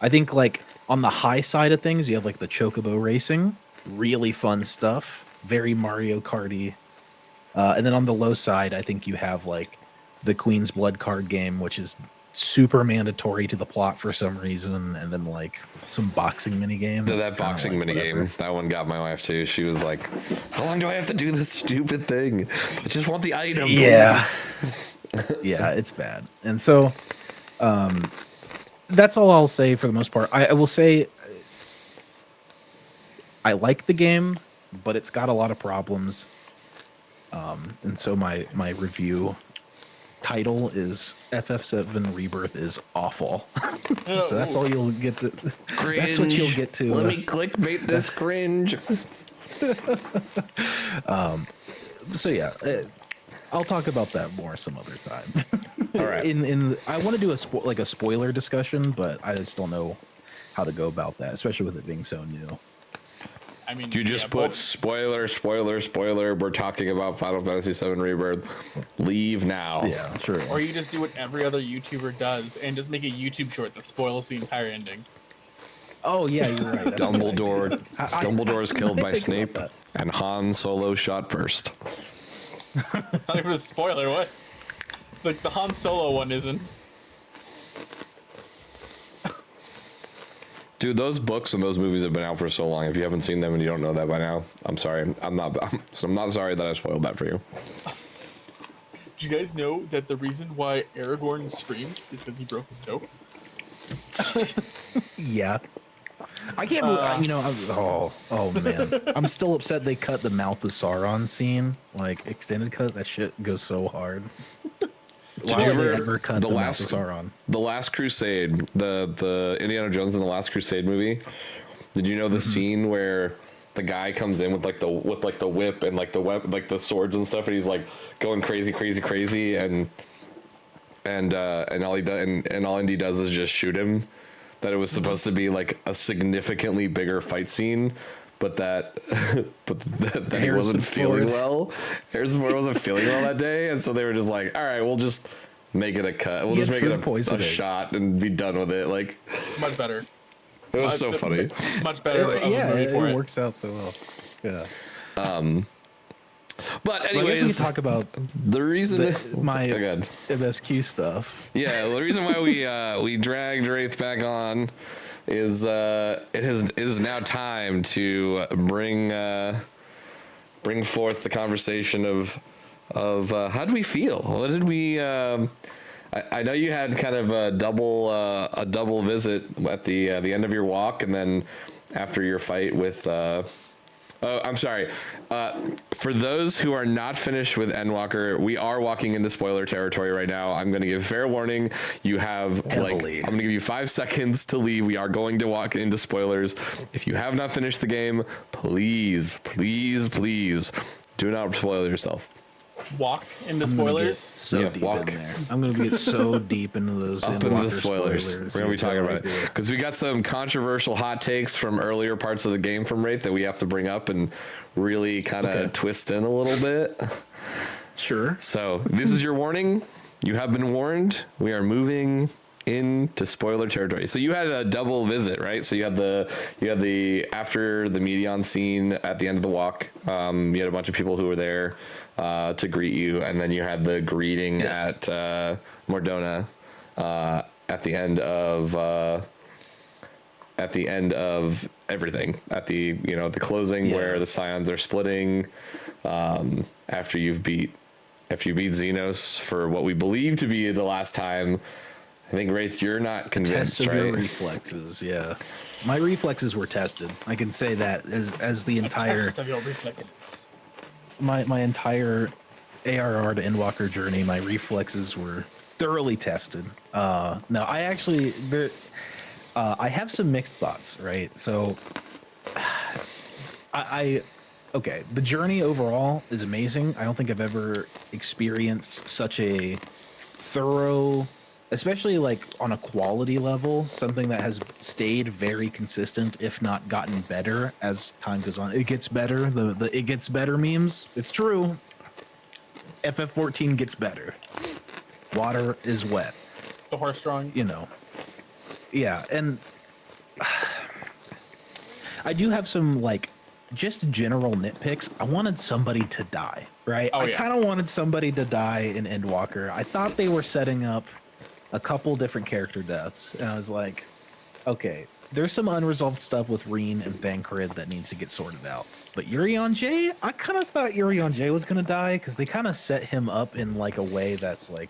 I think like on the high side of things, you have like the Chocobo racing, really fun stuff, very Mario Karty. And then on the low side, I think you have like the Queen's Blood card game, which is super mandatory to the plot for some reason, and then like some boxing mini game. That boxing mini game, that one got my wife too. She was like, "How long do I have to do this stupid thing? I just want the item." Yeah. Please." Yeah, it's bad. And so that's all I'll say for the most part. I will say I like the game, but it's got a lot of problems. And so my review title is FF7 Rebirth is awful. So that's all you'll get to. Cringe. That's what you'll get to. Let me clickbait this cringe. So yeah, I'll talk about that more some other time. All right. I want to do a spoiler discussion, but I just don't know how to go about that, especially with it being so new. I mean, You just put spoiler. We're talking about Final Fantasy VII Rebirth. Leave now. Yeah, sure. or you just do what every other YouTuber does and just make a YouTube short that spoils the entire ending. Oh yeah, you're right. That's a good idea. Dumbledore is killed by Think about Snape, that. and Han Solo shot first. Not even a spoiler. What? Like the Han Solo one isn't. Dude, those books and those movies have been out for so long. If you haven't seen them and you don't know that by now, I'm sorry. I'm not sorry that I spoiled that for you. Do you guys know that the reason why Aragorn screams is because he broke his toe? Yeah. I can't believe, oh man. I'm still upset they cut the Mouth of Sauron scene, like extended cut. That shit goes so hard. Why you would they ever- ever cut the the Mouth last- of Sauron? The Last Crusade, the Indiana Jones and the Last Crusade movie. Did you know the scene where the guy comes in with like the whip and like the like the swords and stuff, and he's like going crazy, and all he does and all Indy does is just shoot him. That it was supposed to be like a significantly bigger fight scene, but that he wasn't feeling well. Harrison Ford wasn't feeling well that day, and so they were just like, all right, we'll just make it a cut. We'll just make it a shot and be done with it. Like, Much better. it was so funny. Much better. of a movie for it it. works out so well. Yeah. But Well, I guess anyways, we can talk about the reason my Oh, God. MSQ stuff. Yeah, the reason why we dragged Wraith back on is it is now time to bring forth the conversation of how did we feel? What did we? I know you had kind of a double visit at the end of your walk, and then after your fight with. Oh, I'm sorry. For those who are not finished with Endwalker, we are walking into spoiler territory right now. I'm going to give fair warning. You have Heavily. I'm going to give you 5 seconds to leave. We are going to walk into spoilers. If you have not finished the game, please do not spoil yourself. Walk into I'm gonna spoilers. get so Yeah, deep walk. in there. I'm going to get so deep into those Up into the Endwalker spoilers. We're going to be talking about it it. because we got some controversial hot takes from earlier parts of the game from Wraith that we have to bring up and really kind of twist in a little bit. Sure. So this is your warning. You have been warned. We are moving into spoiler territory. So you had a double visit, right? So you had the after the Medion scene at the end of the walk. You had a bunch of people who were there to greet you, and then you had the greeting at Mordona at the end of everything, at the closing where the Scions are splitting after you beat Xenos for what we believe to be the last time. I think, Wraith, you're not convinced, Test of your right? reflexes, yeah. My reflexes were tested. I can say that as the entire Test of your reflexes. my entire ARR to Endwalker journey, my reflexes were thoroughly tested. No, I actually I have some mixed thoughts, right? So okay, the journey overall is amazing. I don't think I've ever experienced such a thorough, especially like on a quality level, something that has stayed very consistent, if not gotten better as time goes on. It gets better. The it gets better memes. It's true. FF14 gets better. Water is wet. The horse drawing. You know. Yeah, and I do have some like just general nitpicks. I wanted somebody to die, right? Oh, I yeah. kind of wanted somebody to die in Endwalker. I thought they were setting up a couple different character deaths, and I was like, okay, there's some unresolved stuff with Reen and Thancred that needs to get sorted out. But Urion J, I kind of thought Urion J was gonna die because they kind of set him up in like a way that's like,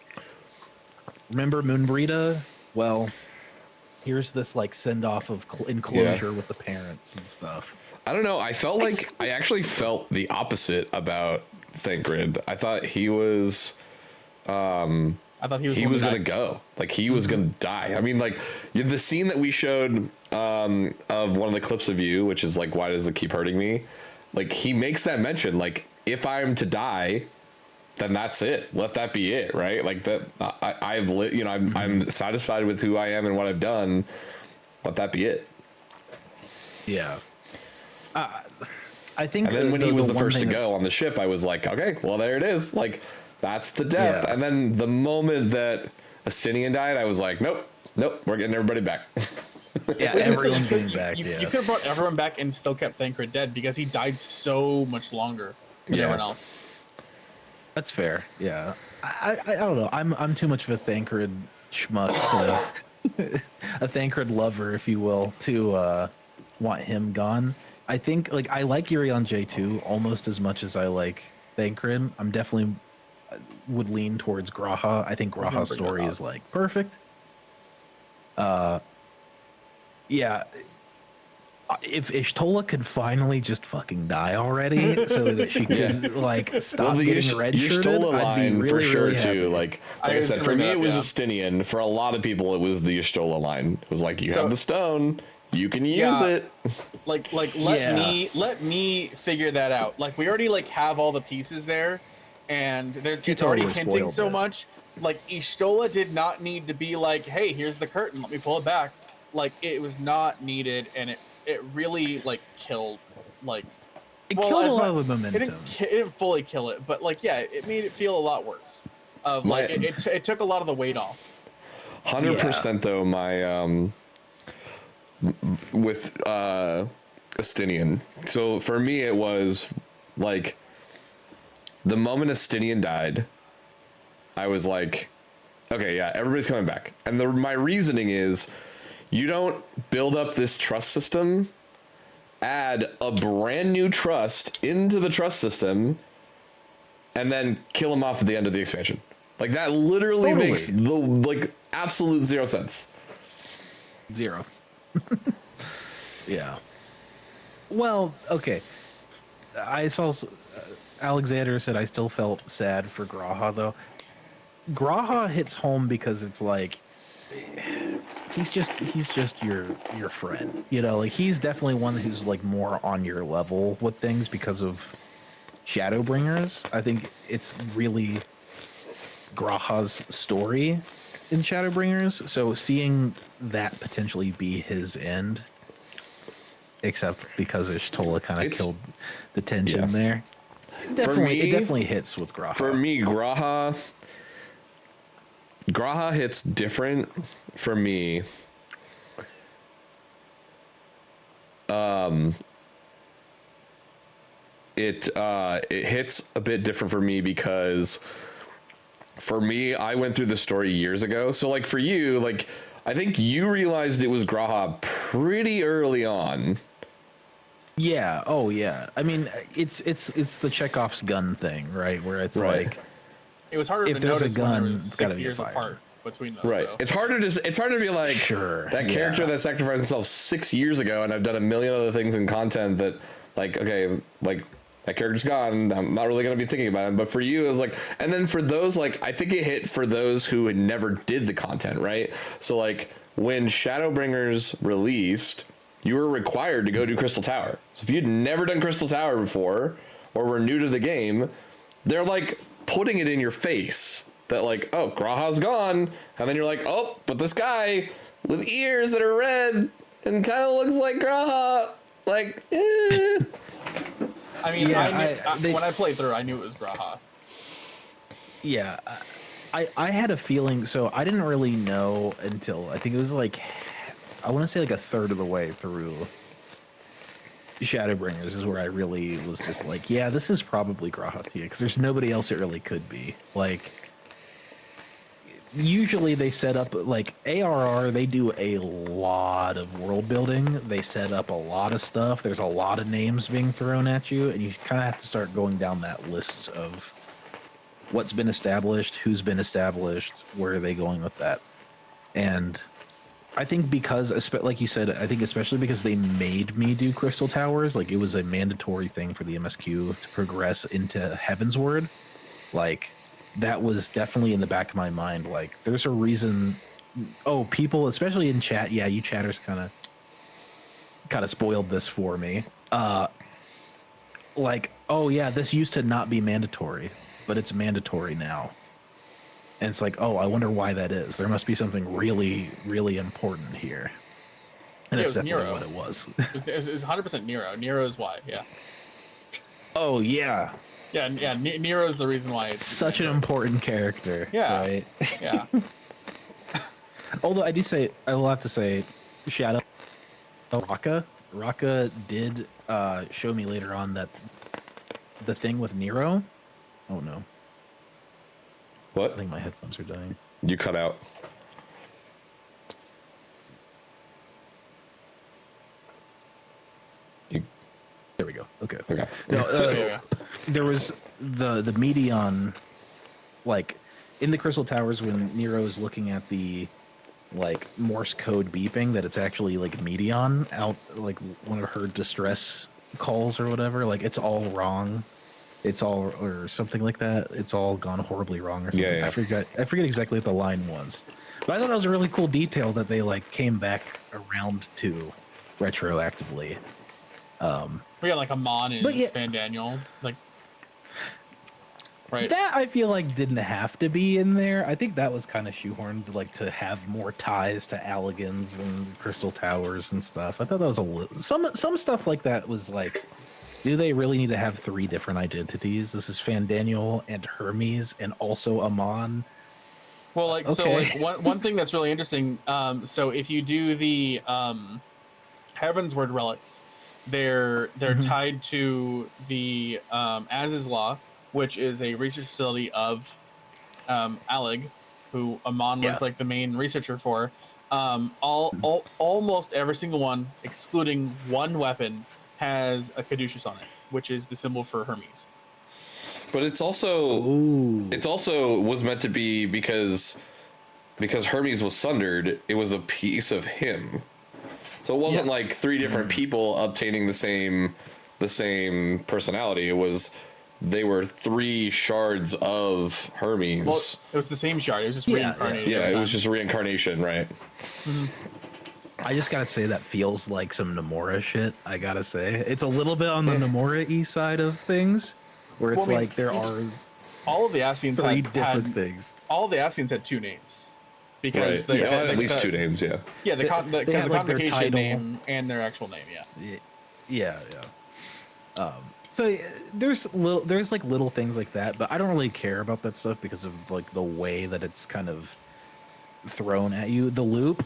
remember Moonbrita? Well, here's this like send off of enclosure with the parents and stuff. I don't know. I felt like I actually felt the opposite about Thancred. I thought he was I thought he was gonna go. Like he was gonna die. I mean, like the scene that we showed of one of the clips of you, which is like, why does it keep hurting me? Like he makes that mention. Like if I'm to die, then that's it. Let that be it, right? Like that. I've lit. You know, I'm satisfied with who I am and what I've done. Let that be it. Yeah. I think. And then when he was the one first to thing go on the ship, I was like, okay, well there it is. Like that's the death. Yeah. And then the moment that Astinian died, I was like, nope, we're getting everybody back. Yeah, Wait, everyone's you could- getting back. You Yeah. could have brought everyone back and still kept Thancred dead because he died so much longer than Yeah. everyone else. That's fair. Yeah. I don't know. I'm too much of a Thancred schmuck to a Thancred lover, if you will, to want him gone. I think like I like Urion J2 almost as much as I like Thancred. I'm definitely would lean towards Graha. I think gonna Graha's bring story that is up. like perfect. Yeah. If Ishtola could finally just fucking die already, so that she could like stop getting redshirted, Y'shtola I'd be line really, for sure really happy. too. Like I I was said, gonna for bring me that it up, was yeah. Astinian. For a lot of people, it was the Y'shtola line. It was like you So- have the stone, You can use it. Like let Yeah. me figure that out. Like we already like have all the pieces there, and it's already totally hinting spoiled so it. much. Like Ishtola did not need to be like, hey, here's the curtain, let me pull it back. Like it was not needed, and it really like killed like. It Well, killed a as lot much, of the momentum. it didn't fully kill it, but like yeah, it made it feel a lot worse. Of like My it took a lot of the weight off. 100% though. My with Estinian. So for me, it was like the moment Estinian died, I was like, okay, yeah, everybody's coming back. And my reasoning is, you don't build up this trust system, add a brand new trust into the trust system, and then kill him off at the end of the expansion. Like that literally Totally. makes the like absolute zero sense. 0. Yeah. Well, okay. I saw Alexander said I still felt sad for Graha though. Graha hits home because it's like he's just your friend. You know, like he's definitely one who's like more on your level with things because of Shadowbringers. I think it's really Graha's story in Shadowbringers. So seeing that potentially be his end, except because Ishtola kind of It's- killed the tension yeah. there. It definitely hits with Graha. For me, Graha hits different for me. It hits a bit different for me because for me, I went through the story years ago. So like for you, like I think you realized it was Graha pretty early on. Yeah. Oh, yeah. I mean, it's the Chekhov's gun thing, right? Where it's Right. like, It was harder If to there's a notice when gun, there was it's gotta 6 be a years fire. apart between those. Right. Though. It's harder to be like, Sure, that character yeah. that sacrificed himself 6 years ago, and I've done a million other things in content that, like, okay, like that character's gone. I'm not really gonna be thinking about him. But for you, it's like, and then for those, like, I think it hit for those who had never did the content, right? So like when Shadowbringers released, you were required to go do Crystal Tower. So if you'd never done Crystal Tower before, or were new to the game, they're like putting it in your face that like, oh, Graha's gone, and then you're like, oh, but this guy with ears that are red and kind of looks like Graha, like, eh. I mean, Yeah, when I played through, I knew it was Graha. yeah, I had a feeling. So I didn't really know until I think it was like, I want to say like a third of the way through Shadowbringers is where I really was just like, yeah, this is probably Graha Tia, because there's nobody else it really could be. Like, usually they set up, like, ARR, they do a lot of world building. They set up a lot of stuff. There's a lot of names being thrown at you, and you kind of have to start going down that list of what's been established, who's been established, where are they going with that. And I think because, like you said, I think especially because they made me do Crystal Towers, like it was a mandatory thing for the MSQ to progress into Heavensward. Like that was definitely in the back of my mind. Like there's a reason. Oh, people, especially in chat. Yeah, you chatters kind of spoiled this for me. Like, oh yeah, this used to not be mandatory, but it's mandatory now. And it's like, oh, I wonder why that is. There must be something really, really important here. And Yeah, that's it was definitely Nero. what it was. It was 100% Nero. Nero is why. Yeah. Oh, yeah. Yeah. Nero is the reason why it's Such an important character. Yeah. Right? Yeah. Although I will have to say, shout out to Raka. Raka did show me later on that the thing with Nero. Oh, no. I What? think my headphones are dying. You cut out. There we go. Okay. Okay. No, Yeah. there was the Medion, like in the Crystal Towers when Nero is looking at the like Morse code beeping, that it's actually like Medion out, like one of her distress calls or whatever. Like it's all wrong. It's all, or something like that. It's all gone horribly wrong or something. Yeah, yeah. I forget exactly what the line was, but I thought that was a really cool detail that they like came back around to retroactively. We got like Amon is But yeah. Van Daniel, like right. That I feel like didn't have to be in there. I think that was kind of shoehorned, like to have more ties to Alligans and Crystal Towers and stuff. I thought that was a little some stuff like that was like, do they really need to have 3 different identities? This is Fandaniel and Hermes and also Amon. Well, like so, Okay. like one thing that's really interesting. So if you do the Heavensward relics, they're tied to the Az's Law, which is a research facility of Allig, who Amon was like the main researcher for. Almost every single one, excluding one weapon, has a caduceus on it, which is the symbol for Hermes. But it's also was meant to be because Hermes was sundered. It was a piece of him, so it wasn't like 3 different people obtaining the same personality. It was they were 3 shards of Hermes. Well, it was the same shard. It was just reincarnated. Yeah, it was just reincarnation, right? I just gotta say that feels like some Nomura shit. I gotta say it's a little bit on the Nomura-y side of things, where it's like there are all of the Ascians 3 had different things. All of the Ascians had 2 names because They had at least 2 names. Yeah. Yeah, the had, like, their convocation title. name and their actual name. Yeah. So there's like little things like that, but I don't really care about that stuff because of like the way that it's kind of thrown at you. The loop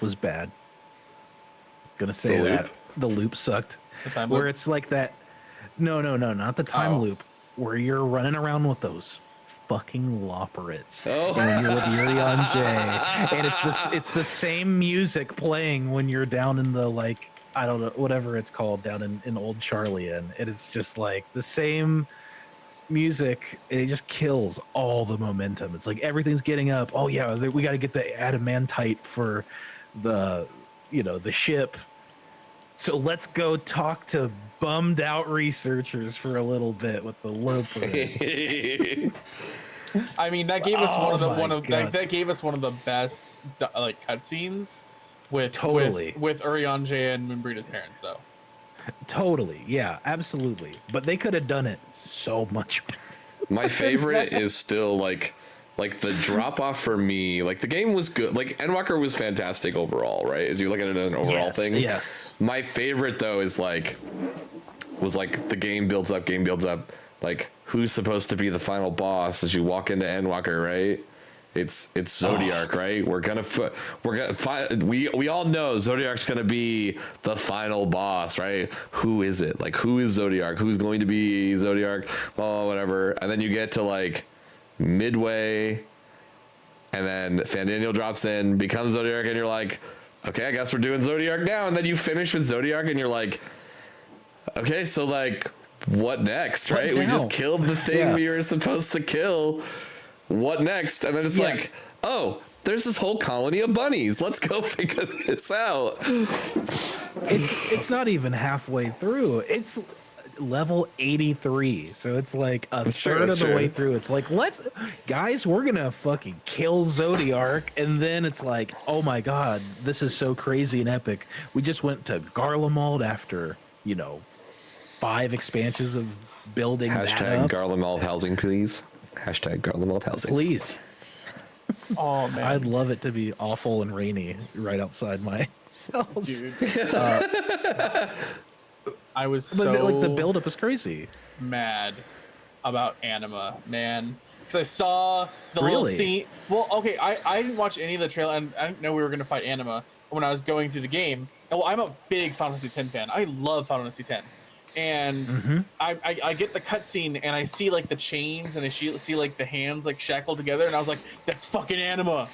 was bad. Gonna say that the loop sucked. The time where loop? it's like that. No, not the time loop. Where you're running around with those fucking Loperates, and you're with Urion J, and it's the same music playing when you're down in the like. I don't know, whatever it's called down in Old Charlie, and it's just like the same music. It just kills all the momentum. It's like everything's getting up. Oh yeah, we got to get the adamantite for the ship. So let's go talk to bummed out researchers for a little bit with the Lopers. I mean, that gave us that gave us one of the best like cutscenes. With Urion J and Moonbreeder's parents, though. Totally, yeah, absolutely. But they could have done it so much better. My favorite is still like the drop off for me. Like the game was good. Like Endwalker was fantastic overall, right? As you look at it as an overall thing. Yes. My favorite though is was the game builds up. Like who's supposed to be the final boss as you walk into Endwalker, right? It's Zodiark, right? We all know Zodiark's gonna be the final boss, right? Who is it? Like who is Zodiark? Who's going to be Zodiark? Oh, whatever. And then you get to like midway, and then Fandaniel drops in, becomes Zodiark, and you're like, okay, I guess we're doing Zodiark now. And then you finish with Zodiark, and you're like, okay, so like, what next, right? We just killed the thing we were supposed to kill. What next? And then it's like, oh, there's this whole colony of bunnies. Let's go figure this out. It's not even halfway through. It's level 83. So it's like a third of the way through. It's like, guys, we're going to fucking kill Zodiark. And then it's like, oh my God, this is so crazy and epic. We just went to Garlemald after, 5 expansions of building that up. Garlemald housing, please. Garlemald housing. Please. Oh man, I'd love it to be awful and rainy right outside my house. dude. I was But the buildup is crazy. mad about Anima, man. Because I saw the little scene. Well, okay, I didn't watch any of the trailer, and I didn't know we were going to fight Anima when I was going through the game. Well, I'm a big Final Fantasy X fan. I love Final Fantasy X. And I get the cutscene, and I see like the chains, and I see like the hands like shackled together, and I was like, that's fucking Anima.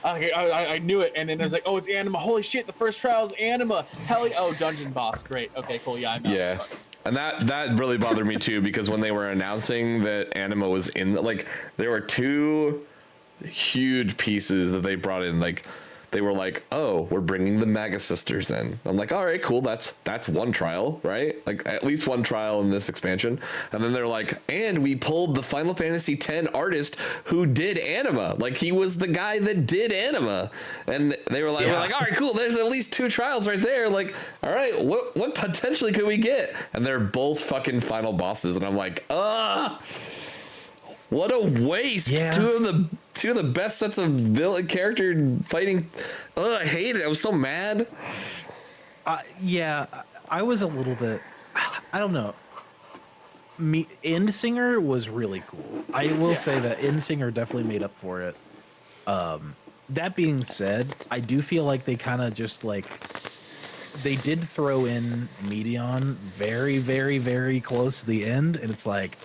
I knew it, and then I was like, oh, it's Anima. Holy shit, the first trial is Anima. Hell yeah. Oh, dungeon boss. Great. Okay, cool. Yeah, I'm out. Yeah. And that really bothered me too, because when they were announcing that Anima was in, like, there were 2 huge pieces that they brought in. Like, they were like, oh, we're bringing the Maga Sisters in. I'm like, all right, cool. That's one trial, right? Like at least one trial in this expansion. And then they're like, and we pulled the Final Fantasy X artist who did Anima. Like he was the guy that did Anima. And they were like, we're like, all right, cool. There's at least 2 trials right there. Like, all right, what potentially could we get? And they're both fucking final bosses. And I'm like, what a waste. Yeah. Two of the best sets of villain character fighting. I hate it. I was so mad. Yeah, I was a little bit, I don't know. Endsinger was really cool. I will say that Endsinger definitely made up for it. That being said, I do feel like they kind of just like, they did throw in Medion very, very, very close to the end, and it's like,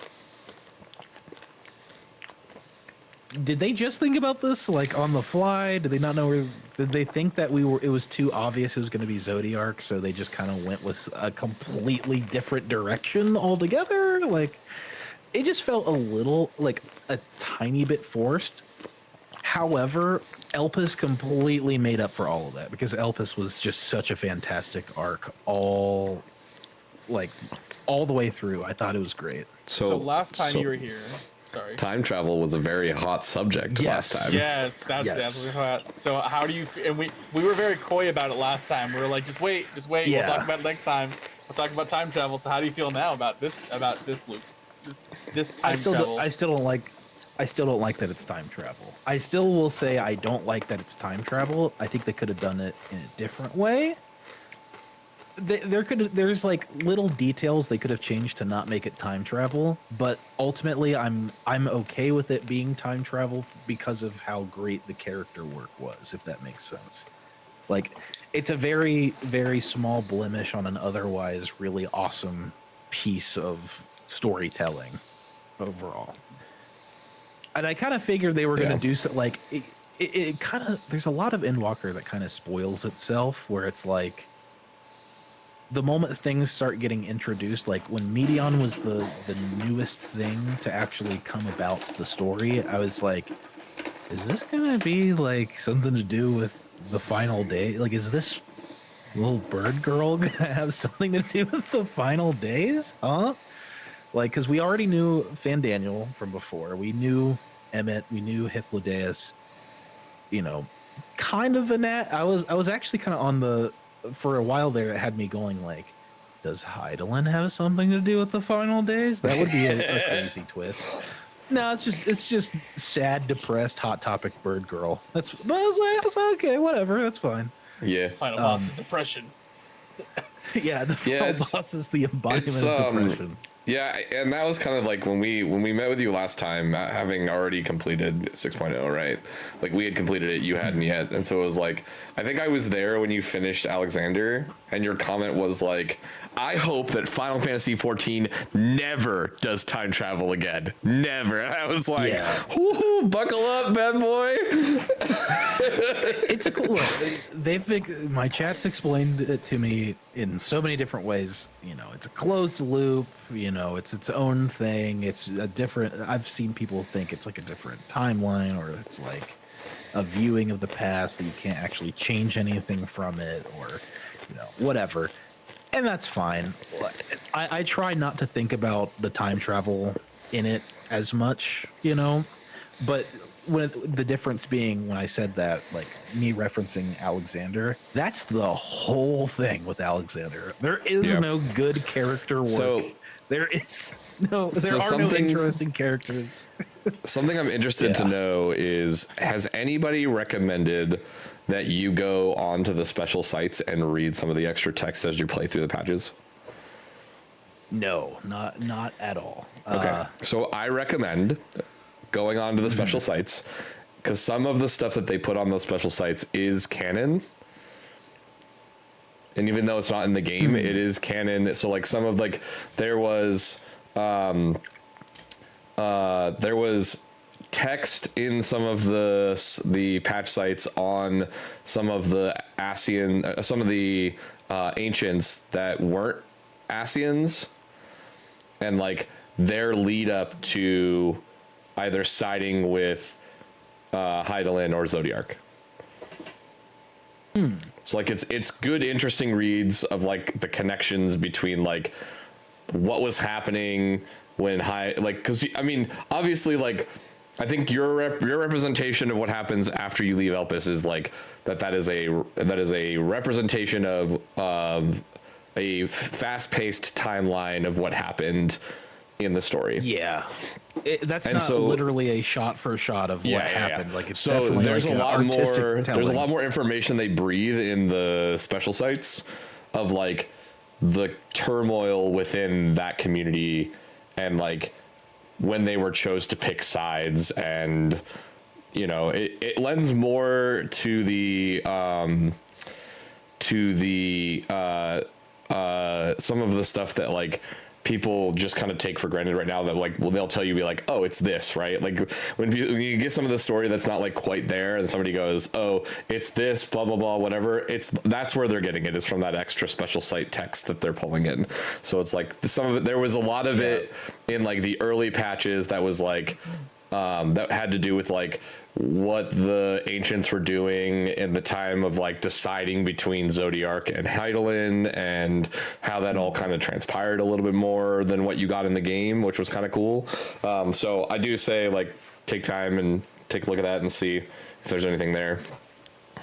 did they just think about this like on the fly? Did they not know where? Did they think that it was too obvious it was going to be Zodiark, so they just kind of went with a completely different direction altogether? Like, it just felt a little like a tiny bit forced. However, Elpis completely made up for all of that because Elpis was just such a fantastic arc all the way through. I thought it was great. So last time you were here, sorry. Time travel was a very hot subject last time. Yes, that's hot. So how do you? And we were very coy about it last time. We were like, just wait. Yeah. We'll talk about it next time. We'll talk about time travel. So how do you feel now about this loop? This time travel. I still don't like that it's time travel. I still will say I don't like that it's time travel. I think they could have done it in a different way. There's like little details they could have changed to not make it time travel, but ultimately I'm okay with it being time travel because of how great the character work was, if that makes sense. Like, it's a very, very small blemish on an otherwise really awesome piece of storytelling overall. And I kind of figured they were going to do so. Like, it kind of, there's a lot of Endwalker that kind of spoils itself, where it's like, the moment things start getting introduced, like when Medion was the newest thing to actually come about the story, I was like, is this gonna be like something to do with the final day? Like, is this little bird girl gonna have something to do with the final days? Huh? Like, because we already knew Fandaniel from before. We knew Emmett. We knew Hythlodaeus. You know, kind of I was actually kind of on the, for a while there, it had me going like, does Hydaelyn have something to do with the final days? That would be a crazy twist. No, it's just sad, depressed, hot topic bird girl. But I was like, okay, whatever, that's fine. Yeah. Final boss is depression. Yeah, the final boss is the embodiment of depression. Yeah, and that was kind of like when we met with you last time, having already completed 6.0, right? Like, we had completed it, you hadn't yet. And so it was like, I think I was there when you finished Alexander, and your comment was like, I hope that Final Fantasy 14 never does time travel again. Never. And I was like, whoo, buckle up, bad boy. It's a cool look. My chat's explained it to me in so many different ways. You know, it's a closed loop. You know, it's its own thing. It's a different. I've seen people think it's like a different timeline, or it's like a viewing of the past that you can't actually change anything from it, or you know, whatever. And that's fine. I try not to think about the time travel in it as much, you know, but when the difference being when I said that, like me referencing Alexander, that's the whole thing with Alexander. There is no good character work. There are no interesting characters. Something I'm interested to know is, has anybody recommended that you go onto the special sites and read some of the extra text as you play through the patches? No, not at all. Okay, so I recommend going on to the special sites, because some of the stuff that they put on those special sites is canon. And even though it's not in the game, it is canon. So like some of like, there was text in some of the patch sites on some of the Ascian, some of the ancients that weren't Ascians, and like their lead up to either siding with Hydaelyn or Zodiark. So like it's good, interesting reads of like the connections between like what was happening when because I mean obviously like I think your representation of what happens after you leave Elpis is like that is a representation of a fast-paced timeline of what happened in the story. Yeah, that's And not so- literally a shot for shot of what happened. Like it's so definitely there's like a an lot artistic more. There's a telling. lot more information they breathe in the special sites of like the turmoil within that community and like when they were chose to pick sides, and you know it lends more to the some of the stuff that like people just kind of take for granted right now, that like, well, they'll tell you, be like, oh, it's this, right? Like when you get some of the story that's not like quite there and somebody goes, oh, it's this, blah, blah, blah, whatever. That's where they're getting it, is from that extra special site text that they're pulling in. So it's like some of it, there was a lot of it in like the early patches that was like, that had to do with like what the ancients were doing in the time of like deciding between Zodiark and Hydaelyn, and how that all kind of transpired a little bit more than what you got in the game, which was kind of cool. So I do say like take time and take a look at that and see if there's anything there.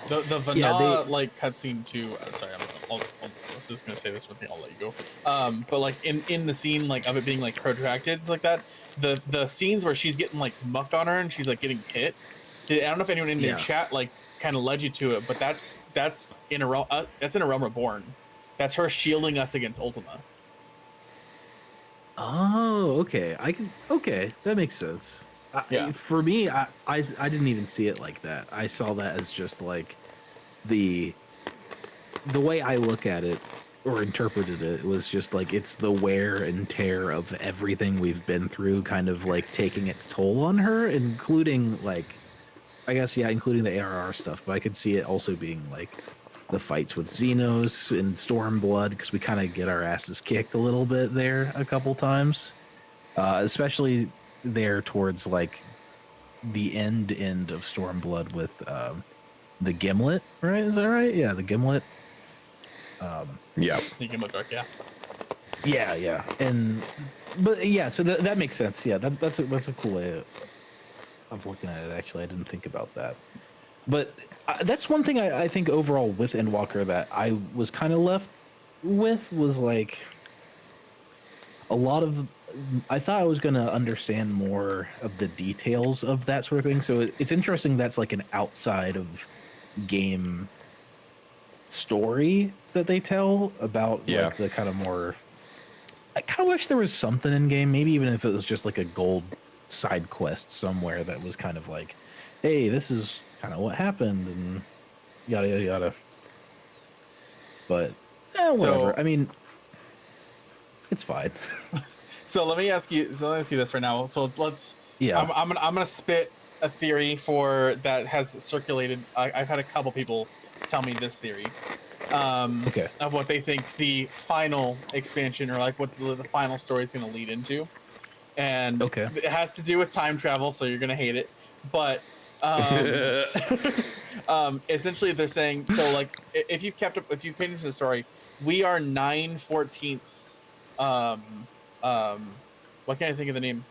The Vana like cutscene too. Sorry, I was just gonna say this one thing. I'll let you go. But like in the scene like of it being like protracted like that, the scenes where she's getting like mucked on her and she's like getting hit. I don't know if anyone in the chat like kind of led you to it, but that's in a Realm Reborn. That's her shielding us against Ultima. Oh, okay. Okay, that makes sense. Yeah. For me, I didn't even see it like that. I saw that as just like the way I look at it or interpreted it was just like it's the wear and tear of everything we've been through kind of like taking its toll on her, including like, I guess, including the ARR stuff, but I could see it also being like the fights with Xenos and Stormblood, because we kind of get our asses kicked a little bit there a couple times, especially there towards like the end of Stormblood with the Gimlet, right? Is that right? Yeah, the Gimlet. Yeah. You can look dark, yeah. Yeah. But yeah, so that makes sense. Yeah, that's a cool way of looking at it. Actually, I didn't think about that. But that's one thing I think overall with Endwalker that I was kind of left with was like a lot of. I thought I was going to understand more of the details of that sort of thing. So it's interesting that's like an outside of game story that they tell about like the kind of more. I kind of wish there was something in game, maybe even if it was just like a gold side quest somewhere that was kind of like, hey, this is kind of what happened and yada yada yada. But whatever. So, I mean, it's fine. So let me ask you this right now. So let's. Yeah. I'm gonna spit a theory for that has circulated. I've had a couple people tell me this theory. Okay. Of what they think the final expansion or like what the final story is going to lead into, and it has to do with time travel. So you're going to hate it, but essentially they're saying so like if you've paid attention to the story, we are 9/14ths. What can't I think of the name?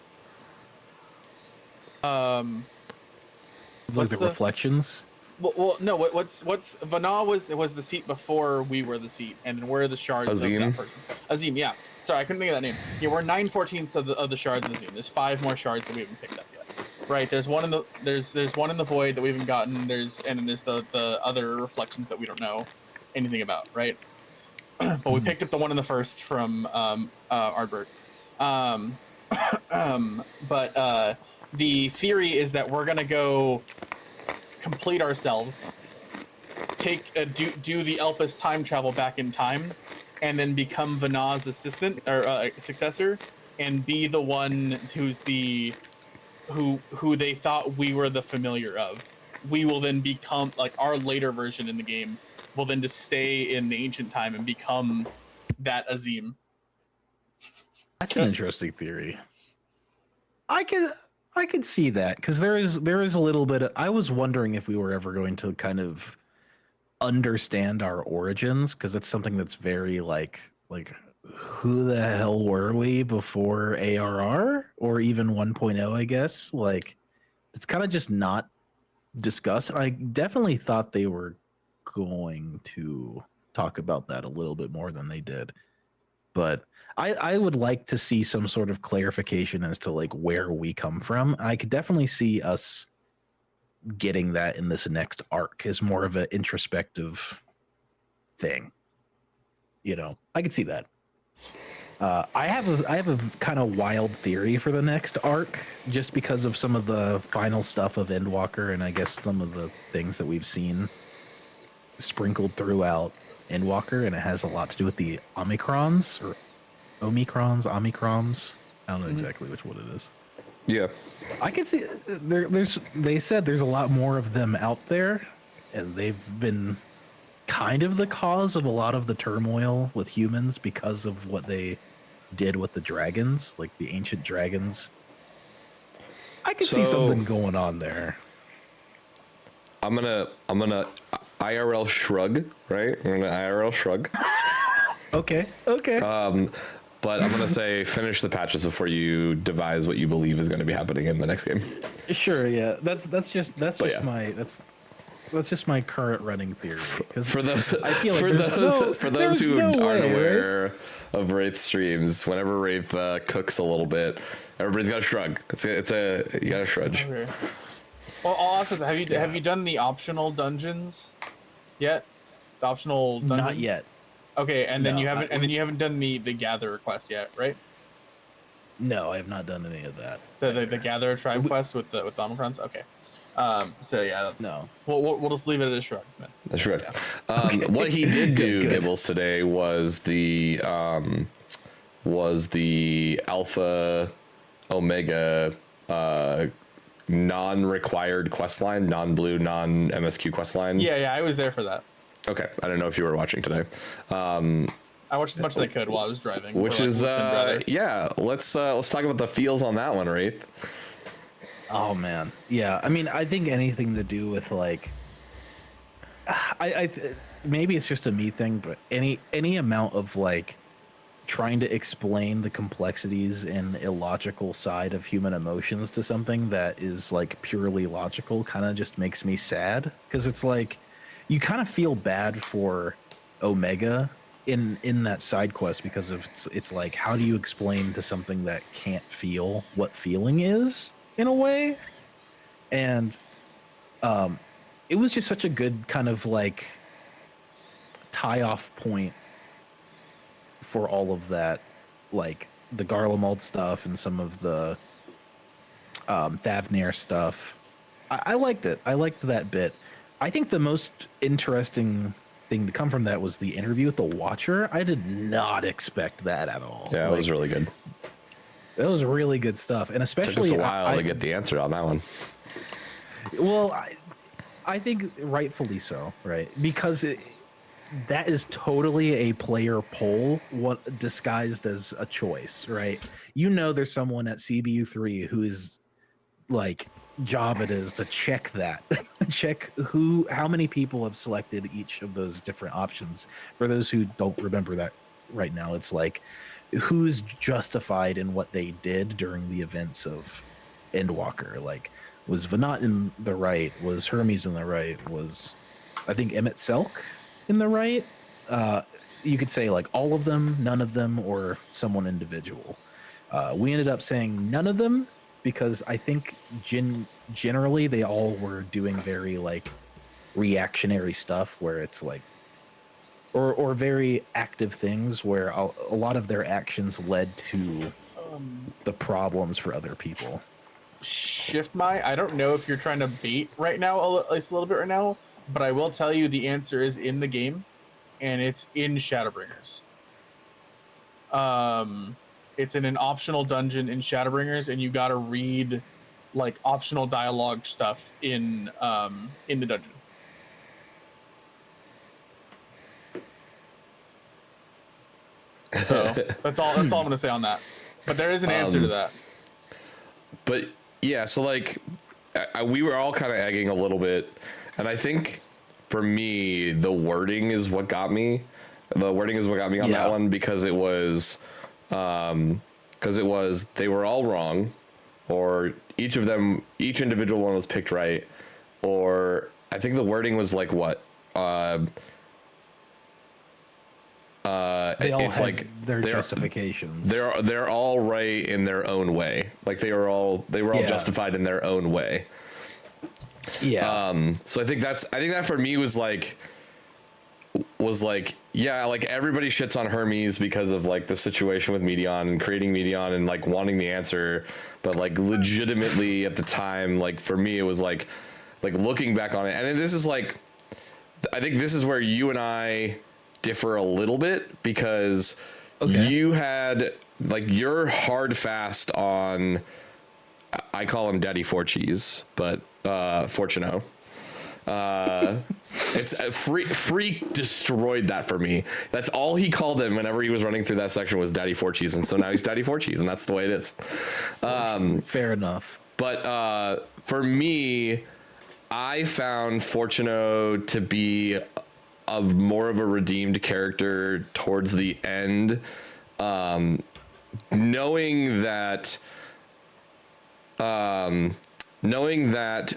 Like the reflections. Well, no. What's Vana was the seat before we were the seat, and we're the shards Azim? of that person. Azim, yeah. Sorry, I couldn't think of that name. Yeah, we're 9/14ths of the shards of Azim. There's 5 more shards that we haven't picked up yet. Right. There's one in the void that we haven't gotten. And then there's the other reflections that we don't know anything about. Right. But we picked up the one in the first from Ardbert. But the theory is that we're gonna go complete ourselves, do the Elpis time travel back in time, and then become Vana's assistant or successor, and be the one who's who they thought we were the familiar of. We will then become like our later version in the game will then just stay in the ancient time and become that Azim. That's an interesting theory. I could see that because there is a little bit of, I was wondering if we were ever going to kind of understand our origins, because it's something that's very like who the hell were we before ARR or even 1.0, I guess. Like it's kind of just not discussed. I definitely thought they were going to talk about that a little bit more than they did. But I would like to see some sort of clarification as to like where we come from. I could definitely see us getting that in this next arc as more of an introspective thing. You know, I could see that. I have a kind of wild theory for the next arc, just because of some of the final stuff of Endwalker, and I guess some of the things that we've seen sprinkled throughout Endwalker, and it has a lot to do with the Omicrons. I don't know exactly which one it is. Yeah. I can see they said there's a lot more of them out there, and they've been kind of the cause of a lot of the turmoil with humans because of what they did with the dragons, like the ancient dragons. I can see something going on there. I'm gonna IRL shrug, right? I'm gonna IRL shrug. Okay. But I'm gonna say finish the patches before you devise what you believe is going to be happening in the next game. Sure, yeah. That's just yeah. that's just my current running theory. For those I feel like for those who aren't aware of Wraith streams, whenever Wraith cooks a little bit, everybody's got to shrug. You got to shrug. Okay. Well, I'll ask this: have you done the optional dungeons yet? The optional dungeons? Not yet. Okay, and then No, you haven't done the gatherer quest yet, right? No, I have not done any of that. The gatherer tribe quest with the Omicrons. Okay. So yeah, that's No. We'll just leave it at a shrug. Then. A shrug. Yeah. What he did do, Good. Gibbles, today was the Alpha Omega non-required quest line, non-blue, non-MSQ quest line. Yeah, I was there for that. Okay, I don't know if you were watching today. I watched as much as I could while I was driving. Which or, like, is listened, rather. yeah. Let's talk about the feels on that one, Wraith. Oh man, yeah. I mean, I think anything to do with like, maybe it's just a me thing, but any amount of like trying to explain the complexities and illogical side of human emotions to something that is like purely logical kind of just makes me sad, because it's like you kind of feel bad for Omega in that side quest, because of it's like, how do you explain to something that can't feel what feeling is in a way? And it was just such a good kind of like tie off point for all of that, like the Garlemald stuff and some of the Thavnir stuff. I liked it. I liked that bit. I think the most interesting thing to come from that was the interview with the Watcher. I did not expect that at all. Yeah, it was really good. That was really good stuff, and especially Took us a while to get the answer on that one. Well, I think rightfully so, right? Because that is totally a player poll, what disguised as a choice, right? You know, there's someone at CBU3 who is like, job it is to check that, check how many people have selected each of those different options. For those who don't remember that right now, it's like, who's justified in what they did during the events of Endwalker? Like, was Venat in the right? Was Hermes in the right? Was, I think, Emmett Selk in the right? You could say like all of them, none of them, or someone individual. We ended up saying none of them, because I think generally they all were doing very like reactionary stuff, where it's like, or very active things where a lot of their actions led to the problems for other people. I don't know if you're trying to bait right now, at least a little bit right now, but I will tell you the answer is in the game, and it's in Shadowbringers. It's in an optional dungeon in Shadowbringers, and you got to read like optional dialogue stuff in the dungeon. So that's all I'm gonna say on that. But there is an answer to that. But yeah, so like we were all kind of egging a little bit, and I think for me, the wording is what got me. The wording is what got me on that one, because it was they were all wrong, or each individual one was picked right, or I think the wording was like what? They all it's had like their justifications. They're all right in their own way. Like they were all justified in their own way. Yeah. So I think that for me was like, yeah, like everybody shits on Hermes because of like the situation with Medion and creating Medion and like wanting the answer. But like legitimately at the time, like for me, it was like looking back on it. And this is like, I think this is where you and I differ a little bit, because you had like, you're hard fast on, I call him Daddy Four Cheese, but Fortuno. It's Freak destroyed that for me. That's all he called him whenever he was running through that section was Daddy Four Cheese, and so now he's Daddy Four Cheese, and that's the way it is. Fair enough. But for me, I found Fortuno to be more of a redeemed character towards the end, knowing that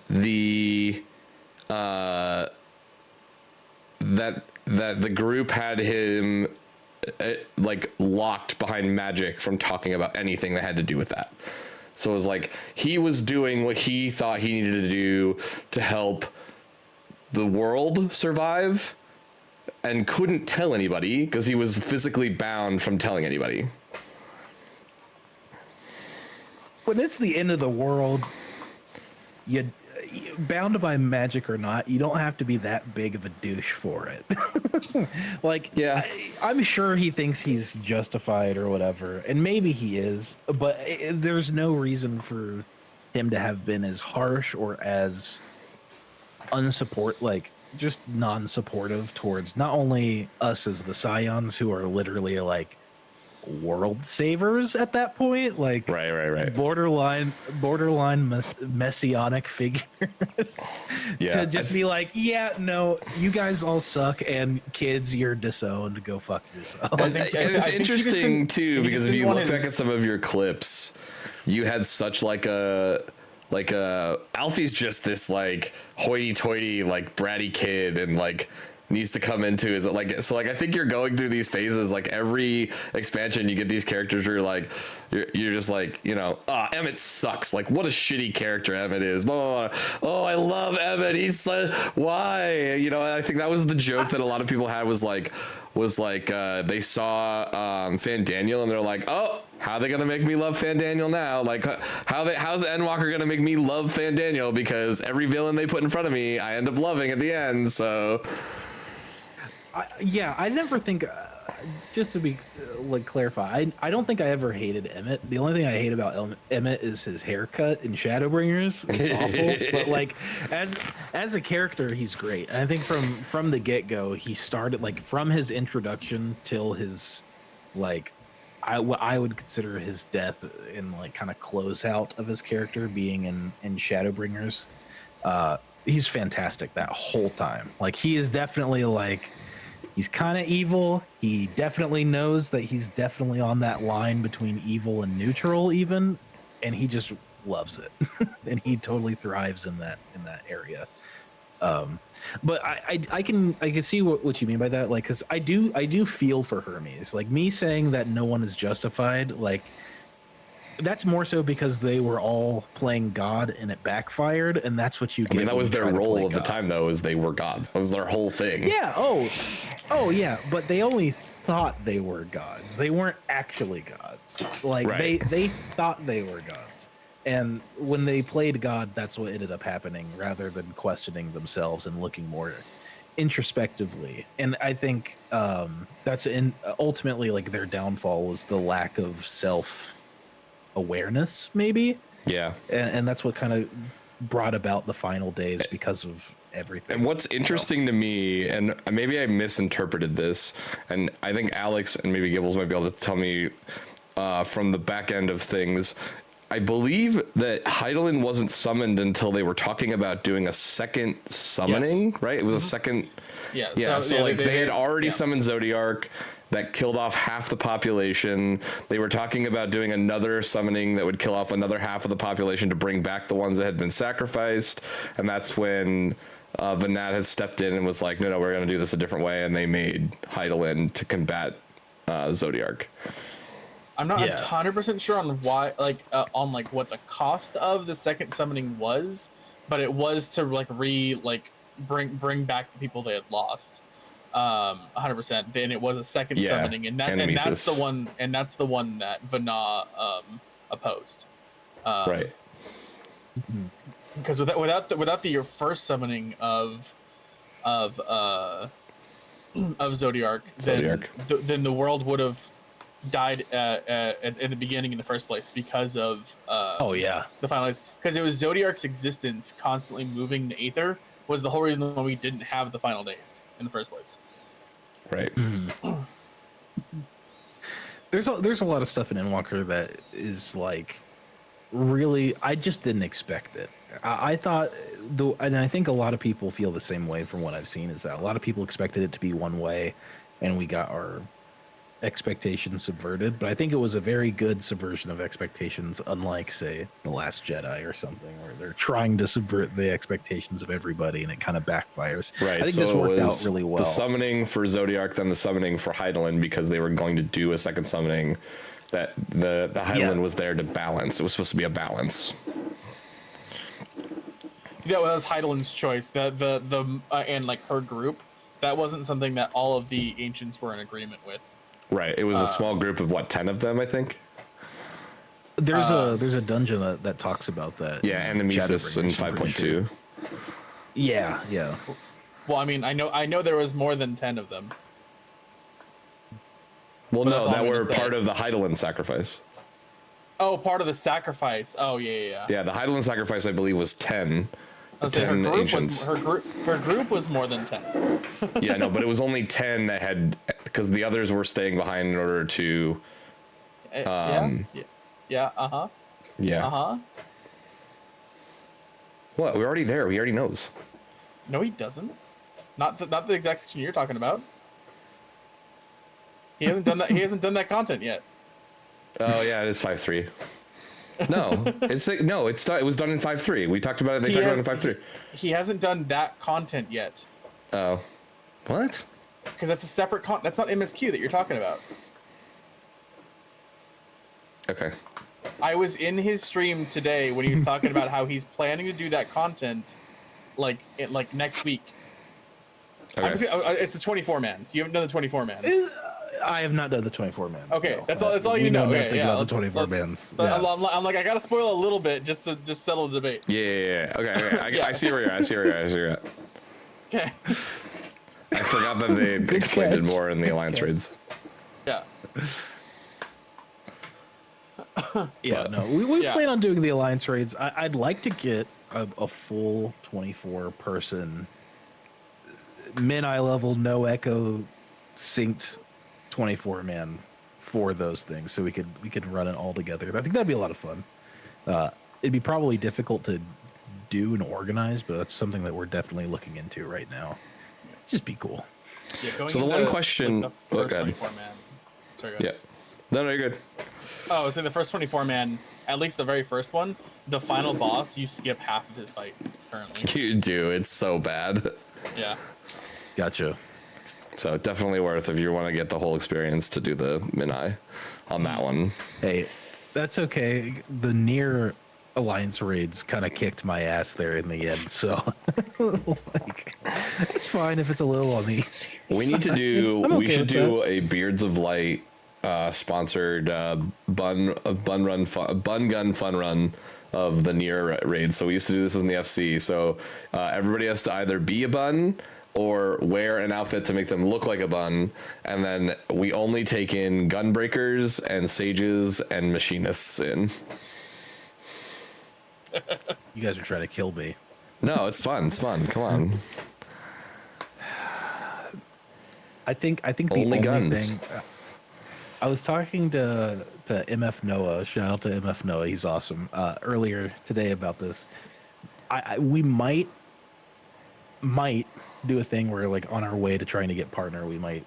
the that the group had him like locked behind magic from talking about anything that had to do with that. So it was like he was doing what he thought he needed to do to help the world survive, and couldn't tell anybody because he was physically bound from telling anybody. When it's the end of the world, you bound by magic or not, you don't have to be that big of a douche for it. Like, yeah, I'm sure he thinks he's justified or whatever, and maybe he is, but there's no reason for him to have been as harsh or as just non-supportive towards not only us as the Scions, who are literally like world savers at that point, like right, borderline messianic figures. To just be like, yeah, no, you guys all suck, and kids, you're disowned, go fuck yourself. And it's interesting too, because if you look back at some of your clips, you had such like a Alfie's just this like hoity-toity like bratty kid, and like needs to come into is like, so like I think you're going through these phases, like every expansion you get these characters where you're just like, you know, Emmett sucks, like what a shitty character Emmett is, blah, blah, blah. Oh, I love Emmett, he's why, you know. I think that was the joke that a lot of people had was like they saw Fan Daniel and they're like, oh, how are they gonna make me love Fan Daniel now? Like how's Endwalker gonna make me love Fan Daniel, because every villain they put in front of me I end up loving at the end. So I never think, just to be clarify, I don't think I ever hated Emmett. The only thing I hate about Emmett is his haircut in Shadowbringers. It's awful. But like as a character, he's great. And I think from the get-go, he started like from his introduction till his like what I would consider his death in like kind of closeout of his character being in Shadowbringers. He's fantastic that whole time. Like he is definitely like, he's kind of evil. He definitely knows that he's definitely on that line between evil and neutral even, and he just loves it. And he totally thrives in that area. But I can see what you mean by that, like, because I do feel for Hermes. Like, me saying that no one is justified, like, that's more so because they were all playing God and it backfired, and that's what you get. I mean, that was their role of God. the time, though, is they were gods. That was their whole thing. Yeah. Oh yeah. But they only thought they were gods. They weren't actually gods. Like they thought they were gods. And when they played God, that's what ended up happening, rather than questioning themselves and looking more introspectively. And I think that's ultimately like their downfall was the lack of self-awareness, maybe. Yeah. And that's what kind of brought about the final days because of everything. And what's interesting to me, and maybe I misinterpreted this, and I think Alex and maybe Gibbles might be able to tell me from the back end of things, I believe that Heidelin wasn't summoned until they were talking about doing a second summoning, right? It was a second. Yeah. Yeah. So like they had already yeah. summoned Zodiark. That killed off half the population. They were talking about doing another summoning that would kill off another half of the population to bring back the ones that had been sacrificed. And that's when Vanat had stepped in and was like, no, we're going to do this a different way. And they made Heidelin to combat Zodiark. I'm not 100% sure on why, on what the cost of the second summoning was, but it was to bring back the people they had lost. 100%. Then it was a second summoning, and that's the one, that Vana opposed. Right. Because without your first summoning of Zodiark, then the world would have died in the beginning in the first place because of the finalize. Because it was Zodiark's existence constantly moving the Aether was the whole reason why we didn't have the final days in the first place. Right. There's a lot of stuff in Endwalker that is like really, I just didn't expect it. I thought, though, and I think a lot of people feel the same way from what I've seen, is that a lot of people expected it to be one way, and we got our expectations subverted. But I think it was a very good subversion of expectations, unlike, say, The Last Jedi or something, where they're trying to subvert the expectations of everybody, and it kind of backfires. Right. I think this worked out really well. The summoning for Zodiark, then the summoning for Heidelin, because they were going to do a second summoning. That the Heidelin was there to balance. It was supposed to be a balance. That was Heidelin's choice. And her group. That wasn't something that all of the ancients were in agreement with. Right. It was a small group of 10 of them, I think. There's a dungeon that talks about that. Yeah, Enemesis in 5.2. Sure. Yeah. Well, I mean, I know there was more than 10 of them. Well, no, that were part of the Heidelin sacrifice. Oh, part of the sacrifice. Oh, yeah. Yeah, the Heidelin sacrifice, I believe, was 10. Her group was more than 10. Yeah, no, but it was only 10 that had, because the others were staying behind in order to. Yeah. What? We're already there. He already knows. No, he doesn't. Not the exact section you're talking about. He hasn't done that. He hasn't done that content yet. Oh yeah, it is 5.3. No, it was done in 5.3. We talked about it. They talked about it in 5.3. He hasn't done that content yet. Oh, what? Because that's a separate that's not MSQ that you're talking about. Okay. I was in his stream today when he was talking about how he's planning to do that content, like next week. Okay. It's the 24 mans. You haven't done the 24 mans. I have not done the 24 man. Okay, no. that's all. That's all you know. Okay, yeah, the 24 bands. Yeah. I'm like, I gotta spoil a little bit just to settle the debate. Yeah. Okay. I see where you're at. Okay. I forgot that they explained it more in the Alliance raids. Yeah. We plan on doing the Alliance raids. I'd like to get a full 24 person mid-eye level, no echo, synced 24 man for those things, so we could run it all together. I think that'd be a lot of fun. It'd be probably difficult to do and organize, but that's something that we're definitely looking into right now. It'd just be cool. Yeah, so the one question, the first 24 man. Sorry, go ahead. Yeah. No, you're good. Oh, so the first 24 man, at least the very first one, the final boss, you skip half of his fight currently. You do. It's so bad. Yeah. Gotcha. So definitely worth, if you want to get the whole experience, to do the Minai on that one. Hey, that's okay. The near Alliance raids kind of kicked my ass there in the end, so it's fine if it's a little on the easier We need to side. do. I'm We okay should with do that. a Beards of Light sponsored bun gun fun run of the near raid. So we used to do this in the FC. So everybody has to either be a bun or wear an outfit to make them look like a bun, and then we only take in gunbreakers and sages and machinists in. You guys are trying to kill me. No, it's fun. It's fun. Come on. I think the Only only guns. thing. I was talking to MF Noah. Shout out to MF Noah. He's awesome. Earlier today about this. We might do a thing where, like, on our way to trying to get partner, we might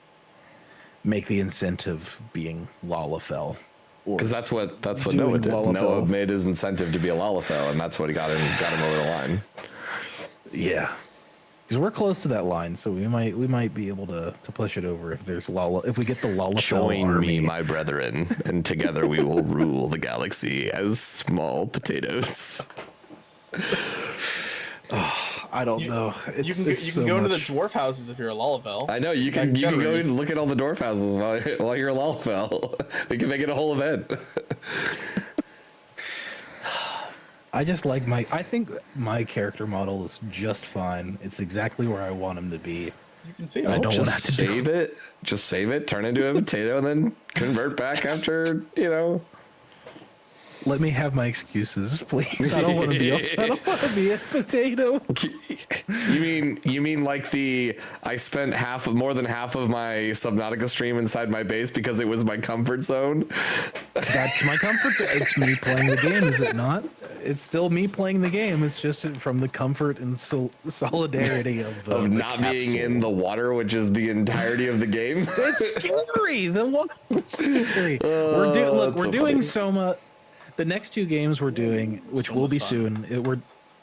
make the incentive being Lalafell. Because that's what doing Noah did. Lalafell. Noah made his incentive to be a Lalafell, and that's what got him over the line. Yeah, because we're close to that line, so we might be able to push it over if there's if we get the Lalafell Join army. me, my brethren, and together we will rule the galaxy as small potatoes. I don't know. You can go into the dwarf houses if you're a Lalafell. I know you can go and look at all the dwarf houses while you're a Lalafell. We can make it a whole event. I just like I think my character model is just fine. It's exactly where I want him to be. You can see I it. don't want to Just save it. Just save it. Turn into a potato, and then convert back after. Let me have my excuses, please. I don't want to be. I don't want to be a potato. You mean like I spent more than half of my Subnautica stream inside my base because it was my comfort zone? That's my comfort zone. It's me playing the game, is it not? It's still me playing the game. It's just from the comfort and solidarity of the not being in the water, which is the entirety of the game. It's scary. The water's scary. We're doing Soma. The next two games we're doing, which will be soon,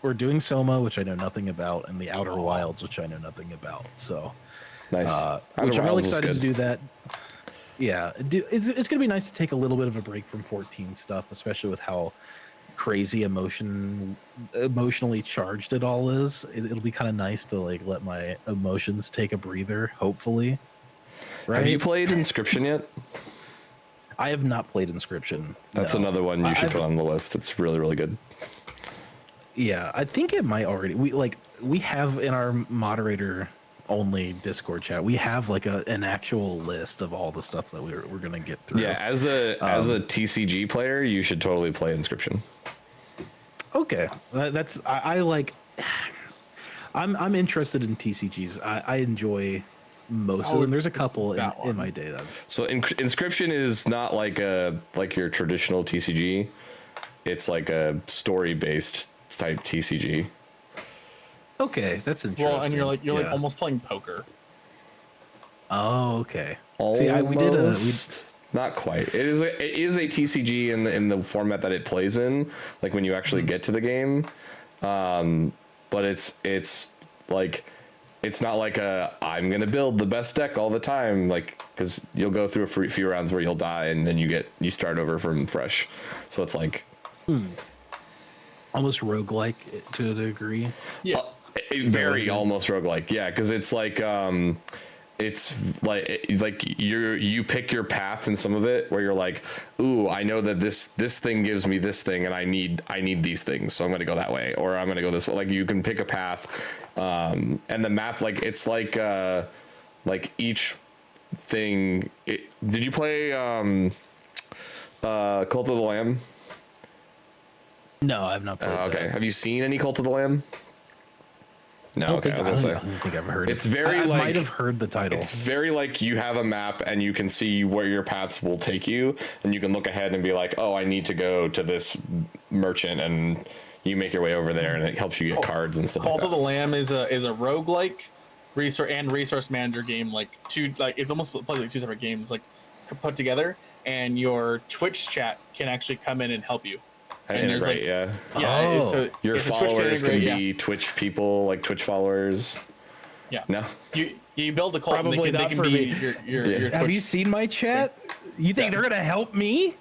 we're doing Soma, which I know nothing about, and the Outer Wilds, which I know nothing about. So Nice. which I'm really excited to do that. Yeah, it's going to be nice to take a little bit of a break from 14 stuff, especially with how crazy emotionally charged it all is. It'll be kind of nice to like let my emotions take a breather, hopefully. Right? Have you played Inscription yet? I have not played Inscription. That's another one you should put on the list. It's really, really good. Yeah, I think it might already. We have in our moderator only Discord chat. We have like an actual list of all the stuff that we're gonna get through. Yeah, as a TCG player, you should totally play Inscription. Okay, I like. I'm interested in TCGs. I enjoy most of them. There's a couple in my day that. So Inscription is not like your traditional TCG. It's like a story based type TCG. Okay, that's interesting. Well, and you're like almost playing poker. Oh, okay. Almost, see, we did not quite. It is a TCG in the format that it plays in, like when you actually get to the game. But it's like it's not like I'm gonna build the best deck all the time, like because you'll go through a few rounds where you'll die and then you start over from fresh. So it's like almost roguelike to a degree. Yeah. Very almost roguelike, yeah, because it's like you pick your path in some of it where you're like, ooh, I know that this thing gives me this thing and I need these things, so I'm gonna go that way, or I'm gonna go this way. Like you can pick a path, and the map, like it's like each thing. Did you play Cult of the Lamb? No, I've not played Okay, that. have you seen any Cult of the Lamb? No, okay. I don't think I've heard. It's very I like might have heard the title. It's very like you have a map and you can see where your paths will take you, and you can look ahead and be like, oh, I need to go to this merchant, and you make your way over there, and it helps you get cards and stuff. Cult like of the Lamb is a roguelike resource manager game, it's almost plays like two separate games like put together, and your Twitch chat can actually come in and help you. And there's like, so your if the Twitch followers can integrate, be Twitch people, like Twitch followers. Yeah. No. You build a cult, Probably and they can be your Have Twitch. you seen my chat? You think they're gonna help me?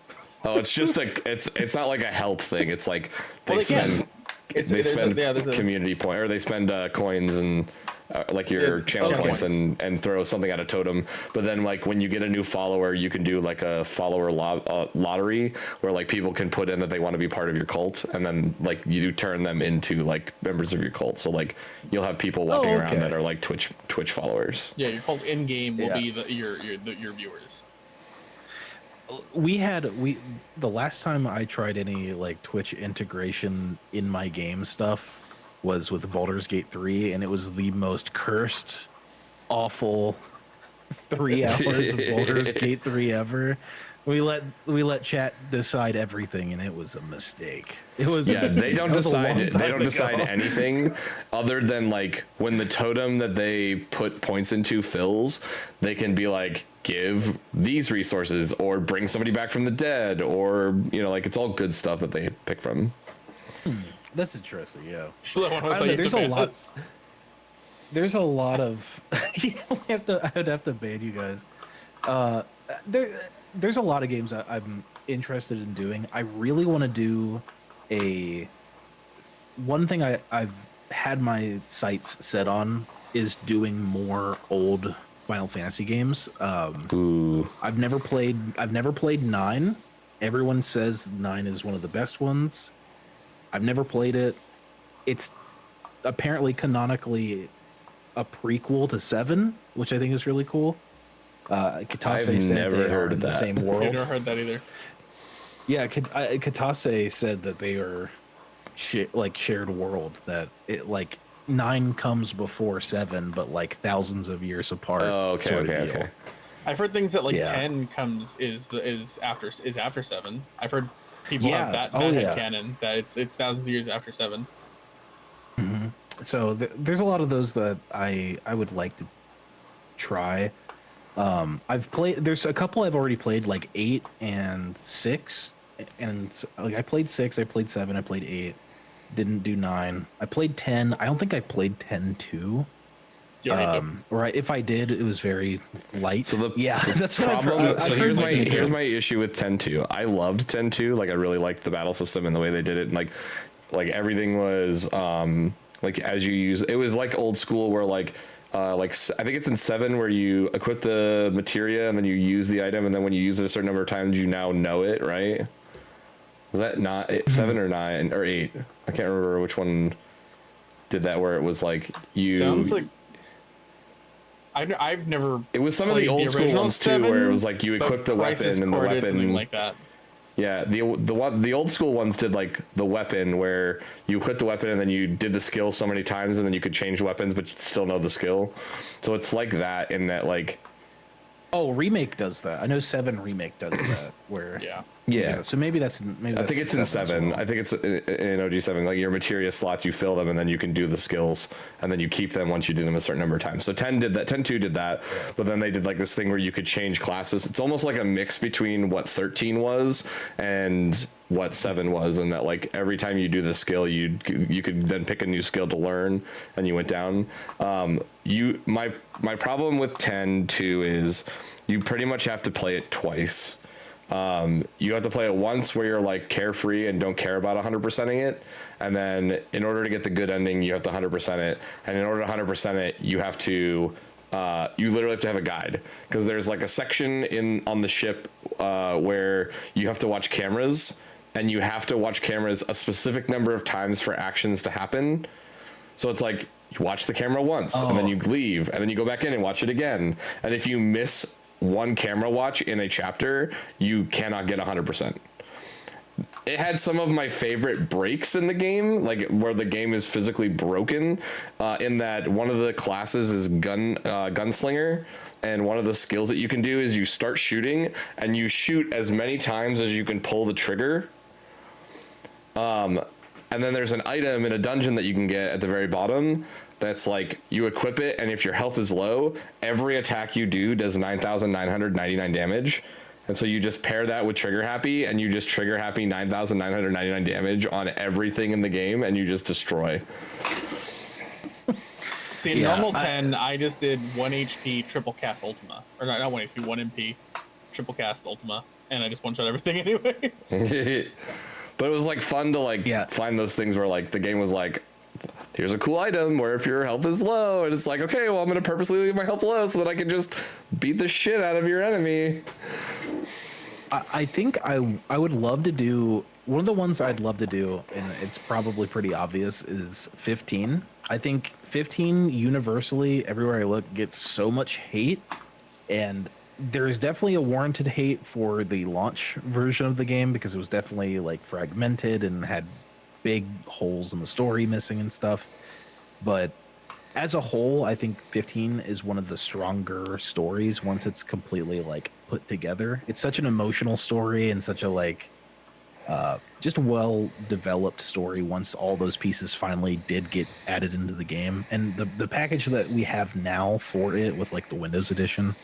Oh, it's just it's not like a help thing. It's like they can. spend there's a community point, or they spend coins and like your channel points and throw something at a totem. But then like when you get a new follower, you can do like a follower lottery where like people can put in that they want to be part of your cult, and then like you do turn them into like members of your cult. So like you'll have people walking around that are like Twitch followers. Yeah, your cult in game will be your viewers. The last time I tried any like Twitch integration in my game stuff was with Baldur's Gate 3, and it was the most cursed, awful 3 hours of Baldur's Gate 3 ever. We let chat decide everything, and it was a mistake. It was they don't decide. They don't decide ago. anything other than like when the totem that they put points into fills, they can be like, give these resources or bring somebody back from the dead, or like it's all good stuff that they pick from. That's interesting. Yeah, I don't know, there's a lot. There's a lot of. I would have to ban you guys. There's a lot of games that I'm interested in doing. I really want to do one thing I've had my sights set on is doing more old Final Fantasy games. I've never played 9. Everyone says 9 is one of the best ones. I've never played it. It's apparently canonically a prequel to 7, which I think is really cool. Katase I've said never they heard are in the that. same I've world. never heard that either. Yeah, Katase said that they are shared world. That it like 9 comes before 7, but like thousands of years apart. Oh, okay, sort of okay, deal. okay. I've heard things that like Yeah. 10 comes is after 7. I've heard people Yeah. have that Oh, yeah. canon that it's thousands of years after 7. So there's a lot of those that I would like to try. I've played. There's a couple I've already played, like 8 and 6, and like I played 6, I played 7, I played 8. Didn't do 9. I played 10. I don't think I played 10 too. If I did, it was very light. So that's what problem. So here's my here's issue with 10-2. I loved 10-2. Like I really liked the battle system and the way they did it. And like everything was like as you use it was like old school where like I think it's in 7 where you equip the materia and then you use the item, and then when you use it a certain number of times you now know it, right? Was that not 7 or 9 or 8? I can't remember which one did that, where it was like you Sounds like I've never. It was some of the played old school original ones too, 7, where it was like you but equip the Crisis weapon and the Core did something weapon like that. Yeah, the old school ones did like the weapon where you equip the weapon and then you did the skill so many times and then you could change weapons but you'd still know the skill. So it's like that in that like. Oh, Remake does that. I know 7 Remake does that. Where Yeah. So maybe that's I think it's in 7. Well. I think it's in OG7. Like your materia slots, you fill them and then you can do the skills and then you keep them once you do them a certain number of times. So 10 did that. 10-2 did that, but then they did like this thing where you could change classes. It's almost like a mix between what 13 was and what 7 was, and that like every time you do the skill, you could then pick a new skill to learn, and you went down. My problem with 10-2 is you pretty much have to play it twice. You have to play it once where you're like carefree and don't care about 100%ing it, and then in order to get the good ending you have to 100% it, and in order to 100% it you have to you literally have to have a guide, because there's like a section on the ship where you have to watch cameras, and you have to watch cameras a specific number of times for actions to happen. So it's like you watch the camera once and then you leave and then you go back in and watch it again, and if you miss one camera watch in a chapter, you cannot get 100%. It had some of my favorite breaks in the game, like where the game is physically broken, in that one of the classes is gunslinger, and one of the skills that you can do is you start shooting and you shoot as many times as you can pull the trigger. And then there's an item in a dungeon that you can get at the very bottom that's like you equip it, and if your health is low, every attack you do does 9,999 damage. And so you just pair that with trigger happy, and you just trigger happy 9,999 damage on everything in the game, and you just destroy. See, in normal 10, I just did 1 HP triple cast Ultima. Or not 1 HP, 1 MP triple cast Ultima. And I just one-shot everything anyways. But it was like fun to find those things where like the game was like, here's a cool item where if your health is low, and it's like, okay, well I'm gonna purposely leave my health low so that I can just beat the shit out of your enemy. I think I would love to do one of the ones I'd love to do, and it's probably pretty obvious, is 15. I think 15 universally everywhere I look gets so much hate, and there is definitely a warranted hate for the launch version of the game because it was definitely like fragmented and had big holes in the story missing and stuff. But as a whole, I think 15 is one of the stronger stories once it's completely like put together. It's such an emotional story and such a like just well developed story once all those pieces finally did get added into the game. And the package that we have now for it with like the Windows edition,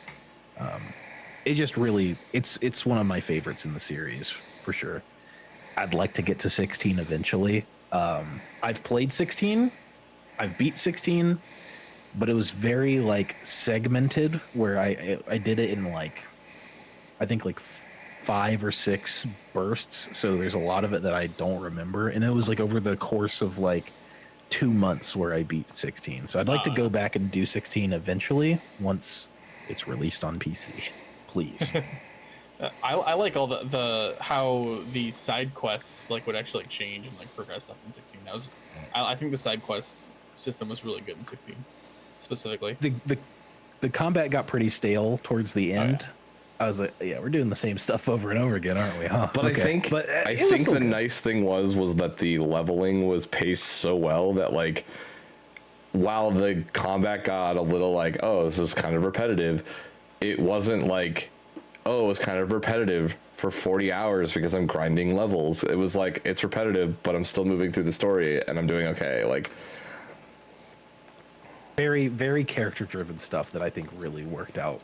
it just really it's one of my favorites in the series for sure. I'd like to get to 16 eventually. I've played 16, I've beat 16, but it was very like segmented where I did it in like I think like 5 or 6 bursts, so there's a lot of it that I don't remember, and it was like over the course of like 2 months where I beat 16. So I'd like to go back and do 16 eventually once it's released on PC, please. I like all the how the side quests like would actually change and like progress up in 16. That was I think the side quest system was really good in 16 specifically. The combat got pretty stale towards the end. Oh, yeah. I was like, yeah, we're doing the same stuff over and over again, aren't we? Huh? But okay. I think the nice thing was that the leveling was paced so well that like while the combat got a little like, oh, this is kind of repetitive, it wasn't like, oh, it was kind of repetitive for 40 hours because I'm grinding levels. It was like, it's repetitive, but I'm still moving through the story and I'm doing okay. Like very, very character driven stuff that I think really worked out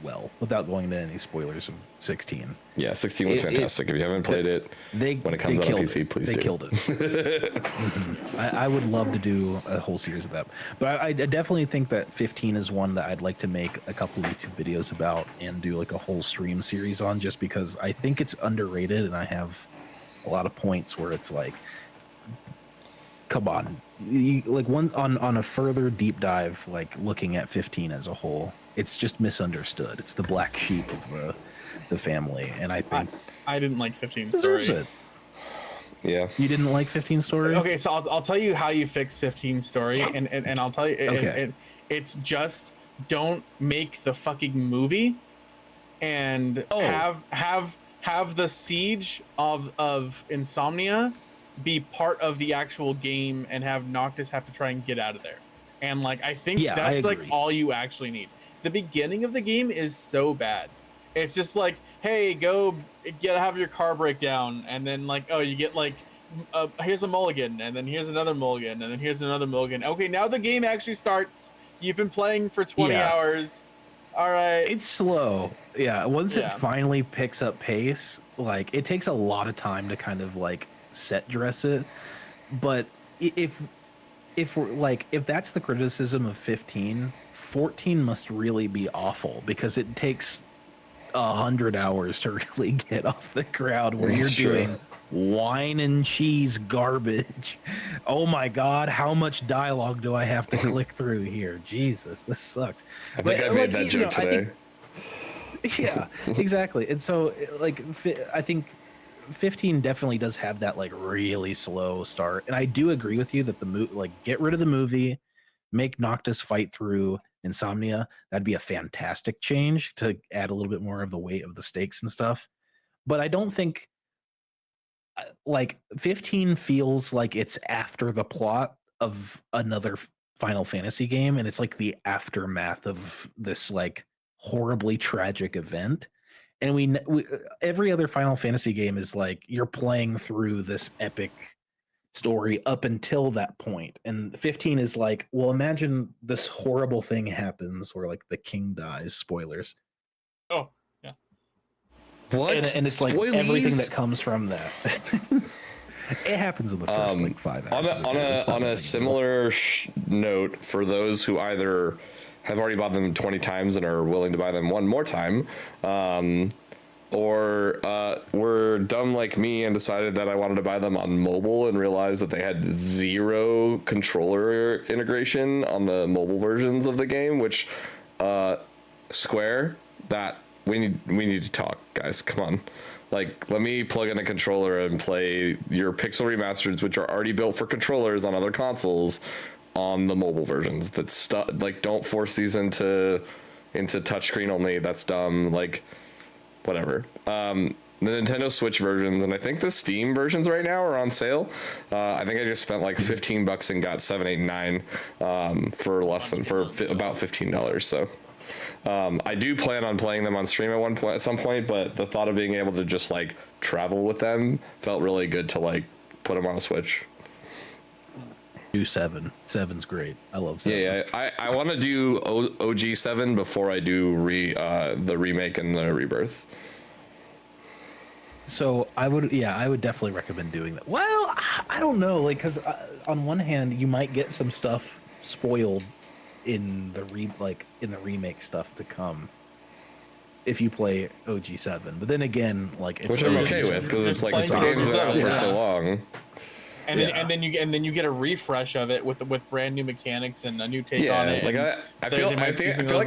well without going into any spoilers of 16. Yeah, 16 was fantastic. If you haven't played it when it comes out on PC, please do. They killed it. I would love to do a whole series of that. But I definitely think that 15 is one that I'd like to make a couple of YouTube videos about and do like a whole stream series on, just because I think it's underrated and I have a lot of points where it's like, come on. Like one on a further deep dive, like looking at 15 as a whole, it's just misunderstood. It's the black sheep of the family, and I think I didn't like 15's story. It. Yeah, you didn't like 15's story. Okay, so I'll tell you how you fix 15's story, and I'll tell you, okay. It's just don't make the fucking movie, and have the siege of Insomnia be part of the actual game, and have Noctis have to try and get out of there. And like I think that's like all you actually need. The beginning of the game is so bad. It's just like, hey, go have your car break down, and then like, oh, you get like, here's a mulligan, and then here's another mulligan, and then here's another mulligan. Okay, now the game actually starts. You've been playing for 20 hours. All right. It's slow. Yeah. Once it finally picks up pace, like it takes a lot of time to kind of like set dress it. But if we're like, if that's the criticism of 15, 14 must really be awful because it takes 100 hours to really get off the ground where you're doing wine and cheese garbage. Oh my God, how much dialogue do I have to click through here? Jesus, this sucks. I think I made that joke today. Yeah, exactly. And so like, I think 15 definitely does have that like really slow start, and I do agree with you that the like get rid of the movie, make Noctis fight through Insomnia. That'd be a fantastic change to add a little bit more of the weight of the stakes and stuff. But I don't think like 15 feels like it's after the plot of another Final Fantasy game, and it's like the aftermath of this like horribly tragic event. And we every other Final Fantasy game is like you're playing through this epic story up until that point. And 15 is like, well, imagine this horrible thing happens where like the king dies. Spoilers. Oh, yeah. What? And it's like everything that comes from that. It happens in the first like 5 hours. On a similar note, for those who either have already bought them 20 times and are willing to buy them one more time, or were dumb like me and decided that I wanted to buy them on mobile and realized that they had 0 controller integration on the mobile versions of the game, which Square, that we need to talk, guys. Come on. Like, let me plug in a controller and play your Pixel Remasters, which are already built for controllers on other consoles, on the mobile versions. That's like, don't force these into touchscreen only. That's dumb. Like, whatever. the Nintendo Switch versions, and I think the Steam versions right now are on sale. I think I just spent like $15 and got 7, 8, and 9 for about $15. So I do plan on playing them on stream at some point, but the thought of being able to just like travel with them felt really good to like put them on a Switch. Do 7. 7's great. I love 7. Yeah, I want to do OG 7 before I do the remake and the rebirth. So I would definitely recommend doing that. Well, I don't know, like, because on one hand, you might get some stuff spoiled in the remake stuff to come if you play OG 7. But then again, like, which I'm okay with because it's like the game's been out for so long. And then you get a refresh of it with brand new mechanics and a new take on it. Like I feel like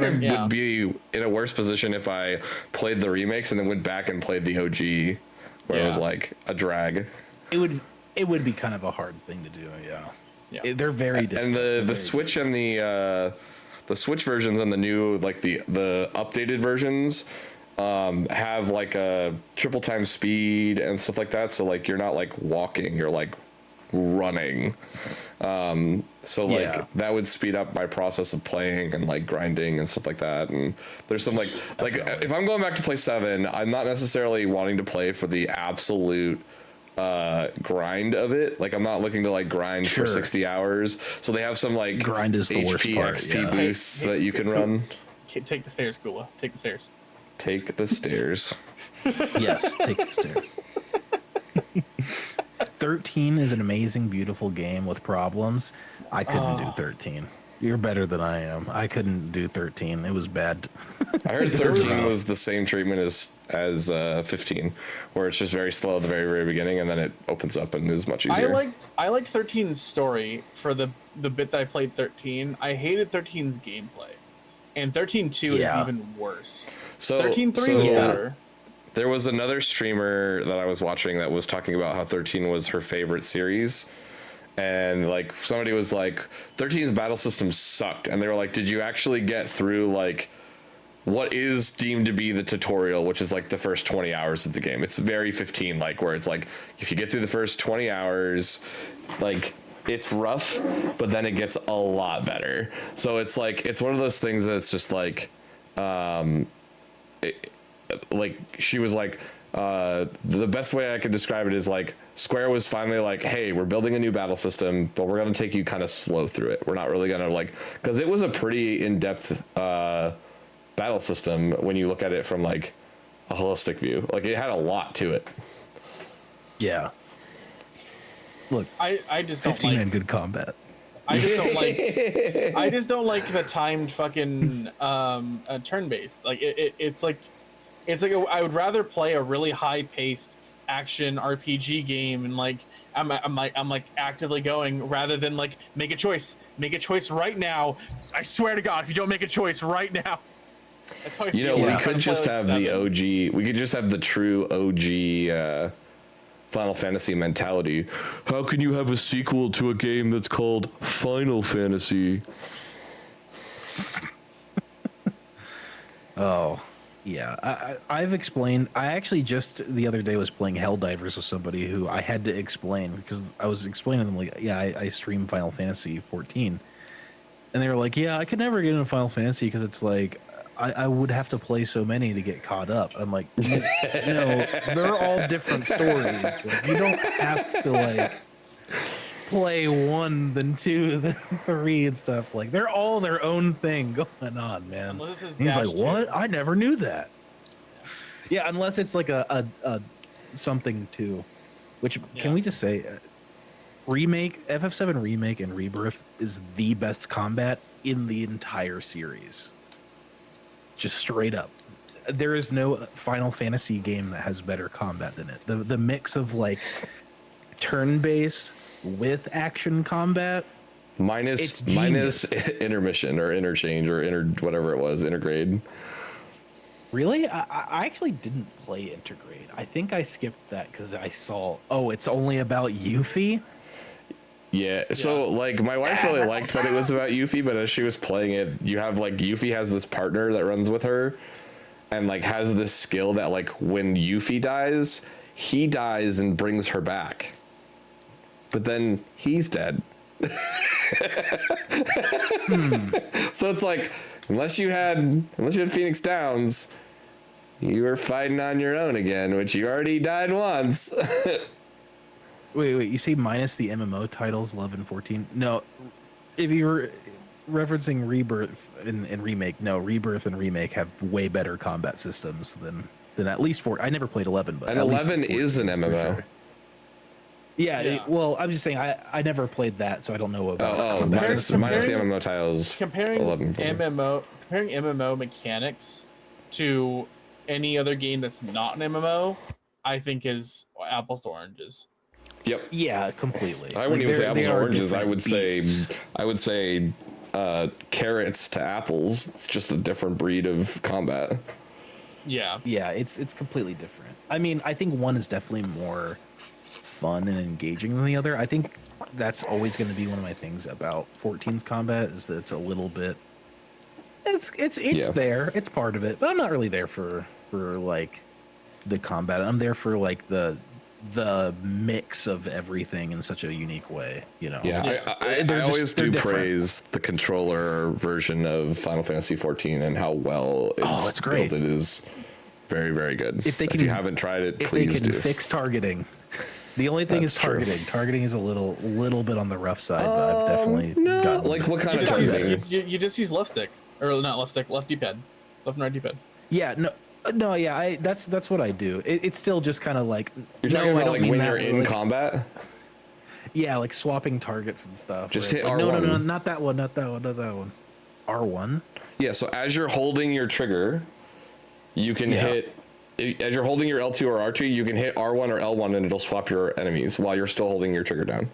I would be in a worse position if I played the remakes and then went back and played the OG, where it was like a drag. It would be kind of a hard thing to do. Yeah. They're very different. And the Switch and the Switch versions and the new like the updated versions have like a triple time speed and stuff like that. So like you're not like walking, you're like running. So like that would speed up my process of playing and like grinding and stuff like that. And there's some like if I'm going back to play 7, I'm not necessarily wanting to play for the absolute grind of it. Like I'm not looking to like grind for 60 hours. So they have some like grind is the worst part, XP boosts that you can run. Take the stairs, Kula. Take the stairs. Take the stairs. Yes, take the stairs. 13 is an amazing, beautiful game with problems. I couldn't do 13. You're better than I am. I couldn't do 13. It was bad. I heard 13 was the same treatment as 15, where it's just very slow at the very, very beginning, and then it opens up and is much easier. I liked 13's story for the bit that I played 13. I hated 13's gameplay, and 13.2 is even worse. So 13.3 was better. There was another streamer that I was watching that was talking about how 13 was her favorite series. And like somebody was like, 13's battle system sucked. And they were like, did you actually get through like what is deemed to be the tutorial, which is like the first 20 hours of the game? It's very 15 like, where it's like, if you get through the first 20 hours, like it's rough, but then it gets a lot better. So it's like, it's one of those things that's just like, like she was like, the best way I could describe it is like Square was finally like, hey, we're building a new battle system, but we're going to take you kind of slow through it. We're not really going to like, because it was a pretty in-depth battle system when you look at it from like a holistic view. Like it had a lot to it. Yeah. Look, I just don't 15 like had good combat. I just don't like the timed fucking turn-based. Like it's like I would rather play a really high-paced action RPG game and like I'm like actively going rather than like make a choice right now. I swear to God, if you don't make a choice right now. That's how I feel. We could just have the OG. We could just have the true OG Final Fantasy mentality. How can you have a sequel to a game that's called Final Fantasy? Oh. Yeah, I've explained. I actually just the other day was playing Helldivers with somebody who I had to explain because I was explaining to them like, yeah, I stream Final Fantasy 14, and they were like, yeah, I could never get into Final Fantasy because it's like I would have to play so many to get caught up. I'm like, no, they're all different stories. Like, you don't have to like play 1, then 2, then 3 and stuff. Like they're all their own thing going on, man. He's like, what? I never knew that. Yeah, unless it's like a something too. Which can we just say, remake FF7 remake and Rebirth is the best combat in the entire series. Just straight up. There is no Final Fantasy game that has better combat than it. The mix of like turn-based with action combat minus intermission or interchange or whatever it was, intergrade. Really? I actually didn't play intergrade. I think I skipped that because I saw it's only about Yuffie. Yeah, so like my wife really liked that it was about Yuffie, but as she was playing it, you have like Yuffie has this partner that runs with her, and like has this skill that like when Yuffie dies, he dies and brings her back. But then he's dead. So it's like unless you had Phoenix Downs, you were fighting on your own again, which you already died once. Wait, you say minus the MMO titles 11, 14? No, if you were referencing Rebirth and Remake, no, Rebirth and Remake have way better combat systems than at least 4. I never played 11, but And at 11 least is an MMO. sure. Yeah, well, I'm just saying I never played that, so I don't know about its combat minus system. the MMO titles. Comparing 11 MMO mechanics to any other game that's not an MMO, I think is apples to oranges. Yep. Yeah, completely. I wouldn't even say apples they or are oranges. I different would beasts. say carrots to apples. It's just a different breed of combat. Yeah. Yeah, it's completely different. I mean, I think one is definitely more fun and engaging than the other. I think that's always going to be one of my things about 14's combat is that it's a little bit. It's Yeah. there. It's part of it, but I'm not really there for like the combat. I'm there for like the mix of everything in such a unique way. You know. Yeah, I always do praise the controller version of Final Fantasy 14 and how well it's great. built. It is very, very good. If you haven't tried it, please do. Fix targeting. The only thing is targeting. True. Targeting is a little bit on the rough side, but I've definitely gotten like what kind You of just, targeting? you just use left stick, or not left stick, left D-pad, left and right D-pad. Yeah, no, yeah, that's what I do. It's still just kind of like You're talking about like when you're in combat. Yeah, like swapping targets and stuff. Just where it's hit like, R1. No, not that one, not that one. R1. Yeah, so as you're holding your trigger, you can hit. As you're holding your L2 or R2, you can hit R1 or L1 and it'll swap your enemies while you're still holding your trigger down.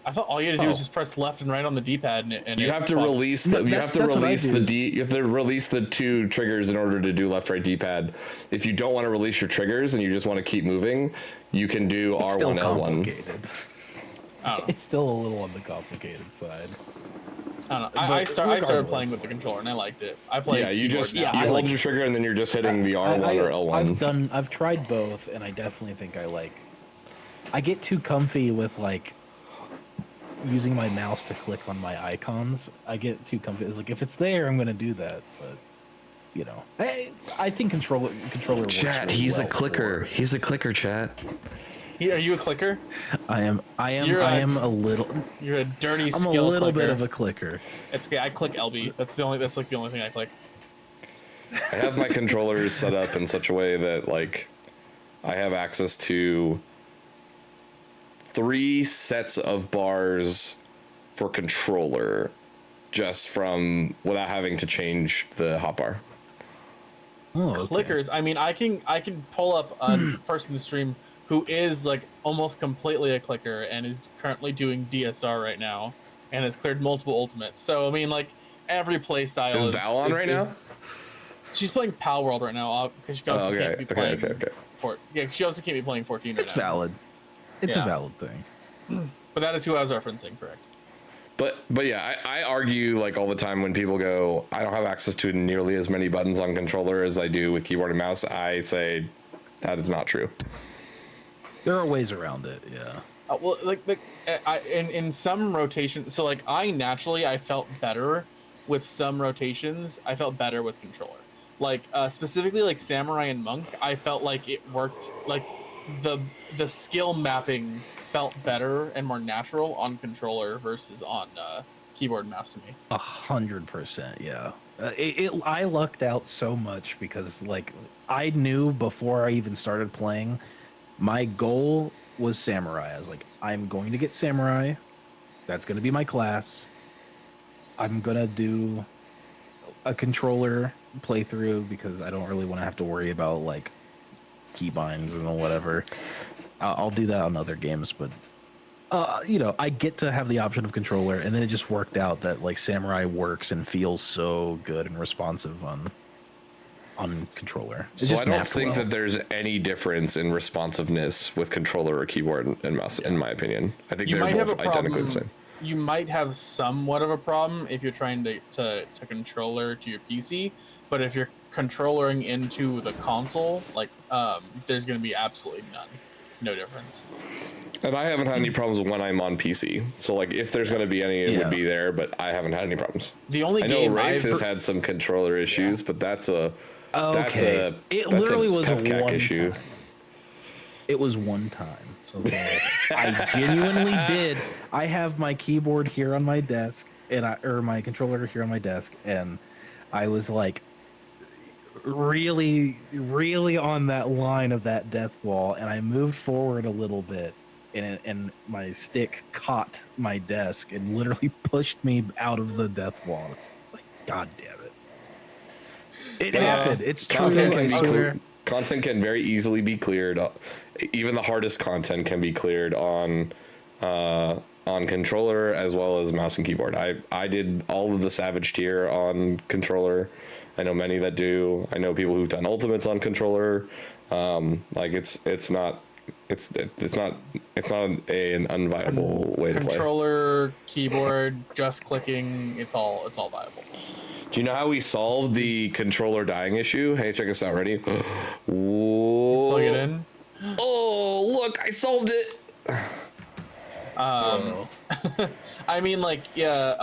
I thought all you had to do was just press left and right on the D-pad, and You have to release the you have to release the two triggers in order to do left right D-pad. If you don't want to release your triggers and you just want to keep moving, you can do It's R1 still L1. complicated. I don't know. It's still a little on the complicated side. I don't know. I started playing with the controller and I liked it. I played. Yeah, you just keyboard you now. hold your trigger and then you're just hitting the R1 or L1. I've tried both, and I definitely think I get too comfy with like using my mouse to click on my icons. I get too comfy. It's like if it's there, I'm gonna do that. But you know, I think controller. Works Chat, really he's well a clicker. for- He's a clicker, chat. Are you a clicker? I am a little. You're a dirty. I'm a skill little clicker. bit of a clicker. It's okay. I click LB. That's like the only thing I click. I have my controllers set up in such a way that like I have access to 3 sets of bars for controller just from without having to change the hotbar. Oh, okay. Clickers. I mean, I can pull up a person to stream who is like almost completely a clicker and is currently doing DSR right now and has cleared multiple ultimates. So I mean, like every play style Is Val on right now? She's playing Pal World right now because she also can't be playing. Okay. Yeah, she also can't be playing 14 right It's now. valid. It's Yeah. a valid thing. But that is who I was referencing, correct? But yeah, I argue like all the time when people go, I don't have access to nearly as many buttons on controller as I do with keyboard and mouse. I say that is not true. There are ways around it. Yeah. Well, in some rotation, so like I felt better with some rotations. I felt better with controller. Like specifically like Samurai and Monk, I felt like it worked. Like the skill mapping felt better and more natural on controller versus on keyboard and mouse to me. 100%. Yeah. I lucked out so much because like I knew before I even started playing, my goal was Samurai. I was like, I'm going to get Samurai. That's going to be my class. I'm going to do a controller playthrough because I don't really want to have to worry about like keybinds and whatever. I'll do that on other games, but you know, I get to have the option of controller, and then it just worked out that like Samurai works and feels so good and responsive on controller. So I don't think that there's any difference in responsiveness with controller or keyboard and mouse, in my opinion. I think they're both identically the same. You might have somewhat of a problem if you're trying to controller to your PC, but if you're controllering into the console, like there's going to be absolutely no difference. And I haven't had any problems when I'm on PC. So like, if there's going to be any, it would be there. But I haven't had any problems. The only I know game Wraith has had some controller issues, but that's a It literally was a pepcack one issue. time. It was one time. Okay. I genuinely did. I have my keyboard here on my desk, or my controller here on my desk, and I was like, really, really on that line of that death wall, and I moved forward a little bit, and my stick caught my desk and literally pushed me out of the death wall. It's like, God damn it! It happened. It's true. I swear. Content can very easily be cleared. Even the hardest content can be cleared on controller as well as mouse and keyboard. I did all of the Savage tier on controller. I know many that do. I know people who've done ultimates on controller. Like it's not an unviable way to play. Controller, keyboard, just clicking, it's all viable. Do you know how we solved the controller dying issue? Hey, check us out. Ready? Whoa. Plug it in. Oh, look, I solved it. I mean, like, the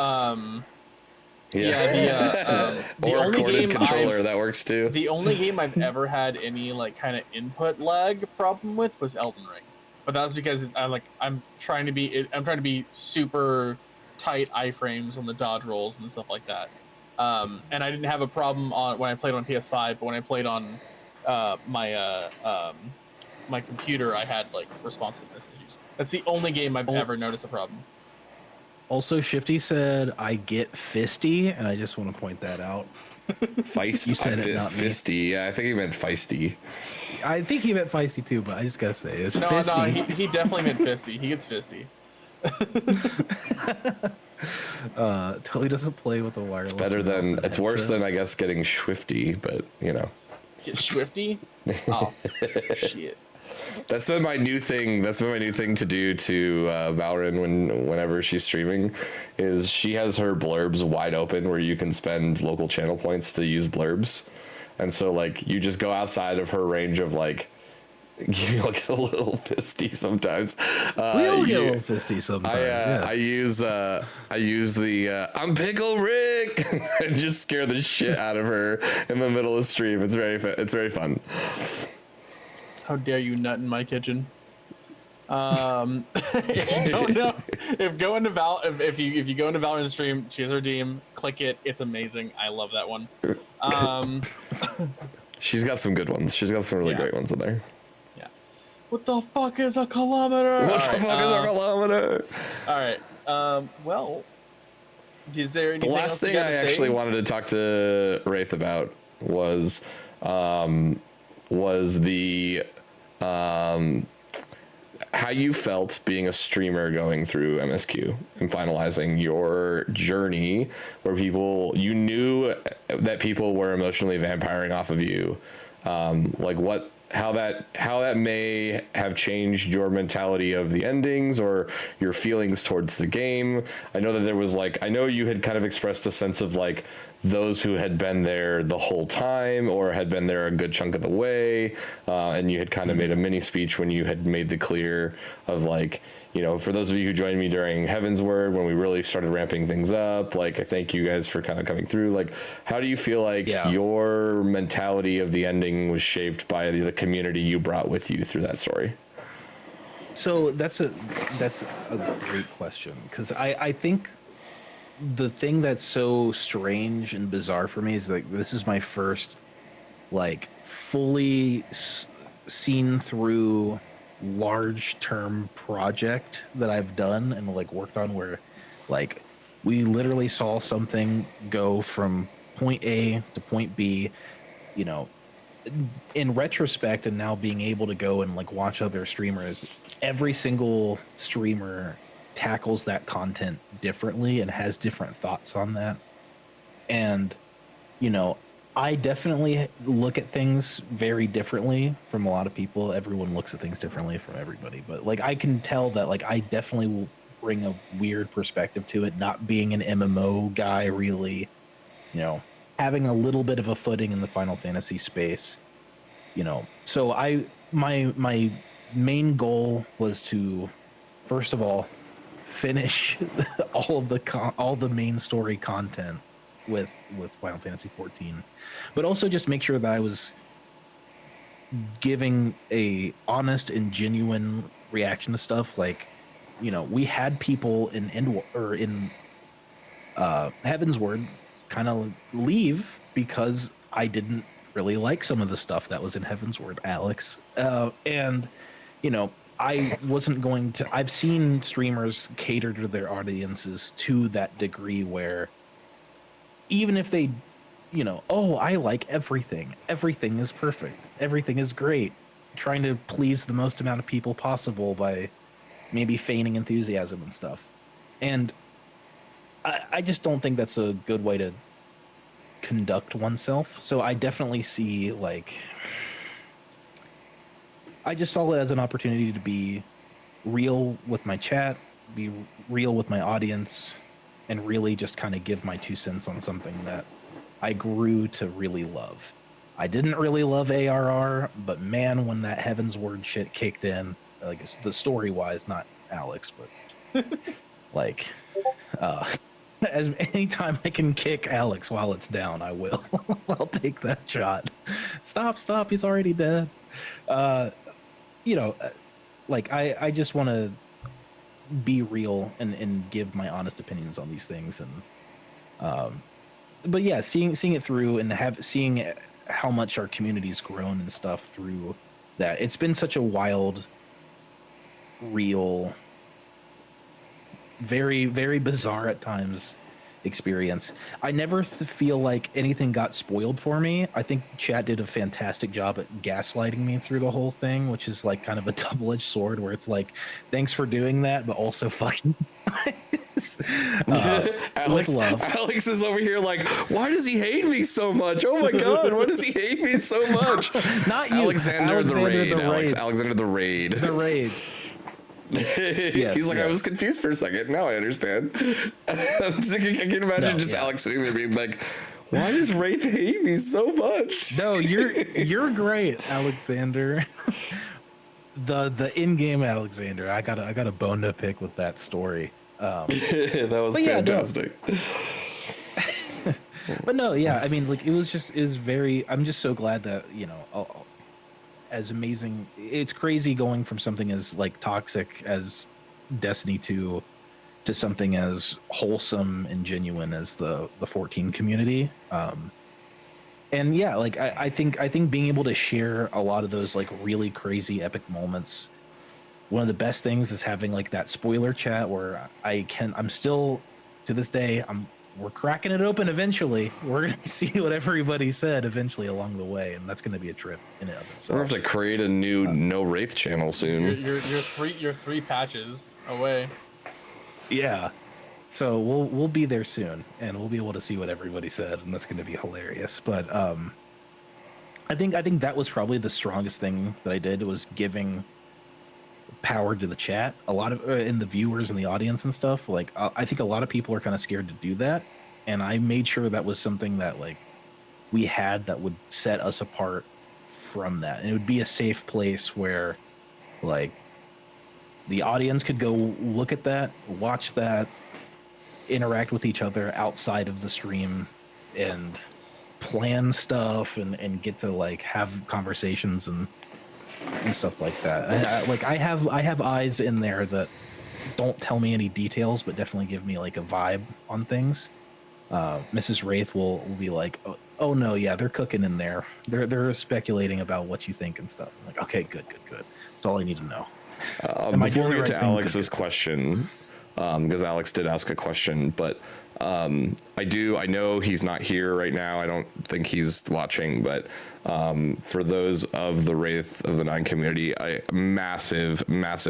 or only corded game controller that works too. The only game I've ever had any like kind of input lag problem with was Elden Ring, but that's because I'm trying to be super tight iframes on the dodge rolls and stuff like that. And I didn't have a problem when I played on PS5, but when I played on my computer, I had like responsiveness issues. That's the only game I've ever noticed a problem. Also, Shifty said, I get fisty, and I just want to point that out. Feisty. You said it, not me. Fisty. Yeah, I think he meant feisty. I think he meant feisty too, but I just gotta say, it's fisty. No, he definitely meant fisty. He gets fisty. Totally doesn't play with a wireless. It's worse than, I guess, getting swifty, but, you know. Get swifty? Oh, shit. That's been my new thing. That's been my new thing to do to Valorant whenever she's streaming, is she has her blurbs wide open where you can spend local channel points to use blurbs, and so like you just go outside of her range of like. You'll get a little fisty sometimes. We all get a little fisty sometimes. I use the I'm Pickle Rick and just scare the shit out of her in the middle of stream. It's very fun. How dare you nut in my kitchen? If you don't know, if you go into Valorant stream, she has her DM, click it. It's amazing. I love that one. She's got some good ones. She's got some really great ones in there. Yeah. What the fuck is a kilometer? What the fuck is a kilometer? All right. Well, is there anything the last else thing I actually wanted to talk to Wraith about was the how you felt being a streamer going through MSQ and finalizing your journey, where you knew that people were emotionally vampiring off of you, how that may have changed your mentality of the endings or your feelings towards the game. I know that there was I know you had kind of expressed a sense of those who had been there the whole time or had been there a good chunk of the way, and you had kind of made a mini speech when you had made the clear of for those of you who joined me during Heaven's Word when we really started ramping things up, I thank you guys for kind of coming through. How do you feel your mentality of the ending was shaped by the community you brought with you through that story? So that's a great question, because I think the thing that's so strange and bizarre for me is this is my first fully seen through large term project that I've done and worked on, where we literally saw something go from point A to point B, in retrospect, and now being able to go and watch other streamers. Every single streamer tackles that content differently and has different thoughts on that. And, I definitely look at things very differently from a lot of people. Everyone looks at things differently from everybody. But I can tell that I definitely will bring a weird perspective to it, not being an MMO guy really, having a little bit of a footing in the Final Fantasy space, you know. So my main goal was to, first of all, finish all the main story content with Final Fantasy 14, but also just make sure that I was giving a honest and genuine reaction to stuff. Like, you know, we had people in Heaven's Word kind of leave because I didn't really like some of the stuff that was in Heaven's Word, Alex. And, you know, I wasn't going to. I've seen streamers cater to their audiences to that degree where even if they, you know, oh, I like everything. Everything is perfect. Everything is great. Trying to please the most amount of people possible by maybe feigning enthusiasm and stuff. And I just don't think that's a good way to conduct oneself. So I definitely see, like, I just saw it as an opportunity to be real with my chat, be real with my audience, and really just kind of give my 2 cents on something that I grew to really love. I didn't really love ARR, but man, when that Heaven's Word shit kicked in, like the story wise, not Alex, but like, as anytime I can kick Alex while it's down, I will. I'll take that shot. Stop, he's already dead. You know, like I just want to be real and give my honest opinions on these things. And but yeah, seeing it through and seeing how much our community's grown and stuff through that, it's been such a wild, real, very, very bizarre at times experience. I never feel like anything got spoiled for me. I think chat did a fantastic job at gaslighting me through the whole thing, which is like kind of a double-edged sword where it's like, thanks for doing that, but also fucking Alex is over here like, why does he hate me so much? Oh my god, why does he hate me so much? Not you, Alexander the Raid. Alexander the Raid. The Raids. He's like, I was confused for a second. Now I understand. I'm thinking, I can imagine Alex sitting there being like, why does Wraith hate me so much? No, you're great, Alexander. the in-game Alexander. I got a bone to pick with that story. That was fantastic. But no, yeah, I mean, like, it was very, I'm just so glad that, you know, as amazing, it's crazy going from something as like toxic as Destiny 2 to something as wholesome and genuine as the 14 community. And yeah, like I think being able to share a lot of those like really crazy epic moments, one of the best things is having like that spoiler chat where I'm still to this day, we're cracking it open eventually. We're going to see what everybody said eventually along the way, and that's going to be a trip in and of itself. We're going to have to create a new No Wraith channel soon. You're three patches away. Yeah. So we'll be there soon, and we'll be able to see what everybody said, and that's going to be hilarious. But I think that was probably the strongest thing that I did, was giving power to the chat, a lot of in the viewers and the audience and stuff. Like I think a lot of people are kind of scared to do that, and I made sure that was something that like we had that would set us apart from that, and it would be a safe place where like the audience could go look at that, watch that, interact with each other outside of the stream, and plan stuff and get to like have conversations and stuff like that. I have eyes in there that don't tell me any details, but definitely give me like a vibe on things. Mrs. Wraith will be like, oh no, yeah, they're cooking in there. They're speculating about what you think and stuff. I'm like, okay, good. That's all I need to know. Before we get to Alex's question, because Alex did ask a question, but I know he's not here right now. I don't think he's watching, but for those of the Wraith of the Nine community, a massive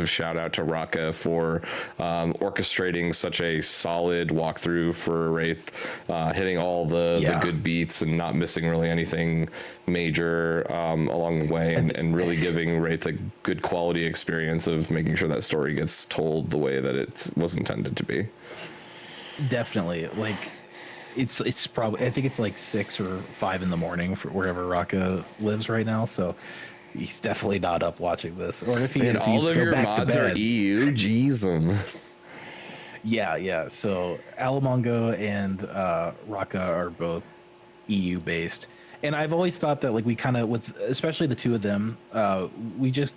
shout out to Raka for orchestrating such a solid walkthrough for Wraith, hitting all the good beats and not missing really anything major along the way, and really giving Wraith a good quality experience of making sure that story gets told the way that it was intended to be. Definitely. Like, it's probably, I think it's like 6 or 5 in the morning for wherever Raka lives right now. So he's definitely not up watching this. Or if he And is, all he'd of go your back to mods are bed. EU. Jeez, Yeah. So Alamongo and Raka are both EU based, and I've always thought that like we kind of, with especially the two of them, we just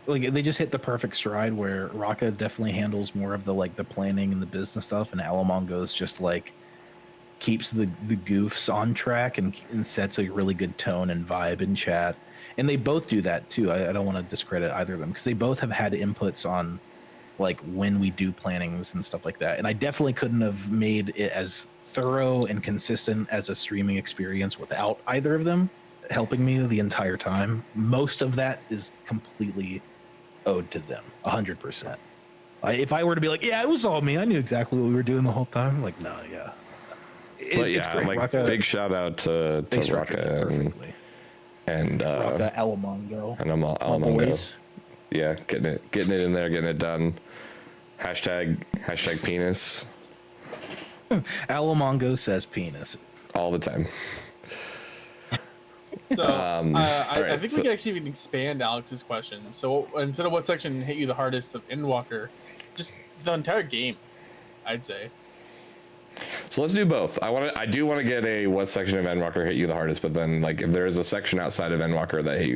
like they just hit the perfect stride where Raka definitely handles more of the like the planning and the business stuff, and Alamongo's just like keeps the goofs on track and sets a really good tone and vibe in chat. And they both do that too. I don't want to discredit either of them because they both have had inputs on like when we do plannings and stuff like that. And I definitely couldn't have made it as thorough and consistent as a streaming experience without either of them helping me the entire time. Most of that is completely owed to them, 100%. If I were to be like, yeah, it was all me, I knew exactly what we were doing the whole time. Like, no, yeah. but yeah, great. like Raka, big shout out to they structured it Raka perfectly. and Raka, Alamongo, and my Alamongo. boys. Yeah, getting it in there, getting it done. Hashtag penis Alamongo says penis. all the time. So I right, think so- we can actually even expand Alex's question. So instead of what section hit you the hardest of Endwalker, just the entire game, I'd say. So let's do both. I do want to get a what section of Endwalker hit you the hardest, but then like if there is a section outside of Endwalker that hit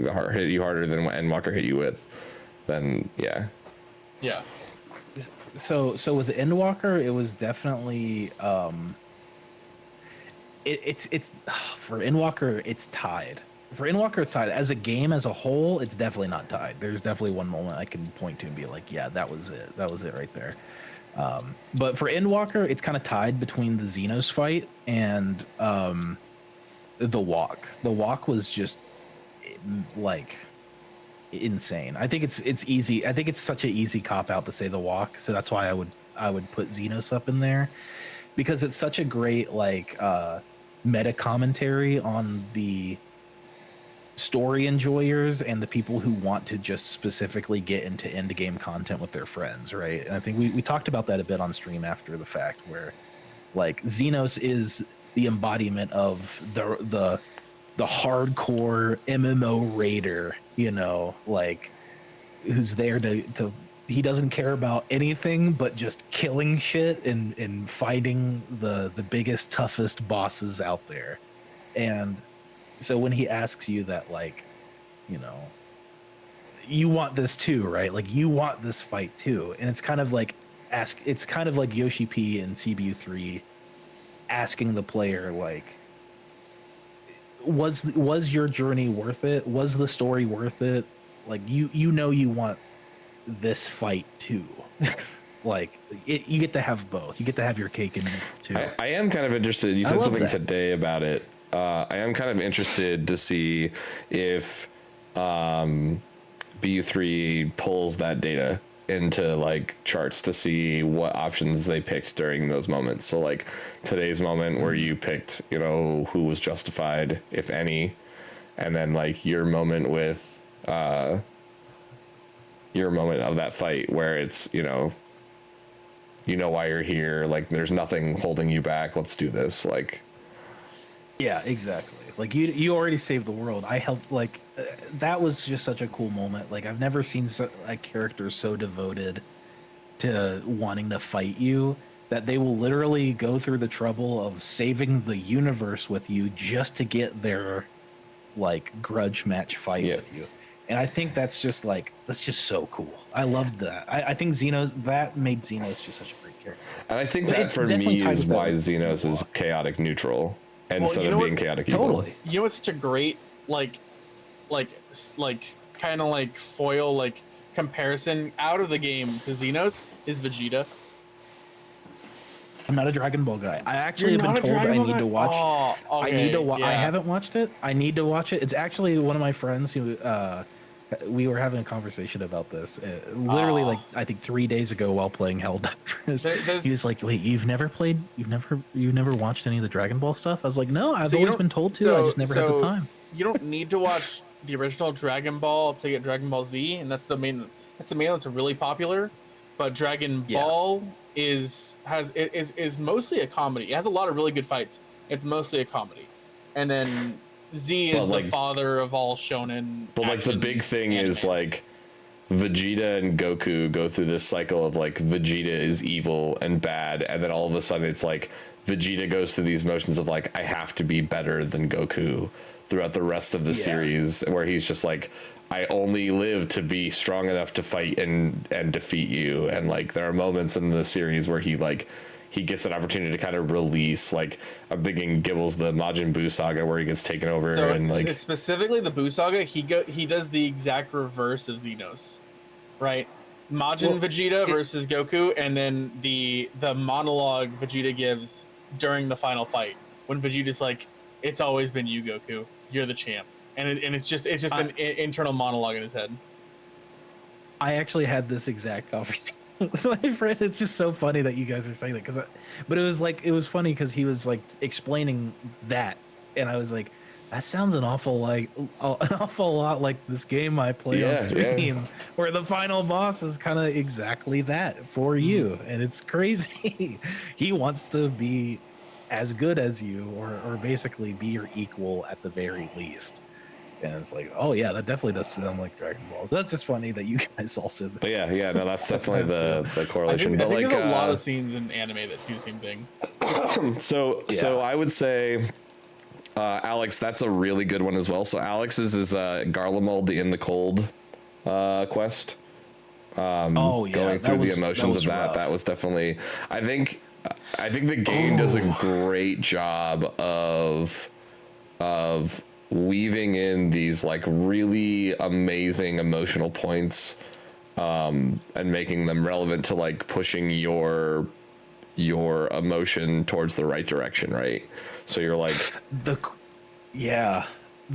you harder than what Endwalker hit you with, then yeah. Yeah. So with the Endwalker, it was definitely it's for Endwalker, it's tied. For Endwalker, it's tied. As a game as a whole, it's definitely not tied. There's definitely one moment I can point to and be like, yeah, that was it. That was it right there. But for Endwalker, it's kind of tied between the Xenos fight and the walk. The walk was just like insane. I think it's easy. I think it's such an easy cop out to say the walk. So that's why I would put Xenos up in there, because it's such a great like meta commentary on the story enjoyers and the people who want to just specifically get into end game content with their friends, right? And I think we talked about that a bit on stream after the fact, where like Xenos is the embodiment of the hardcore MMO raider, you know, like who's there to he doesn't care about anything but just killing shit and fighting the biggest, toughest bosses out there. And so when he asks you that, like, you know, you want this too, right? Like you want this fight too. And it's kind of like it's kind of like Yoshi P and CBU3 asking the player, like, was your journey worth it? Was the story worth it? Like you know you want this fight too. Like you get to have both. You get to have your cake and eat it too. I am kind of interested. You said something today about it. I am kind of interested to see if BU3 pulls that data into like charts to see what options they picked during those moments. So like today's moment where you picked, you know, who was justified, if any, and then like your moment with your moment of that fight where it's, you know why you're here, like there's nothing holding you back, let's do this. Like, yeah, exactly. Like you already saved the world. I helped. Like that was just such a cool moment. Like I've never seen a character so devoted to wanting to fight you that they will literally go through the trouble of saving the universe with you just to get their like grudge match fight with you. And I think that's just so cool. I loved that. I think that made Xenos just such a great character. and I think that for me is why Xenos is chaotic neutral instead of being chaotic evil. Totally. You know what's such a great like kind of like foil like comparison out of the game to Xenos is Vegeta. I'm not a Dragon Ball guy. I actually have been told I need to watch. Oh, okay. I need to watch. Yeah. I haven't watched it. I need to watch it. It's actually one of my friends who we were having a conversation about this. Literally, like I think 3 days ago while playing Helldivers. He was like, "Wait, you've never watched any of the Dragon Ball stuff?" I was like, "No, I've always been told to. I just never had the time." You don't need to watch the original Dragon Ball to get Dragon Ball Z, and that's the main that's really popular. But Dragon Ball is mostly a comedy. It has a lot of really good fights. It's mostly a comedy, and then Z is the father of all shonen. But like the big thing is like Vegeta and Goku go through this cycle of like Vegeta is evil and bad, and then all of a sudden it's like Vegeta goes through these motions of like, I have to be better than Goku throughout the rest of the series, where he's just like, I only live to be strong enough to fight and defeat you. And like there are moments in the series where he gets an opportunity to kind of release, like I'm thinking Gibble's the Majin Buu saga where he gets taken over, so and like it's specifically the Buu saga, he does the exact reverse of Xenos, right? Majin Vegeta versus Goku, and then the monologue Vegeta gives during the final fight when Vegeta's like, "It's always been you, Goku. You're the champ," and it's just an internal monologue in his head. I actually had this exact conversation with my friend. It's just so funny that you guys are saying that, but it was funny because he was like explaining that, and I was like, that sounds an awful lot like this game I play on stream, where the final boss is kind of exactly that for you, and it's crazy. He wants to be as good as you, or basically be your equal at the very least. And it's like, oh yeah, that definitely does sound like Dragon Ball. So that's just funny that you guys also. But yeah, no, that's definitely the correlation. I think there's a lot of scenes in anime that do the same thing. So I would say, Alex, that's a really good one as well. So Alex's is Garlemald the In the Cold quest. Going through the emotions of that. Rough. That was definitely. I think the game does a great job of weaving in these like really amazing emotional points, and making them relevant to like pushing your emotion towards the right direction, right? So you're like the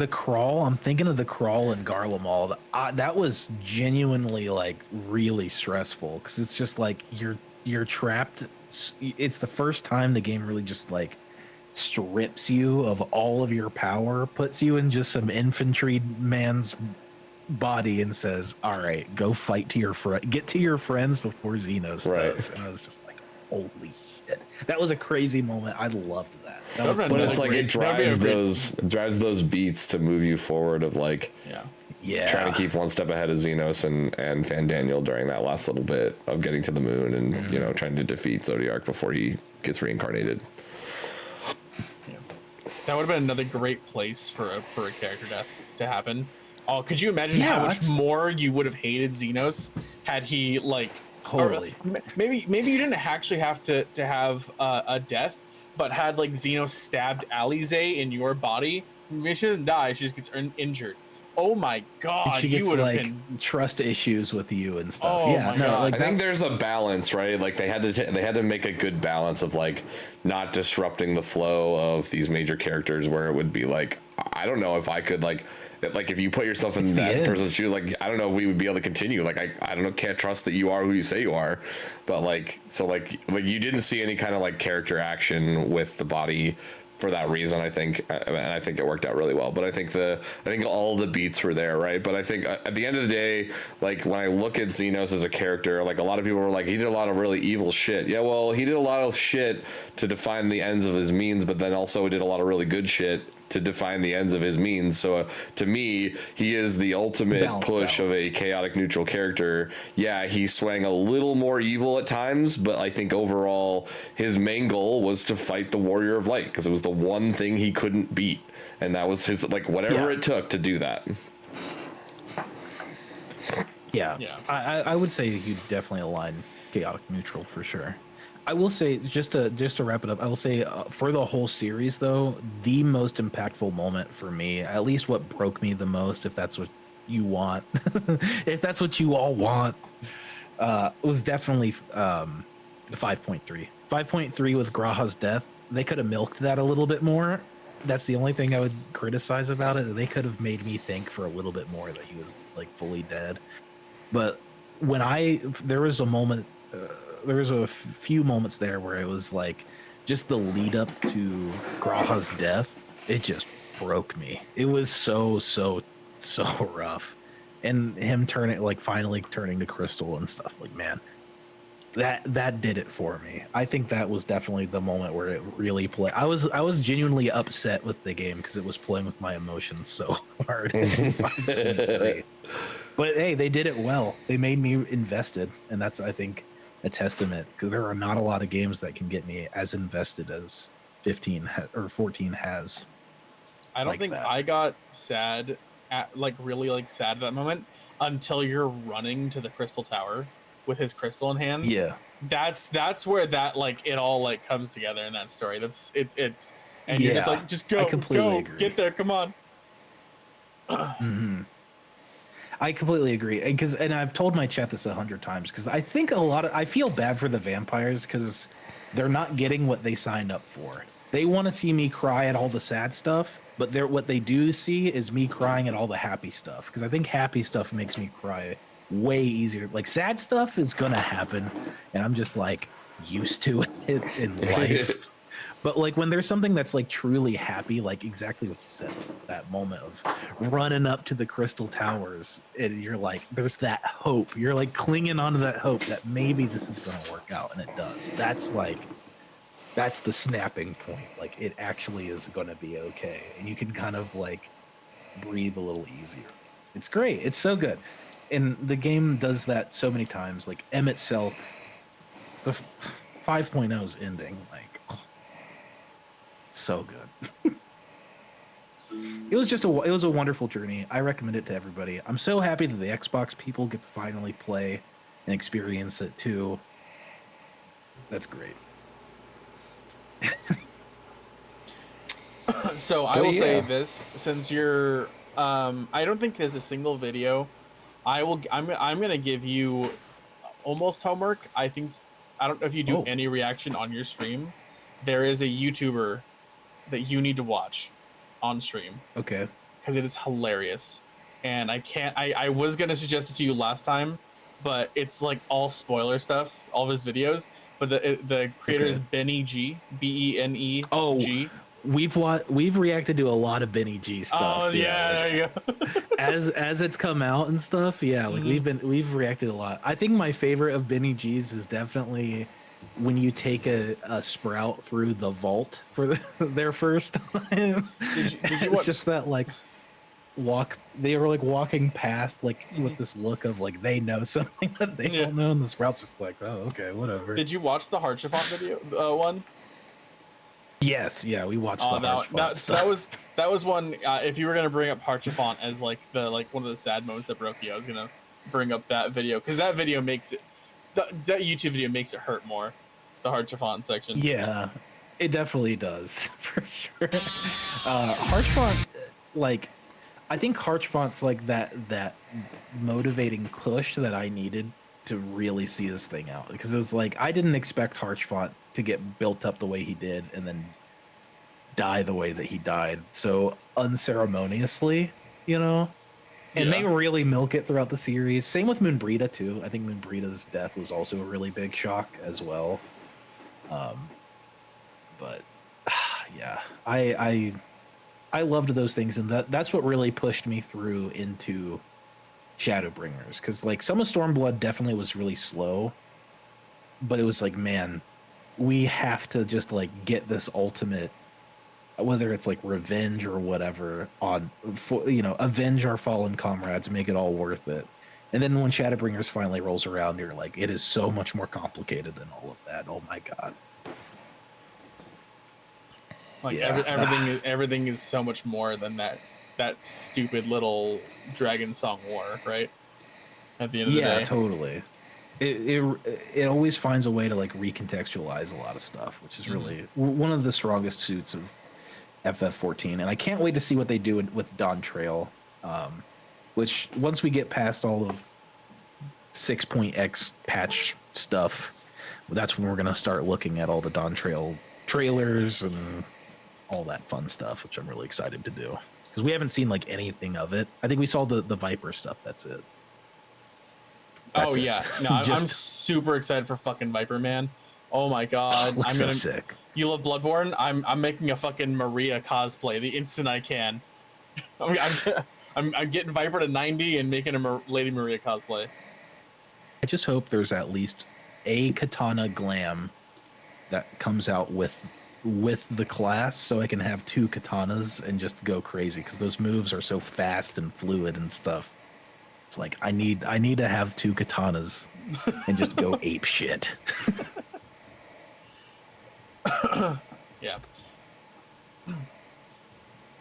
crawl. I'm thinking of the crawl in Garlemald. That was genuinely like really stressful because it's just like you're trapped. It's the first time the game really just like strips you of all of your power, puts you in just some infantry man's body, and says, "All right, go fight to your get to your friends before Xenos does." And I was just like, "Holy shit!" That was a crazy moment. I loved that. But it's like it drives those beats to move you forward of like trying to keep one step ahead of Xenos and Fandaniel during that last little bit of getting to the moon and trying to defeat Zodiark before he gets reincarnated. That would have been another great place for a character death to happen. Oh, could you imagine how much more you would have hated Xenos had he like totally? Maybe you didn't actually have to have a death, but had like Xenos stabbed Alize in your body. Maybe she doesn't die; she just gets injured. Oh my god, she gets like trust issues with you and stuff. Oh yeah, no, like I think there's a balance, right? Like they had to make a good balance of like not disrupting the flow of these major characters, where it would be like, I don't know if I could like if you put yourself in that person's shoes, like I don't know if we would be able to continue. Like I don't know, can't trust that you are who you say you are. But like you didn't see any kind of like character action with the body for that reason. I think it worked out really well. But I think all the beats were there, right? But I think at the end of the day, like when I look at Xenos as a character, like a lot of people were like, he did a lot of really evil shit. Yeah, well, he did a lot of shit to define the ends of his means, but then also did a lot of really good shit to define the ends of his means. So to me, he is the ultimate push of a chaotic neutral character. Yeah, he's swaying a little more evil at times, but I think overall his main goal was to fight the Warrior of Light because it was the one thing he couldn't beat, and that was his like whatever it took to do that. Yeah. I would say you definitely align chaotic neutral for sure. I will say, just to wrap it up, I will say for the whole series, though, the most impactful moment for me, at least what broke me the most, if that's what you want, if that's what you all want, was definitely 5.3. 5.3 with Graha's death. They could have milked that a little bit more. That's the only thing I would criticize about it. They could have made me think for a little bit more that he was like fully dead. But there was a moment. There was a few moments there where it was like just the lead up to Graha's death. It just broke me. It was so rough, and him finally turning to crystal and stuff. Like, man, that did it for me. I think that was definitely the moment where it really played. I was genuinely upset with the game because it was playing with my emotions so hard. in 5.3. But hey, they did it well. They made me invested, and that's, I think, a testament, because there are not a lot of games that can get me as invested as 15 or 14 has. I don't like think that. I got sad at like really like sad at that moment until you're running to the crystal tower with his crystal in hand. Yeah, That's where that like it all like comes together in that story. It's and you're just yeah, like, just I go, completely go, agree. get there, come on. I completely agree, and I've told my chat this 100 times, because I think I feel bad for the vampires because they're not getting what they signed up for. They want to see me cry at all the sad stuff, but what they do see is me crying at all the happy stuff, because I think happy stuff makes me cry way easier. Like sad stuff is gonna happen, and I'm just like used to it in life. But like when there's something that's like truly happy, like exactly what you said, that moment of running up to the crystal towers, and you're like, there's that hope. You're like clinging onto that hope that maybe this is going to work out, and it does. That's the snapping point. Like it actually is going to be okay, and you can kind of like breathe a little easier. It's great. It's so good, and the game does that so many times. Like M itself, the 5.0's ending, like. So good. It was a wonderful journey. I recommend it to everybody. I'm so happy that the Xbox people get to finally play and experience it too. That's great. So I But will say yeah. this, since you're I don't think there's a single video. I'm gonna give you almost homework. I think I don't know if you do Oh. any reaction on your stream. There is a YouTuber that you need to watch on stream Okay. because it is hilarious. And I was gonna suggest it to you last time, but it's like all spoiler stuff, all of his videos. But the creator is Okay. Benny G, BENE Oh, G. we've reacted to a lot of Benny G stuff. Oh yeah, like, there you go. as it's come out and stuff. Yeah, like we've reacted a lot. I think my favorite of Benny G's is definitely when you take a sprout through the vault for their first time. Did you It's watch? just that like they were like walking past like with this look of like they know something that they Yeah. don't know, and the sprout's just like, oh, okay, whatever. Did you watch the Heart Chiffon video one? Yes, yeah, we watched Oh, the hard fought stuff. that was one. If you were gonna bring up Heart Chiffon as like one of the sad moments that broke you, I was gonna bring up that video because that video makes it. That YouTube video makes it hurt more. The Heart Chiffon section. Yeah, it definitely does for sure. Harchfont, like, I think Harchfont's like that motivating push that I needed to really see this thing out, because it was like I didn't expect Harchfont to get built up the way he did and then die the way that he died so unceremoniously, you know. And Yeah. they really milk it throughout the series. Same with Moonbrita too. I think Moonbrita's death was also a really big shock as well. But yeah, I loved those things, and that's what really pushed me through into Shadowbringers, because like some of Stormblood definitely was really slow, but it was like, man, we have to just like get this ultimate, whether it's like revenge or whatever, on avenge our fallen comrades, make it all worth it. And then when Shadowbringers finally rolls around, you're like, it is so much more complicated than all of that. Oh my god. Like Yeah. everything is so much more than that stupid little dragon song war, right? At the end of the Yeah, day. totally. It always finds a way to like recontextualize a lot of stuff, which is really one of the strongest suits of FF14. And I can't wait to see what they do with Dawn Trail, which once we get past all of 6.x patch stuff, that's when we're gonna start looking at all the Dawn Trail trailers and all that fun stuff, which I'm really excited to do, because we haven't seen like anything of it. I think we saw the Viper stuff. That's it. That's Oh it. yeah, no, I'm Just- super excited for fucking Viper Man. Oh my god, Looks I'm so gonna. sick. You love Bloodborne? I'm making a fucking Maria cosplay the instant I can. I'm getting Viper to 90 and making a Lady Maria cosplay. I just hope there's at least a katana glam that comes out with the class, so I can have 2 katanas and just go crazy because those moves are so fast and fluid and stuff. It's like I need to have 2 katanas and just go ape shit. Yeah.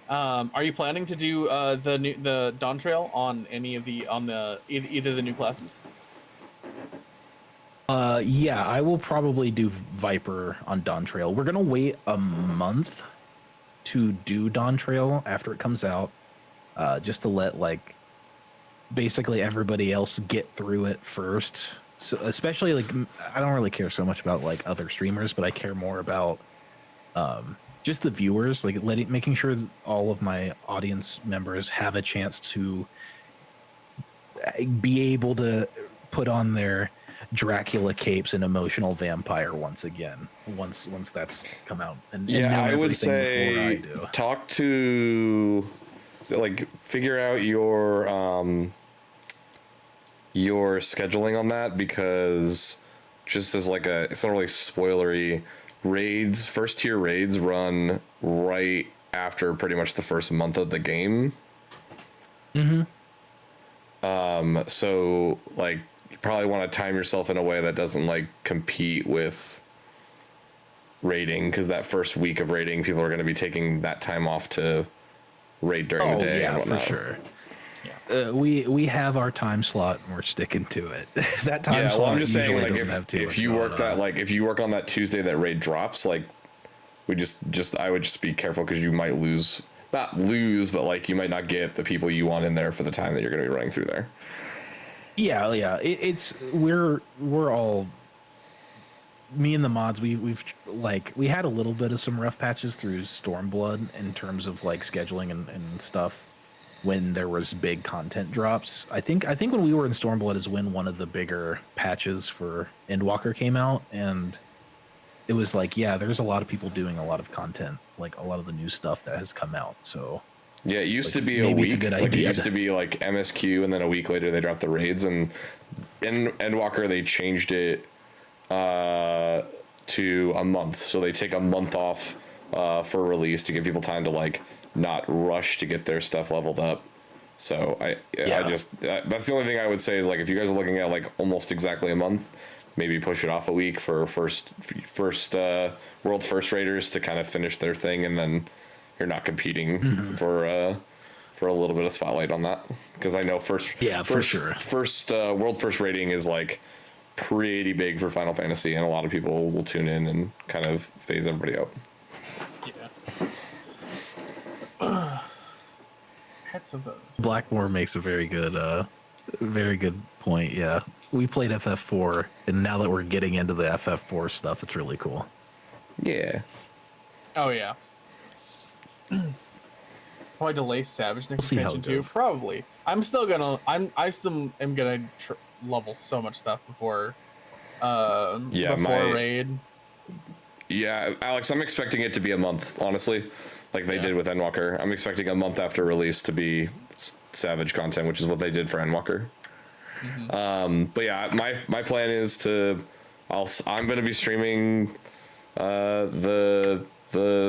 Are you planning to do the Dawn Trail on any of the either the new classes? Yeah, I will probably do Viper on Dawn Trail. We're gonna wait a month to do Dawn Trail after it comes out, just to let like basically everybody else get through it first. So especially like I don't really care so much about like other streamers, but I care more about just the viewers, like making sure that all of my audience members have a chance to be able to put on their Dracula capes and emotional vampire once again. Once that's come out, and Yeah, know I would everything before I say do. talk to, like, figure out your scheduling on that, because just as like it's not really spoilery, first tier raids run right after pretty much the first month of the game. So like you probably want to time yourself in a way that doesn't like compete with raiding, because that first week of raiding, people are going to be taking that time off to raid during the day. Yeah, and for whatnot. sure. We have our time slot and we're sticking to it. That time Yeah, slot well, I'm just saying, usually like, doesn't have too if much you going work that, on. like, if you work on that Tuesday that raid drops, like, we I would just be careful, because you might not lose, but like you might not get the people you want in there for the time that you're going to be running through there. Yeah. We're all, me and the mods. We've like we had a little bit of some rough patches through Stormblood in terms of like scheduling and stuff. When there was big content drops, I think when we were in Stormblood is when one of the bigger patches for Endwalker came out, and it was like, yeah, there's a lot of people doing a lot of content, like a lot of the new stuff that has come out. So Yeah, it used to be a maybe week. it's a good Like, it idea used to be like MSQ, and then a week later they dropped the raids. And in Endwalker they changed it to a month, so they take a month off for release to give people time to like not rush to get their stuff leveled up. So I just that's the only thing I would say is, like, if you guys are looking at like almost exactly a month, maybe push it off a week for first world first raiders to kind of finish their thing, and then you're not competing for a little bit of spotlight on that, because I know for sure. first world first rating is like pretty big for Final Fantasy, and a lot of people will tune in and kind of phase everybody out. Yeah. Had some of those. Blackmore makes a very good point. Yeah, we played FF4, and now that we're getting into the FF4 stuff, it's really cool. Yeah. Oh yeah. Probably delay Savage next see how expansion it too. goes. Probably. I still am gonna level so much stuff before raid. Yeah, Alex, I'm expecting it to be a month, honestly, like they did with Endwalker. I'm expecting a month after release to be Savage content, which is what they did for Endwalker. But yeah, my plan is I'm going to be streaming the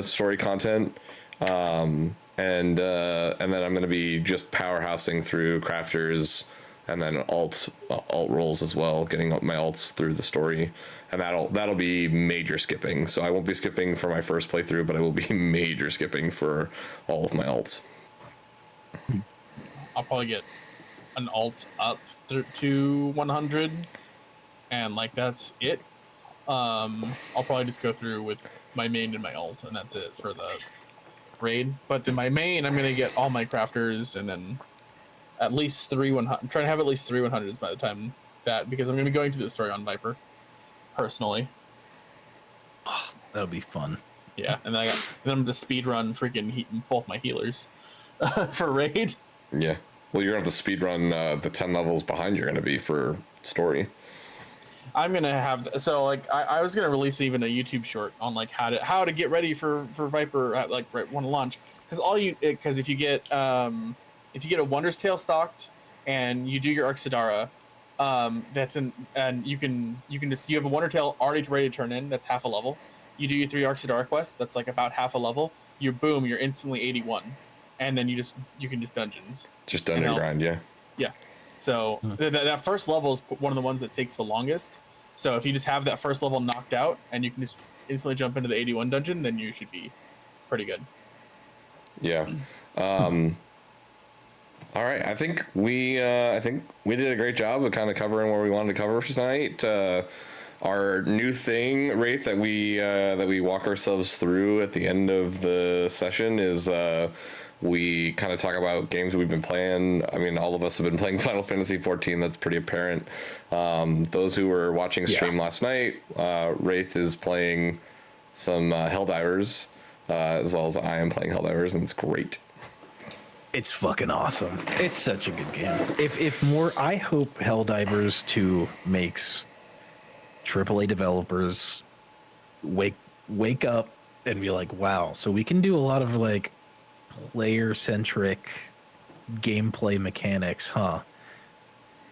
story content, and then I'm going to be just powerhousing through crafters, and then alt rolls as well, getting my alts through the story, and that'll be major skipping. So I won't be skipping for my first playthrough, but I will be major skipping for all of my alts. I'll probably get an alt up to 100, and like that's it. I'll probably just go through with my main and my alt, and that's it for the raid. But then my main, I'm gonna get all my crafters, and then at least 3 100. I'm trying to have at least 3 100s by the time because I'm gonna be going through the story on Viper, personally. That'll be fun. Yeah, and then I'm gonna speed run freaking both my healers for raid. Yeah. Well, you're going to have to speed run the 10 levels behind you're going to be for story. I'm gonna have I was gonna release even a YouTube short on like how to get ready for Viper at like right when launch, because if you get a Wondrous Tale stocked and you do your Arxidara, That's in, and you can just, you have a Wonder Tail already ready to turn in. That's half a level. You do your 3 Arcs of Dark Quest. That's like about half a level. You're boom. You're instantly 81, and then you can just dungeons. Just dungeon grind, yeah. Yeah. So that first level is one of the ones that takes the longest. So if you just have that first level knocked out and you can just instantly jump into the 81 dungeon, then you should be pretty good. Yeah. All right. I think we did a great job of kind of covering what we wanted to cover for tonight. Our new thing, Wraith, that we walk ourselves through at the end of the session is we kind of talk about games we've been playing. I mean, all of us have been playing Final Fantasy 14. That's pretty apparent. Those who were watching a stream last night, Wraith is playing some Helldivers, as well as I am playing Helldivers, and it's great. It's fucking awesome. It's such a good game. If more, I hope Helldivers 2 makes AAA developers wake up and be like, wow, so we can do a lot of like player-centric gameplay mechanics, huh?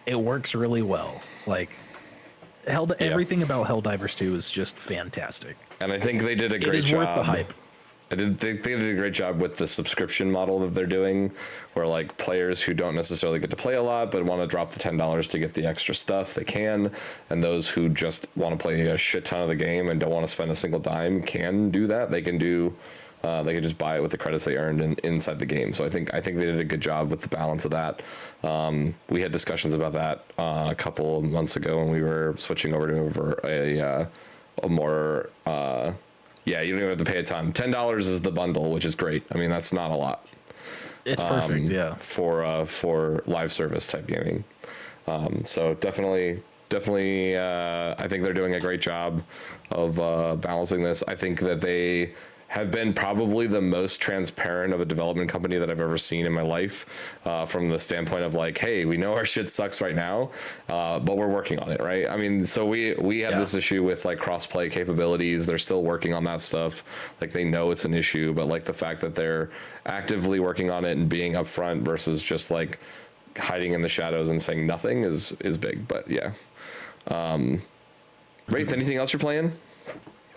It works really well. Like everything about Helldivers 2 is just fantastic. And I think they did a great job. It is worth the hype. I think they did a great job with the subscription model that they're doing, where like players who don't necessarily get to play a lot but want to drop the $10 to get the extra stuff, they can, and those who just want to play a shit ton of the game and don't want to spend a single dime can do that. They can just buy it with the credits they earned inside the game. So I think they did a good job with the balance of that. We had discussions about that a couple of months ago when we were switching over a more. Yeah, you don't even have to pay a ton. $10 is the bundle, which is great. I mean, that's not a lot. It's perfect, yeah. For live service type gaming. So definitely, I think they're doing a great job of balancing this. I think that they have been probably the most transparent of a development company that I've ever seen in my life, from the standpoint of like, hey, we know our shit sucks right now, but we're working on it, right? I mean, so we had this issue with like cross-play capabilities. They're still working on that stuff. Like they know it's an issue, but like the fact that they're actively working on it and being upfront versus just like hiding in the shadows and saying nothing is big. But yeah. Wraith, anything else you're playing?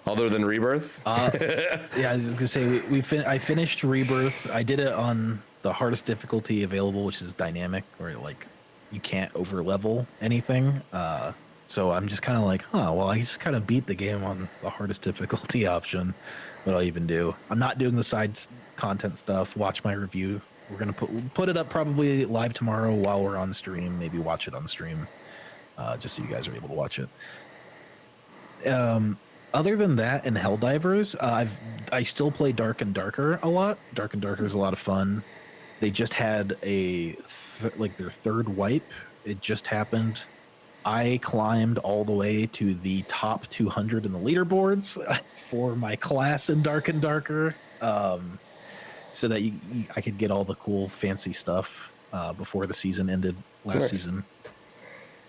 Other than Rebirth? Yeah, I was gonna say I finished Rebirth. I did it on the hardest difficulty available, which is dynamic, where like you can't over level anything. So I'm just kind of like, well, I just kind of beat the game on the hardest difficulty option. What I'll even do. I'm not doing the side content stuff. Watch my review. We're gonna put it up probably live tomorrow while we're on stream. Maybe watch it on stream, just so you guys are able to watch it. Other than that and Helldivers, I still play Dark and Darker a lot. Dark and Darker is a lot of fun. They just had their third wipe. It just happened. I climbed all the way to the top 200 in the leaderboards for my class in Dark and Darker, so that I could get all the cool fancy stuff before the season ended last season.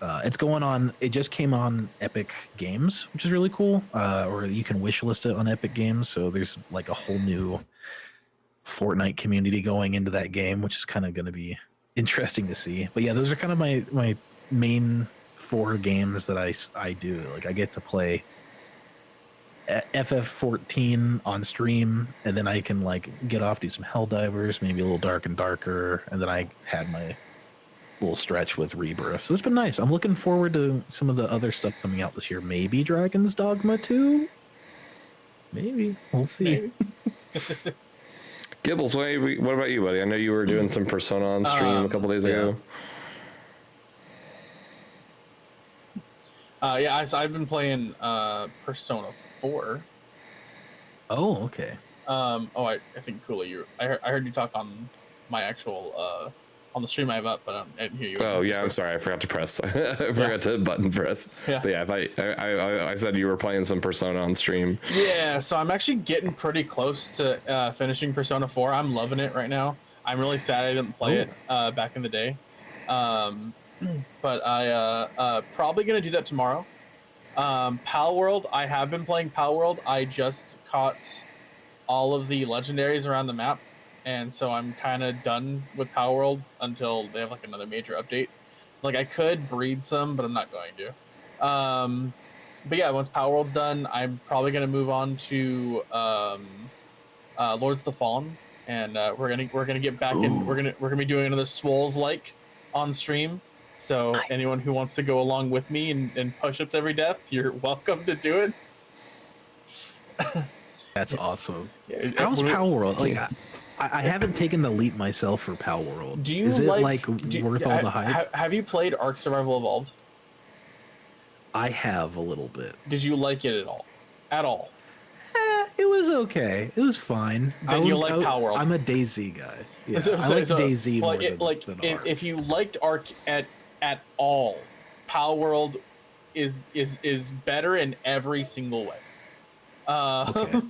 It's going on. It just came on Epic Games, which is really cool. Or you can wishlist it on Epic Games. So there's like a whole new Fortnite community going into that game, which is kind of going to be interesting to see. But yeah, those are kind of my main 4 games that I do. Like I get to play FF14 on stream, and then I can like get off, do some Helldivers, maybe a little Dark and Darker, and then I had my little stretch with Rebirth. So it's been nice. I'm looking forward to some of the other stuff coming out this year. Maybe Dragon's Dogma 2? Maybe. We'll see. Gibbles, what about you, buddy? I know you were doing some Persona on stream a couple days ago. I've been playing Persona 4. Oh, okay. I think Kula, I heard you talk on my actual on the stream I have up, but I didn't hear you. Oh yeah, I'm sorry, I forgot to press. I forgot to button press. Yeah. But yeah, I said you were playing some Persona on stream. Yeah, so I'm actually getting pretty close to finishing Persona 4. I'm loving it right now. I'm really sad I didn't play it back in the day, but I probably gonna do that tomorrow. Pal World, I have been playing Pal World. I just caught all of the legendaries around the map. And so I'm kind of done with Power World until they have like another major update. Like I could breed some, but I'm not going to. But yeah, once Power World's done, I'm probably gonna move on to Lords of the Fallen, and we're gonna get back in. We're gonna be doing another Swoles like on stream. So anyone who wants to go along with me and push-ups every death, you're welcome to do it. That's awesome. Yeah, How's Power World? Like, I haven't taken the leap myself for Power World. Do you Is it like worth all the hype? Have you played Ark Survival Evolved? I have a little bit. Did you like it at all? At all? It was okay. It was fine. Then you like Power World. I'm a DayZ guy. Yeah, I like DayZ more than Ark. If you liked Ark at all, Power World is better in every single way. Okay.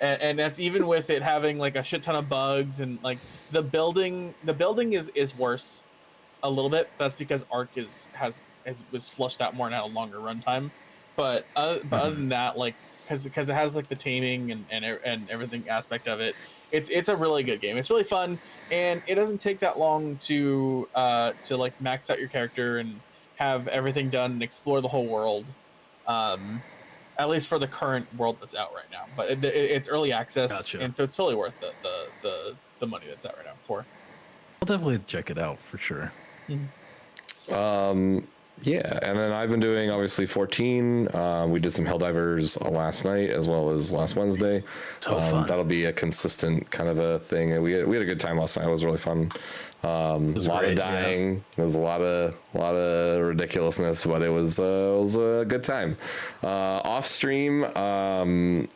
and that's even with it having like a shit ton of bugs, and like the building is worse a little bit. That's because Ark was flushed out more and had a longer runtime. But other than that, like because it has like the taming and everything aspect of it, it's a really good game. It's really fun, and it doesn't take that long to like max out your character and have everything done and explore the whole world. At least for the current world that's out right now, but it's early access, Gotcha. and so it's totally worth the money that's out right now for. I'll definitely check it out for sure. Yeah, and then I've been doing obviously 14. We did some Helldivers last night as well as last Wednesday. So fun. That'll be a consistent kind of a thing. And we had a good time last night. It was really fun. A lot of dying. Yeah. There was a lot of ridiculousness, but it was a good time. Off stream, I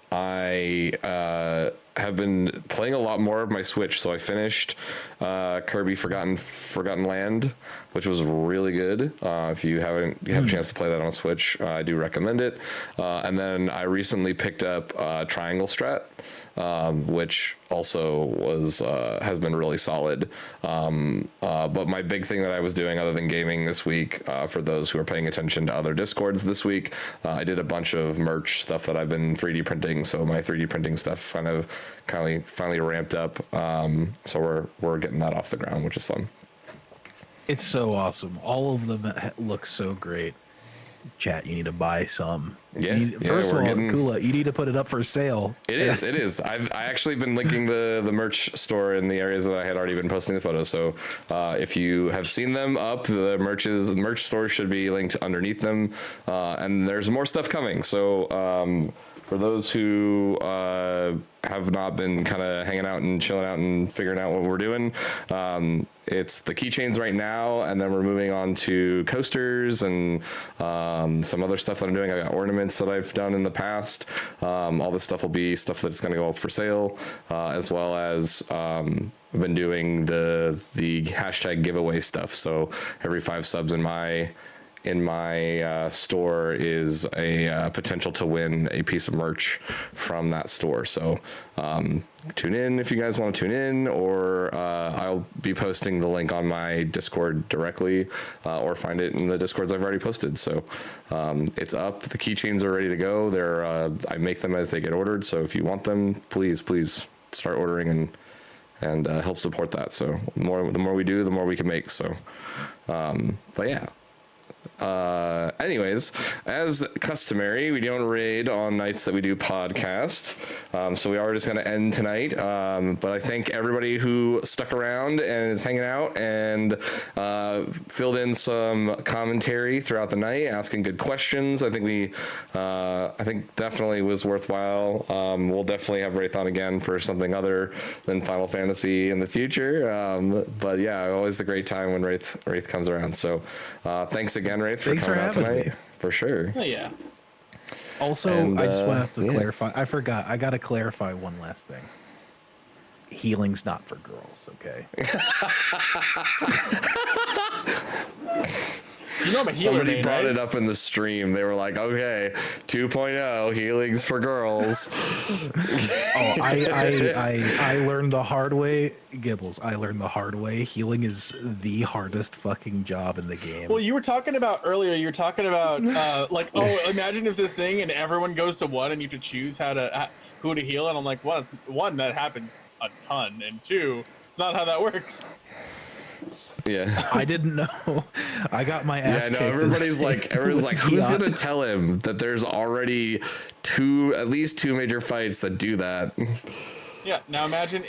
have been playing a lot more of my Switch. So I finished Kirby Forgotten Land, which was really good. If you have a chance to play that on Switch, I do recommend it. And then I recently picked up Triangle Strat, which also has been really solid. But my big thing that I was doing other than gaming this week, for those who are paying attention to other Discords this week, I did a bunch of merch stuff that I've been 3D printing. So my 3D printing stuff finally ramped up. So we're getting that off the ground, which is fun. It's so awesome. All of them look so great. Chat, you need to buy some. Yeah. First of all, Kula, you need to put it up for sale. It is. I actually been linking the merch store in the areas that I had already been posting the photos. So if you have seen them up, the merch store should be linked underneath them. And there's more stuff coming. So for those who have not been kind of hanging out and chilling out and figuring out what we're doing, it's the keychains right now, and then we're moving on to coasters and some other stuff that I'm doing. I got ornaments that I've done in the past. All this stuff will be stuff that's going to go up for sale, as well as I've been doing the hashtag giveaway stuff. So every 5 subs in my store is a potential to win a piece of merch from that store. So tune in if you guys want to tune in, or I'll be posting the link on my Discord directly, or find it in the Discords I've already posted. So it's up. The keychains are ready to go. I make them as they get ordered. So if you want them, please start ordering and help support that. So the more we do, the more we can make. So but yeah. Anyways, as customary, we don't raid on nights that we do podcast, so we are just going to end tonight, but I thank everybody who stuck around and is hanging out and filled in some commentary throughout the night, asking good questions. I think definitely was worthwhile. We'll definitely have Wraith on again for something other than Final Fantasy in the future, but yeah, always a great time when Wraith comes around. So thanks again, Wraith, for coming out tonight. For sure. Oh, yeah. Also, I just want to clarify. I forgot. I got to clarify one last thing. Healing's not for girls, okay? You know I'm a healer. Somebody brought it up in the stream. They were like, okay, 2.0, healing's for girls. Oh, I learned the hard way. Gibbles, I learned the hard way. Healing is the hardest fucking job in the game. Well, you were talking about earlier, like, oh, imagine if this thing and everyone goes to 1 and you have to choose who to heal. And I'm like, one, that happens a ton. And 2, it's not how that works. Yeah. I didn't know. I got my ass Yeah, no, kicked. everybody's like, who's Yeah. gonna tell him that there's already at least two major fights that do that? Yeah. Now imagine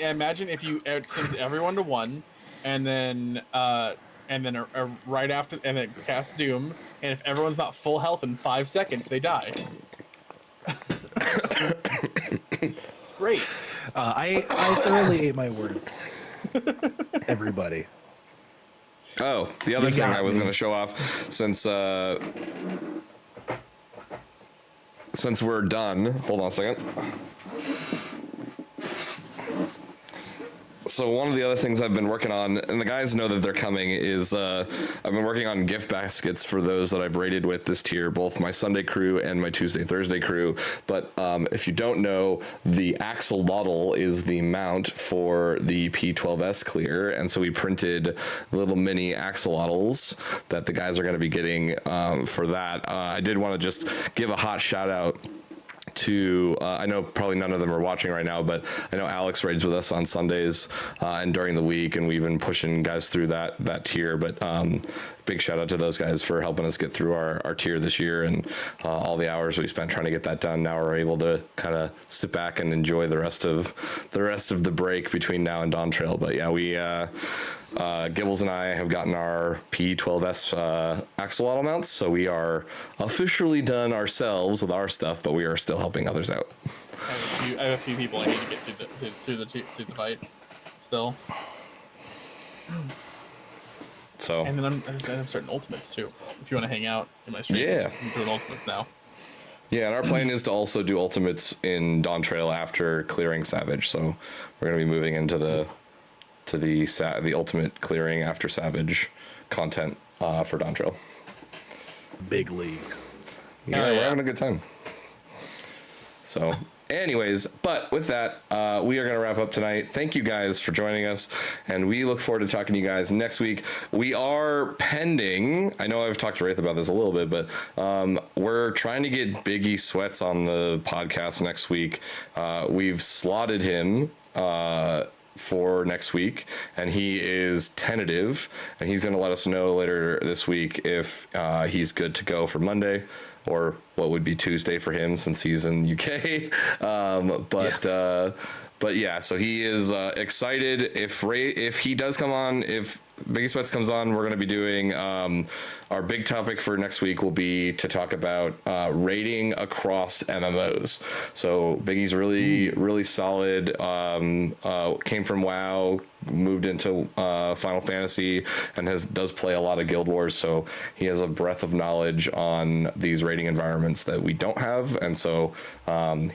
if you sends everyone to one, and then right after, and then cast Doom, and if everyone's not full health in 5 seconds, they die. It's great. I thoroughly ate my words. Everybody. Oh, the other You thing got I was me. going to show off since we're done. Hold on a second. So one of the other things I've been working on, and the guys know that they're coming, is I've been working on gift baskets for those that I've rated with this tier, both my Sunday crew and my Tuesday, Thursday crew. But if you don't know, the axolotl is the mount for the P12S clear, and so we printed little mini axolotls that the guys are going to be getting for that. I did want to just give a hot shout out to I know probably none of them are watching right now, but I know Alex raids with us on Sundays and during the week, and we've been pushing guys through that tier. But big shout out to those guys for helping us get through our tier this year, and all the hours we spent trying to get that done. Now we're able to kind of sit back and enjoy the rest of the break between now and Dawn Trail. But yeah, we Gibbles and I have gotten our P12S axolotl mounts, so we are officially done ourselves with our stuff, but we are still helping others out. I have a few people I need to get through the fight still. So And then I'm starting ultimates too. If you want to hang out in my streams, Yeah. I'm doing ultimates now. yeah, and our plan is to also do ultimates in Dawn Trail after clearing Savage. So we're gonna be moving into the ultimate clearing after Savage content for Dawn Trail. Big leagues. Yeah, Oh, we're yeah. having a good time. So, anyways, but with that, we are going to wrap up tonight. Thank you guys for joining us, and we look forward to talking to you guys next week. We are pending, I know I've talked to Wraith about this a little bit, but we're trying to get Biggie Sweats on the podcast next week. We've slotted him for next week, and he is tentative, and he's going to let us know later this week if he's good to go for Monday, or what would be Tuesday for him since he's in UK. But yeah, so he is excited. If he does come on, if Biggie Sweats comes on, we're going to be doing our big topic for next week will be to talk about rating across MMOs. So Biggie's really solid. Came from WoW, moved into Final Fantasy, and does play a lot of Guild Wars. So he has a breadth of knowledge on these rating environments that we don't have, and so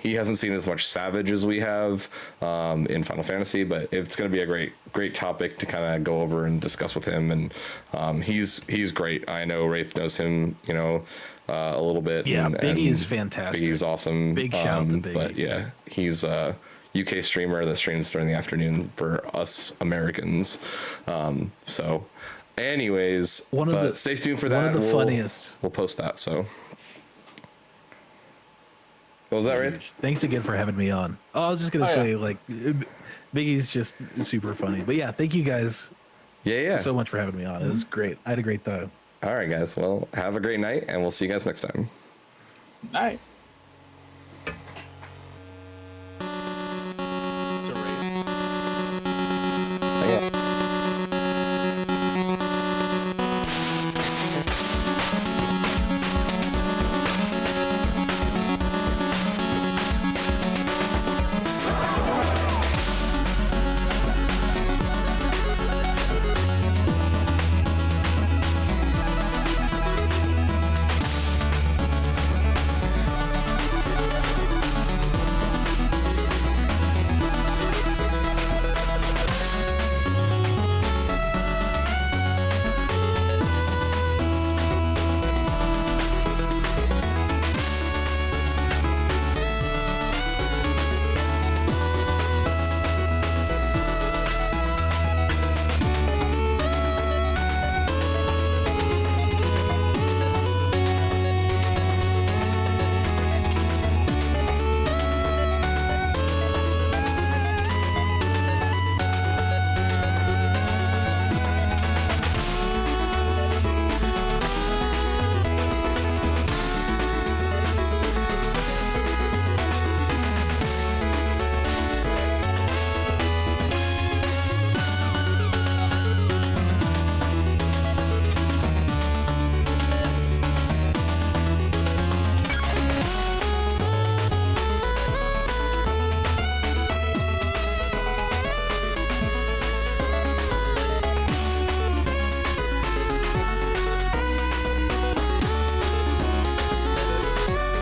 he hasn't seen as much Savage as we have in Final Fantasy. But it's going to be a great topic to kind of go over and discuss with him, and he's great. I know Wraith knows him, a little bit. Yeah, and Biggie is fantastic. Biggie's awesome. Big shout out to Biggie. But yeah, he's a UK streamer that streams during the afternoon for us Americans. So anyways, stay tuned for that. One of the funniest. We'll post that. So was that right? Thanks again for having me on. Oh, I was just gonna say, like, Biggie's just super funny. But yeah, thank you guys Yeah. so much for having me on. It was great. I had a great time. All right, guys. Well, have a great night, and we'll see you guys next time. Night.